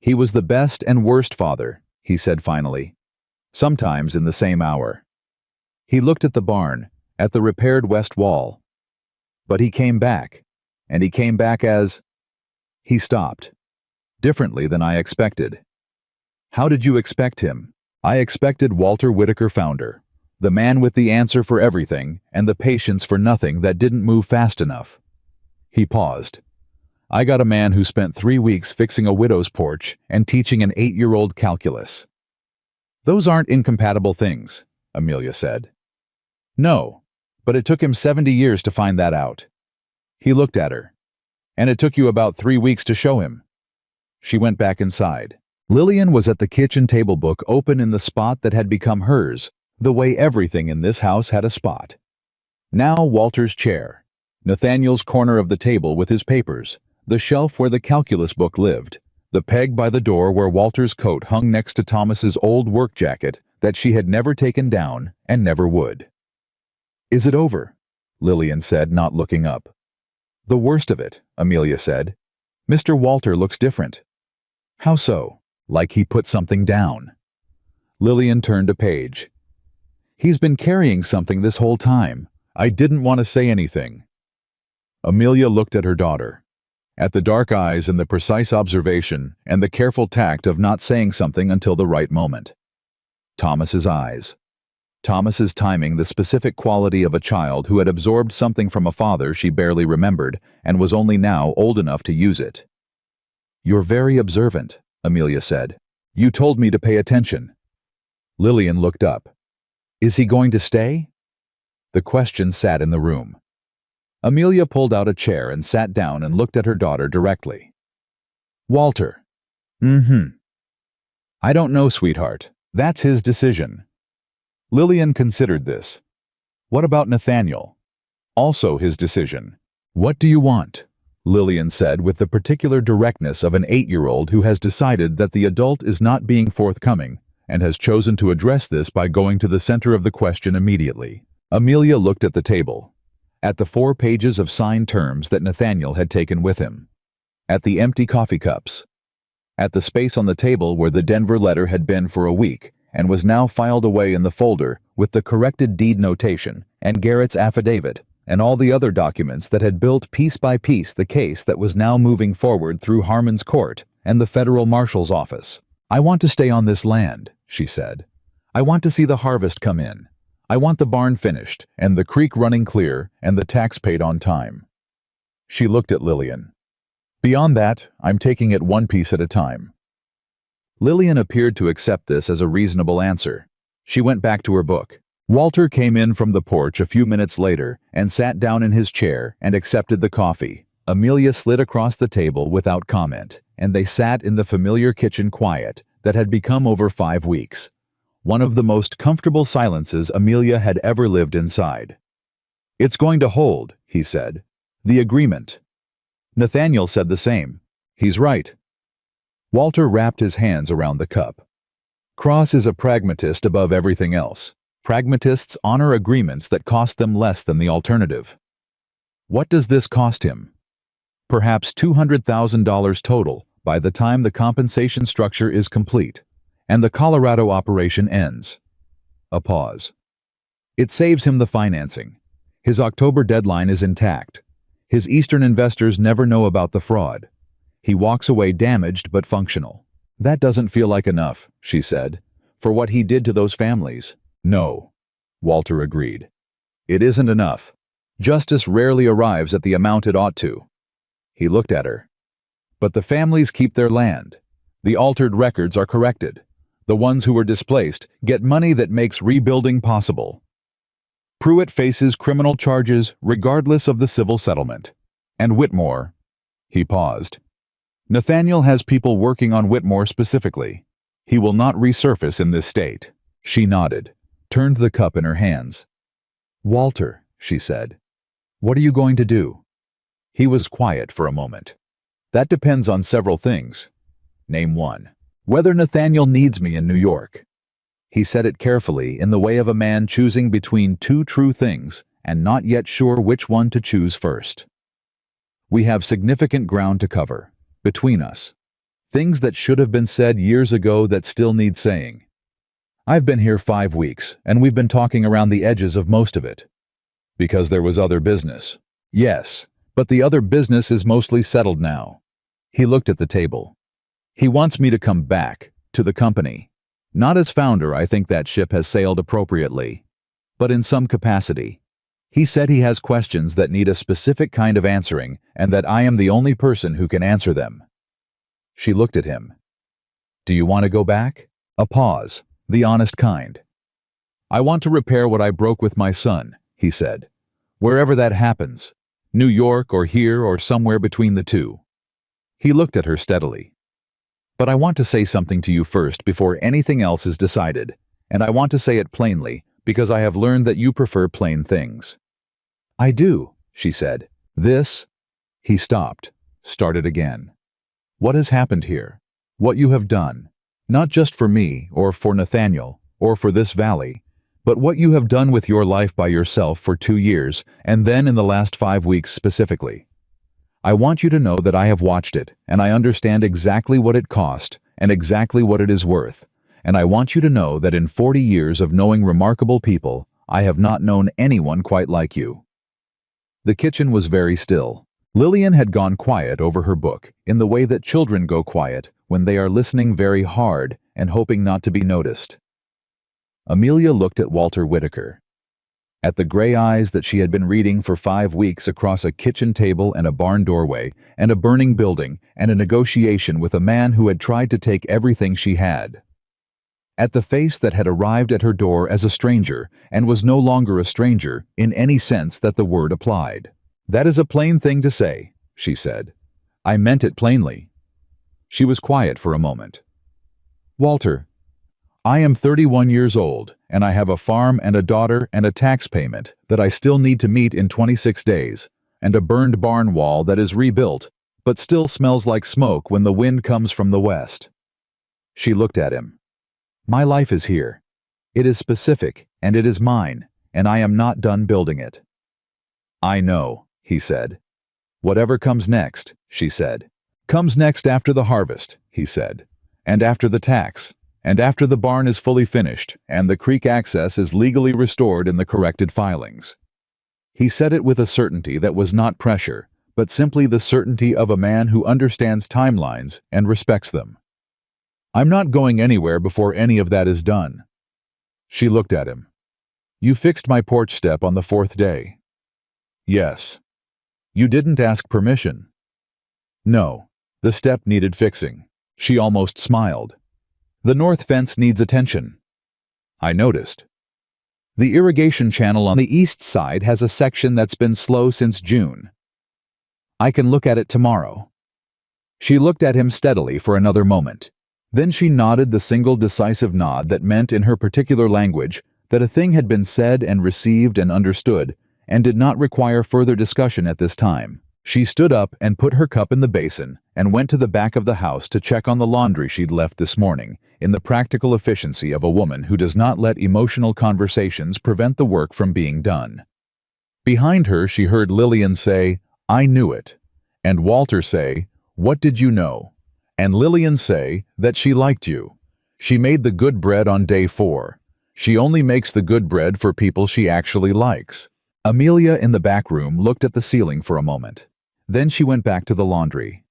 He was the best and worst father, he said finally, sometimes in the same hour. He looked at the barn, at the repaired west wall. But he came back, and he came back as... He stopped. Differently than I expected. How did you expect him? I expected Walter Whitaker founder, the man with the answer for everything and the patience for nothing that didn't move fast enough. He paused. I got a man who spent 3 weeks fixing a widow's porch and teaching an 8-year-old calculus. Those aren't incompatible things, Amelia said. No, but it took him 70 years to find that out. He looked at her. And it took you about 3 weeks to show him. She went back inside. Lillian was at the kitchen table book open in the spot that had become hers, the way everything in this house had a spot. Now Walter's chair, Nathaniel's corner of the table with his papers, the shelf where the calculus book lived, the peg by the door where Walter's coat hung next to Thomas's old work jacket that she had never taken down and never would. Is it over? Lillian said, not looking up. The worst of it, Amelia said. Mr. Walter looks different. How so? Like he put something down. Lillian turned a page. He's been carrying something this whole time. I didn't want to say anything. Amelia looked at her daughter. At the dark eyes and the precise observation and the careful tact of not saying something until the right moment. Thomas's eyes. Thomas's timing, the specific quality of a child who had absorbed something from a father she barely remembered and was only now old enough to use it. You're very observant, Amelia said. You told me to pay attention. Lillian looked up. Is he going to stay? The question sat in the room. Amelia pulled out a chair and sat down and looked at her daughter directly. Walter. I don't know, sweetheart. That's his decision. Lillian considered this. What about Nathaniel? Also his decision. What do you want? Lillian said with the particular directness of an 8-year-old who has decided that the adult is not being forthcoming and has chosen to address this by going to the center of the question immediately. Amelia looked at the table, at the 4 pages of signed terms that Nathaniel had taken with him, at the empty coffee cups, at the space on the table where the Denver letter had been for a week and was now filed away in the folder with the corrected deed notation and Garrett's affidavit and all the other documents that had built piece by piece the case that was now moving forward through Harmon's court and the federal marshal's office. I want to stay on this land, she said. I want to see the harvest come in. I want the barn finished and the creek running clear and the tax paid on time. She looked at Lillian. Beyond that, I'm taking it one piece at a time. Lillian appeared to accept this as a reasonable answer. She went back to her book. Walter came in from the porch a few minutes later and sat down in his chair and accepted the coffee. Amelia slid across the table without comment, and they sat in the familiar kitchen quiet that had become over 5 weeks. One of the most comfortable silences Amelia had ever lived inside. It's going to hold, he said. The agreement. Nathaniel said the same. He's right. Walter wrapped his hands around the cup. Cross is a pragmatist above everything else. Pragmatists honor agreements that cost them less than the alternative. What does this cost him? Perhaps $200,000 total by the time the compensation structure is complete, and the Colorado operation ends. A pause. It saves him the financing. His October deadline is intact. His Eastern investors never know about the fraud. He walks away damaged but functional. That doesn't feel like enough, she said, for what he did to those families. No, Walter agreed. It isn't enough. Justice rarely arrives at the amount it ought to. He looked at her. But the families keep their land. The altered records are corrected. The ones who were displaced get money that makes rebuilding possible. Pruitt faces criminal charges regardless of the civil settlement. And Whitmore. He paused. Nathaniel has people working on Whitmore specifically. He will not resurface in this state. She nodded, turned the cup in her hands. Walter, she said, what are you going to do? He was quiet for a moment. That depends on several things. Name one. Whether Nathaniel needs me in New York. He said it carefully, in the way of a man choosing between two true things and not yet sure which one to choose first. We have significant ground to cover, between us. Things that should have been said years ago that still need saying. I've been here 5 weeks, and we've been talking around the edges of most of it. Because there was other business. Yes, but the other business is mostly settled now. He looked at the table. He wants me to come back, to the company. Not as founder, I think that ship has sailed appropriately. But in some capacity. He said he has questions that need a specific kind of answering, and that I am the only person who can answer them. She looked at him. Do you want to go back? A pause, the honest kind. I want to repair what I broke with my son, he said. Wherever that happens. New York or here or somewhere between the two. He looked at her steadily. But I want to say something to you first before anything else is decided, and I want to say it plainly, because I have learned that you prefer plain things. I do, she said. This... He stopped, started again. What has happened here? What you have done, not just for me, or for Nathaniel, or for this valley, but what you have done with your life by yourself for 2 years, and then in the last 5 weeks specifically. I want you to know that I have watched it, and I understand exactly what it cost, and exactly what it is worth, and I want you to know that in 40 years of knowing remarkable people, I have not known anyone quite like you. The kitchen was very still. Lillian had gone quiet over her book, in the way that children go quiet when they are listening very hard and hoping not to be noticed. Amelia looked at Walter Whitaker. At the gray eyes that she had been reading for 5 weeks across a kitchen table and a barn doorway and a burning building and a negotiation with a man who had tried to take everything she had. At the face that had arrived at her door as a stranger and was no longer a stranger in any sense that the word applied. That is a plain thing to say, she said. I meant it plainly. She was quiet for a moment. Walter, I am 31 years old, and I have a farm and a daughter and a tax payment that I still need to meet in 26 days, and a burned barn wall that is rebuilt, but still smells like smoke when the wind comes from the west. She looked at him. My life is here. It is specific, and it is mine, and I am not done building it. I know, he said. Whatever comes next, she said. Comes next after the harvest, he said, and after the tax. And after the barn is fully finished, and the creek access is legally restored in the corrected filings. He said it with a certainty that was not pressure, but simply the certainty of a man who understands timelines and respects them. I'm not going anywhere before any of that is done. She looked at him. You fixed my porch step on the 4th day. Yes. You didn't ask permission. No, the step needed fixing. She almost smiled. The north fence needs attention. I noticed. The irrigation channel on the east side has a section that's been slow since June. I can look at it tomorrow. She looked at him steadily for another moment. Then she nodded the single decisive nod that meant in her particular language that a thing had been said and received and understood and did not require further discussion at this time. She stood up and put her cup in the basin and went to the back of the house to check on the laundry she'd left this morning, in the practical efficiency of a woman who does not let emotional conversations prevent the work from being done. Behind her she heard Lillian say, "I knew it," and Walter say, "What did you know?" and Lillian say that she liked you. She made the good bread on day 4. She only makes the good bread for people she actually likes. Amelia in the back room looked at the ceiling for a moment. Then she went back to the laundry.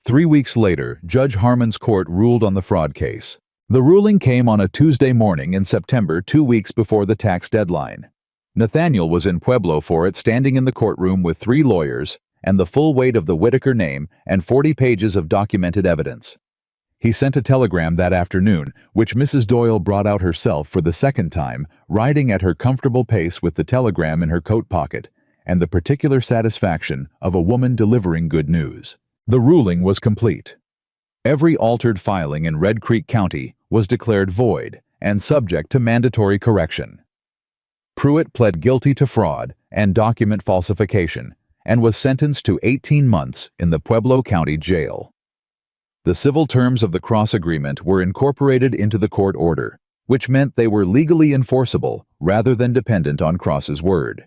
3 weeks later, Judge Harmon's court ruled on the fraud case. The ruling came on a Tuesday morning in September, 2 weeks before the tax deadline. Nathaniel was in Pueblo for it, standing in the courtroom with 3 lawyers and the full weight of the Whitaker name and 40 pages of documented evidence. He sent a telegram that afternoon, which Mrs. Doyle brought out herself for the second time, riding at her comfortable pace with the telegram in her coat pocket, and the particular satisfaction of a woman delivering good news. The ruling was complete. Every altered filing in Red Creek County was declared void and subject to mandatory correction. Pruitt pled guilty to fraud and document falsification and was sentenced to 18 months in the Pueblo County Jail. The civil terms of the cross agreement were incorporated into the court order, which meant they were legally enforceable rather than dependent on Cross's word.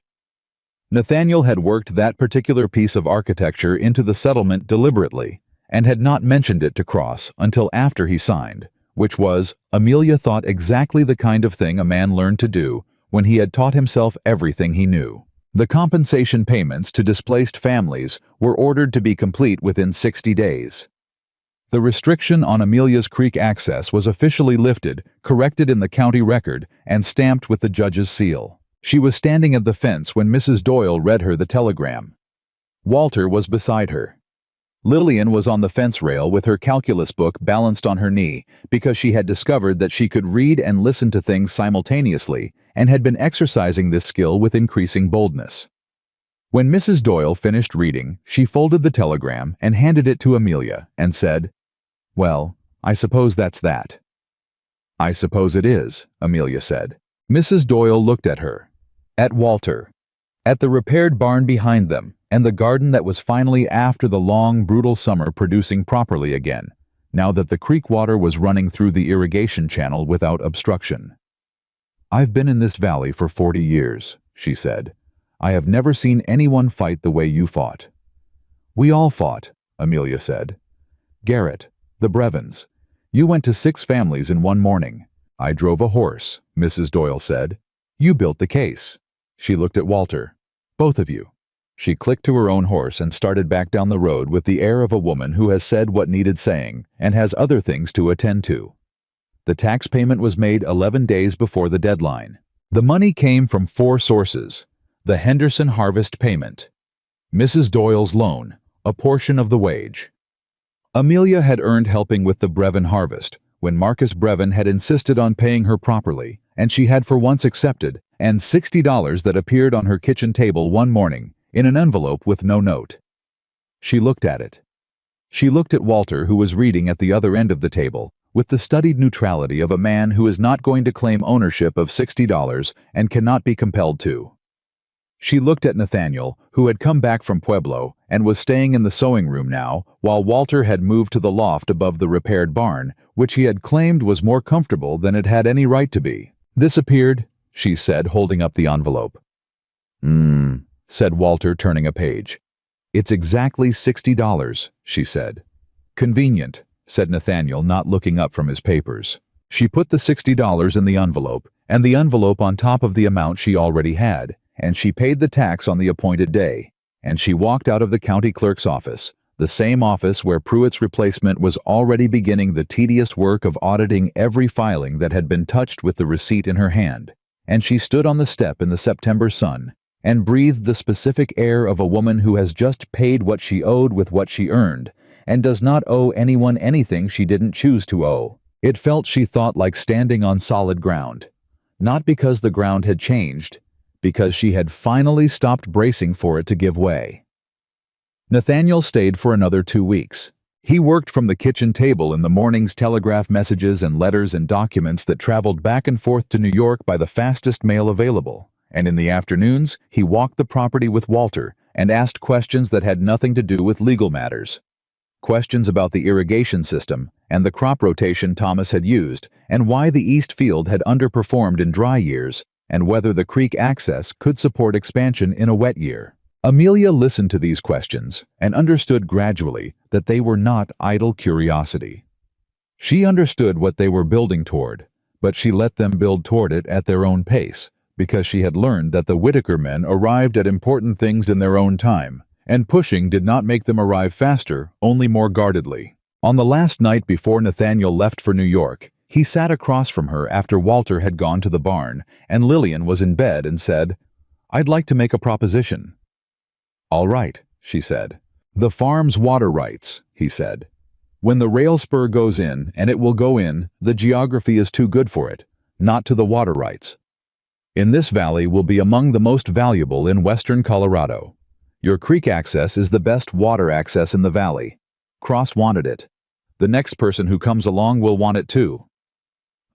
Nathaniel had worked that particular piece of architecture into the settlement deliberately and had not mentioned it to Cross until after he signed, which was, Amelia thought, exactly the kind of thing a man learned to do when he had taught himself everything he knew. The compensation payments to displaced families were ordered to be complete within 60 days. The restriction on Amelia's creek access was officially lifted, corrected in the county record, and stamped with the judge's seal. She was standing at the fence when Mrs. Doyle read her the telegram. Walter was beside her. Lillian was on the fence rail with her calculus book balanced on her knee because she had discovered that she could read and listen to things simultaneously and had been exercising this skill with increasing boldness. When Mrs. Doyle finished reading, she folded the telegram and handed it to Amelia and said, "Well, I suppose that's that." "I suppose it is," Amelia said. Mrs. Doyle looked at her, at Walter, at the repaired barn behind them, and the garden that was finally, after the long, brutal summer, producing properly again, now that the creek water was running through the irrigation channel without obstruction. "I've been in this valley for 40 years, she said. "I have never seen anyone fight the way you fought." "We all fought," Amelia said. "Garrett, the Brevins. You went to 6 families in one morning." "I drove a horse," Mrs. Doyle said. "You built the case." She looked at Walter. "Both of you." She clicked to her own horse and started back down the road with the air of a woman who has said what needed saying and has other things to attend to. The tax payment was made 11 days before the deadline. The money came from 4 sources: the Henderson harvest payment, Mrs. Doyle's loan, a portion of the wage. Amelia had earned helping with the Brevin harvest when Marcus Brevin had insisted on paying her properly, and she had for once accepted, and $60 that appeared on her kitchen table one morning in an envelope with no note. She looked at it. She looked at Walter, who was reading at the other end of the table, with the studied neutrality of a man who is not going to claim ownership of $60 and cannot be compelled to. She looked at Nathaniel, who had come back from Pueblo and was staying in the sewing room now, while Walter had moved to the loft above the repaired barn, which he had claimed was more comfortable than it had any right to be. "This appeared," she said, holding up the envelope. Said Walter, turning a page. "It's exactly $60, she said. "Convenient," said Nathaniel, not looking up from his papers. She put the $60 in the envelope, and the envelope on top of the amount she already had, and she paid the tax on the appointed day, and she walked out of the county clerk's office, the same office where Pruitt's replacement was already beginning the tedious work of auditing every filing that had been touched with the receipt in her hand, and she stood on the step in the September sun and breathed the specific air of a woman who has just paid what she owed with what she earned, and does not owe anyone anything she didn't choose to owe. It felt, she thought, like standing on solid ground. Not because the ground had changed, because she had finally stopped bracing for it to give way. Nathaniel stayed for another 2 weeks. He worked from the kitchen table in the morning's telegraph messages and letters and documents that traveled back and forth to New York by the fastest mail available, and in the afternoons he walked the property with Walter and asked questions that had nothing to do with legal matters. Questions about the irrigation system and the crop rotation Thomas had used, and why the East Field had underperformed in dry years, and whether the creek access could support expansion in a wet year. Amelia listened to these questions and understood gradually that they were not idle curiosity. She understood what they were building toward, but she let them build toward it at their own pace, because she had learned that the Whitaker men arrived at important things in their own time, and pushing did not make them arrive faster, only more guardedly. On the last night before Nathaniel left for New York, he sat across from her after Walter had gone to the barn, and Lillian was in bed and said, "I'd like to make a proposition." "All right," she said. "The farm's water rights," he said. "When the rail spur goes in, and it will go in, the geography is too good for it, not to the water rights. In this valley will be among the most valuable in western Colorado. Your creek access is the best water access in the valley. Cross wanted it. The next person who comes along will want it too."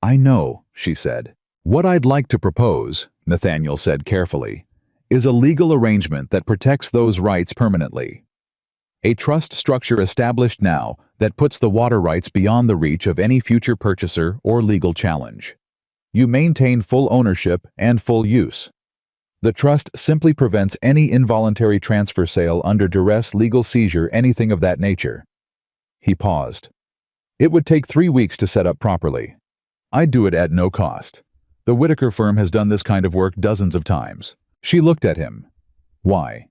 "I know," she said. "What I'd like to propose," Nathaniel said carefully, "is a legal arrangement that protects those rights permanently. A trust structure established now that puts the water rights beyond the reach of any future purchaser or legal challenge. You maintain full ownership and full use. The trust simply prevents any involuntary transfer sale under duress, legal seizure, anything of that nature." He paused. "It would take 3 weeks to set up properly. I'd do it at no cost. The Whitaker firm has done this kind of work dozens of times." She looked at him. "Why?"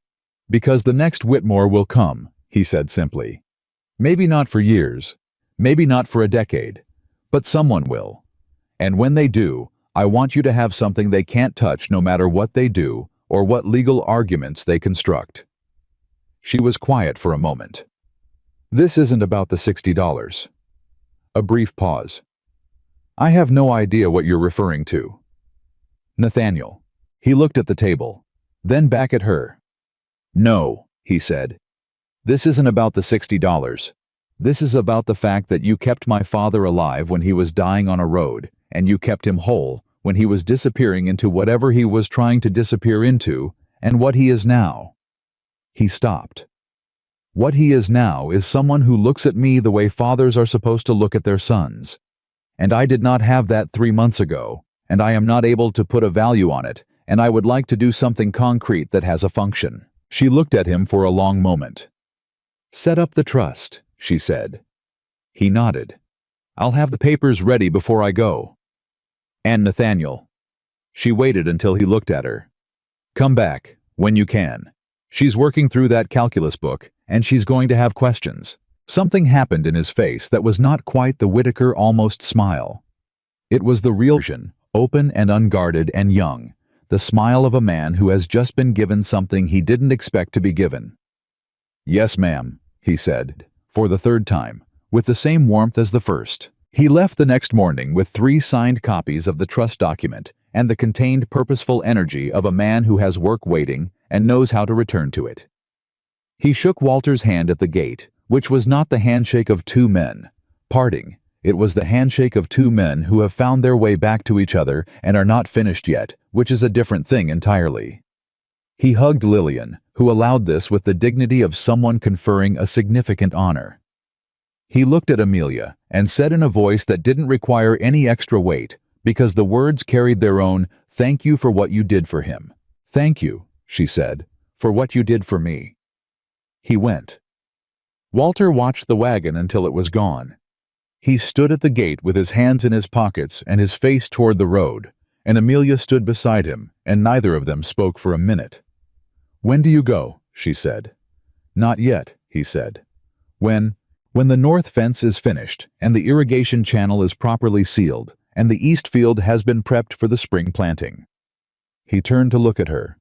"Because the next Whitmore will come," he said simply. "Maybe not for years, maybe not for a decade, but someone will. And when they do, I want you to have something they can't touch no matter what they do or what legal arguments they construct." She was quiet for a moment. "This isn't about the $60. A brief pause. "I have no idea what you're referring to." "Nathaniel." He looked at the table, then back at her. "No," he said. "This isn't about the $60. This is about the fact that you kept my father alive when he was dying on a road, and you kept him whole when he was disappearing into whatever he was trying to disappear into, and what he is now." He stopped. "What he is now is someone who looks at me the way fathers are supposed to look at their sons. And I did not have that 3 months ago, and I am not able to put a value on it, and I would like to do something concrete that has a function." She looked at him for a long moment. "Set up the trust," she said. He nodded. "I'll have the papers ready before I go." "And Nathaniel." She waited until he looked at her. "Come back, when you can. She's working through that calculus book, and she's going to have questions." Something happened in his face that was not quite the Whitaker almost smile. It was the real version, open and unguarded and young, the smile of a man who has just been given something he didn't expect to be given. "Yes, ma'am," he said, for the third time, with the same warmth as the first. He left the next morning with 3 signed copies of the trust document and the contained purposeful energy of a man who has work waiting and knows how to return to it. He shook Walter's hand at the gate, which was not the handshake of 2 men. Parting, it was the handshake of 2 men who have found their way back to each other and are not finished yet, which is a different thing entirely. He hugged Lillian, who allowed this with the dignity of someone conferring a significant honor. He looked at Amelia and said in a voice that didn't require any extra weight, because the words carried their own, "Thank you for what you did for him." "Thank you," she said, "for what you did for me." He went. Walter watched the wagon until it was gone. He stood at the gate with his hands in his pockets and his face toward the road, and Amelia stood beside him, and neither of them spoke for a minute. "When do you go?" she said. "Not yet," he said. When the north fence is finished, and the irrigation channel is properly sealed, and the east field has been prepped for the spring planting." He turned to look at her.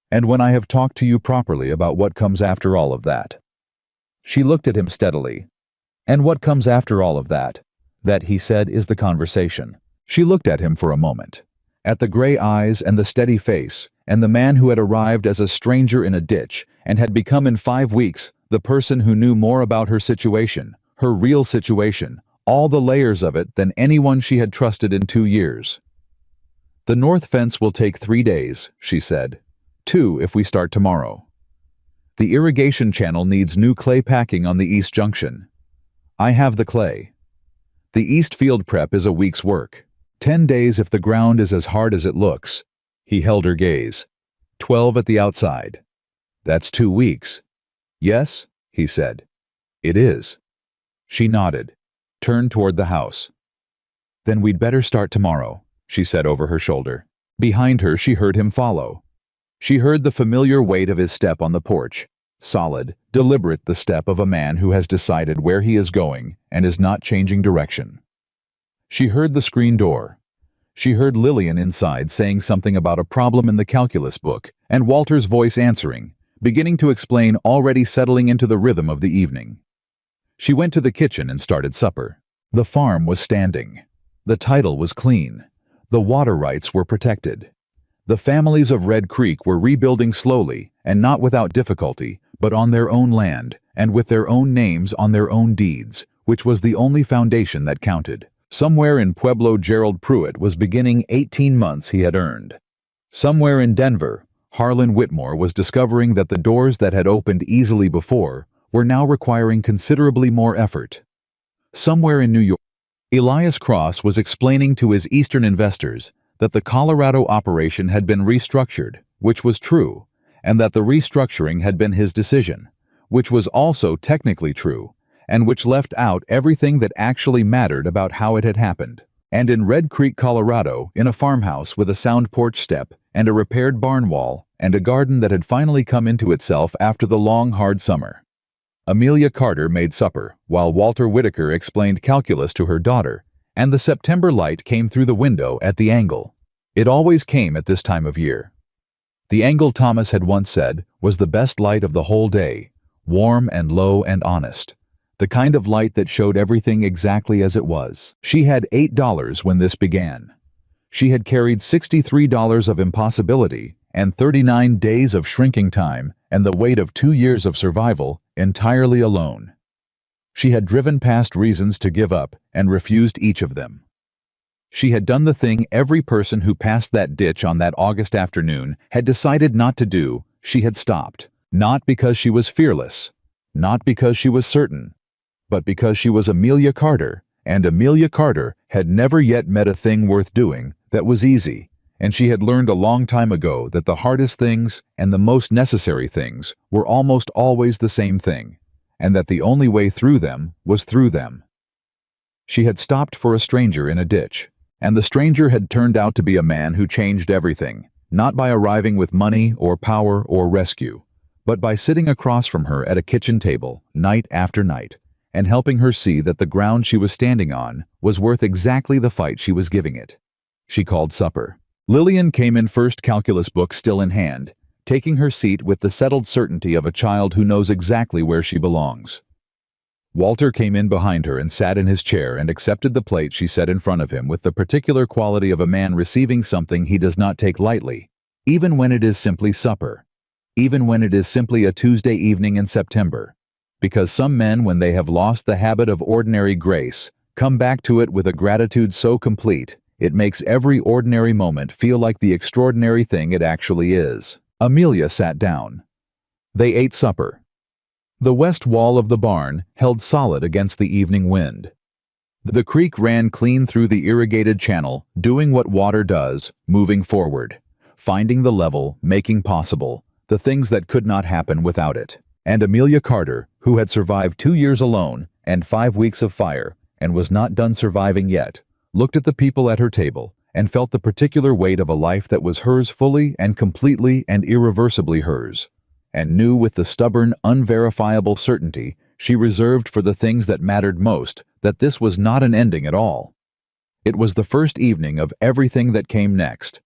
"And when I have talked to you properly about what comes after all of that." She looked at him steadily. "And what comes after all of that?" "That," he said, "is the conversation." She looked at him for a moment, at the gray eyes and the steady face, and the man who had arrived as a stranger in a ditch and had become in 5 weeks the person who knew more about her situation, her real situation, all the layers of it than anyone she had trusted in 2 years. "The north fence will take 3 days," she said. 2 if we start tomorrow." The irrigation channel needs new clay packing on the east junction. I have the clay. The east field prep is a week's work. 10 days if the ground is as hard as it looks. He held her gaze. 12 at the outside. That's 2 weeks. Yes, he said. It is. She nodded, turned toward the house. Then we'd better start tomorrow, she said over her shoulder. Behind her, she heard him follow. She heard the familiar weight of his step on the porch, solid, deliberate, the step of a man who has decided where he is going and is not changing direction. She heard the screen door. She heard Lillian inside saying something about a problem in the calculus book, and Walter's voice answering, beginning to explain, already settling into the rhythm of the evening. She went to the kitchen and started supper. The farm was standing. The title was clean. The water rights were protected. The families of Red Creek were rebuilding slowly, and not without difficulty, but on their own land, and with their own names on their own deeds, which was the only foundation that counted. Somewhere in Pueblo, Gerald Pruitt was beginning 18 months he had earned. Somewhere in Denver, Harlan Whitmore was discovering that the doors that had opened easily before were now requiring considerably more effort. Somewhere in New York, Elias Cross was explaining to his Eastern investors that the Colorado operation had been restructured, which was true, and that the restructuring had been his decision, which was also technically true, and which left out everything that actually mattered about how it had happened. And in Red Creek, Colorado, in a farmhouse with a sound porch step and a repaired barn wall and a garden that had finally come into itself after the long, hard summer. Amelia Carter made supper, while Walter Whitaker explained calculus to her daughter, and the September light came through the window at the angle. It always came at this time of year. The angle, Thomas had once said, was the best light of the whole day, warm and low and honest. The kind of light that showed everything exactly as it was. She had $8 when this began. She had carried $63 of impossibility and 39 days of shrinking time and the weight of 2 years of survival entirely alone. She had driven past reasons to give up and refused each of them. She had done the thing every person who passed that ditch on that August afternoon had decided not to do. She had stopped, not because she was fearless, not because she was certain, but because she was Amelia Carter, and Amelia Carter had never yet met a thing worth doing that was easy, and she had learned a long time ago that the hardest things and the most necessary things were almost always the same thing, and that the only way through them was through them. She had stopped for a stranger in a ditch, and the stranger had turned out to be a man who changed everything, not by arriving with money or power or rescue, but by sitting across from her at a kitchen table night after night, and helping her see that the ground she was standing on was worth exactly the fight she was giving it. She called supper. Lillian came in first, calculus book still in hand, taking her seat with the settled certainty of a child who knows exactly where she belongs. Walter came in behind her and sat in his chair and accepted the plate she set in front of him with the particular quality of a man receiving something he does not take lightly, even when it is simply supper, even when it is simply a Tuesday evening in September, because some men, when they have lost the habit of ordinary grace, come back to it with a gratitude so complete it makes every ordinary moment feel like the extraordinary thing it actually is. Amelia sat down. They ate supper. The west wall of the barn held solid against the evening wind. The creek ran clean through the irrigated channel, doing what water does, moving forward, finding the level, making possible the things that could not happen without it. And Amelia Carter, who had survived 2 years alone and 5 weeks of fire and was not done surviving yet, looked at the people at her table and felt the particular weight of a life that was hers fully and completely and irreversibly hers, and knew with the stubborn, unverifiable certainty she reserved for the things that mattered most that this was not an ending at all. It was the first evening of everything that came next,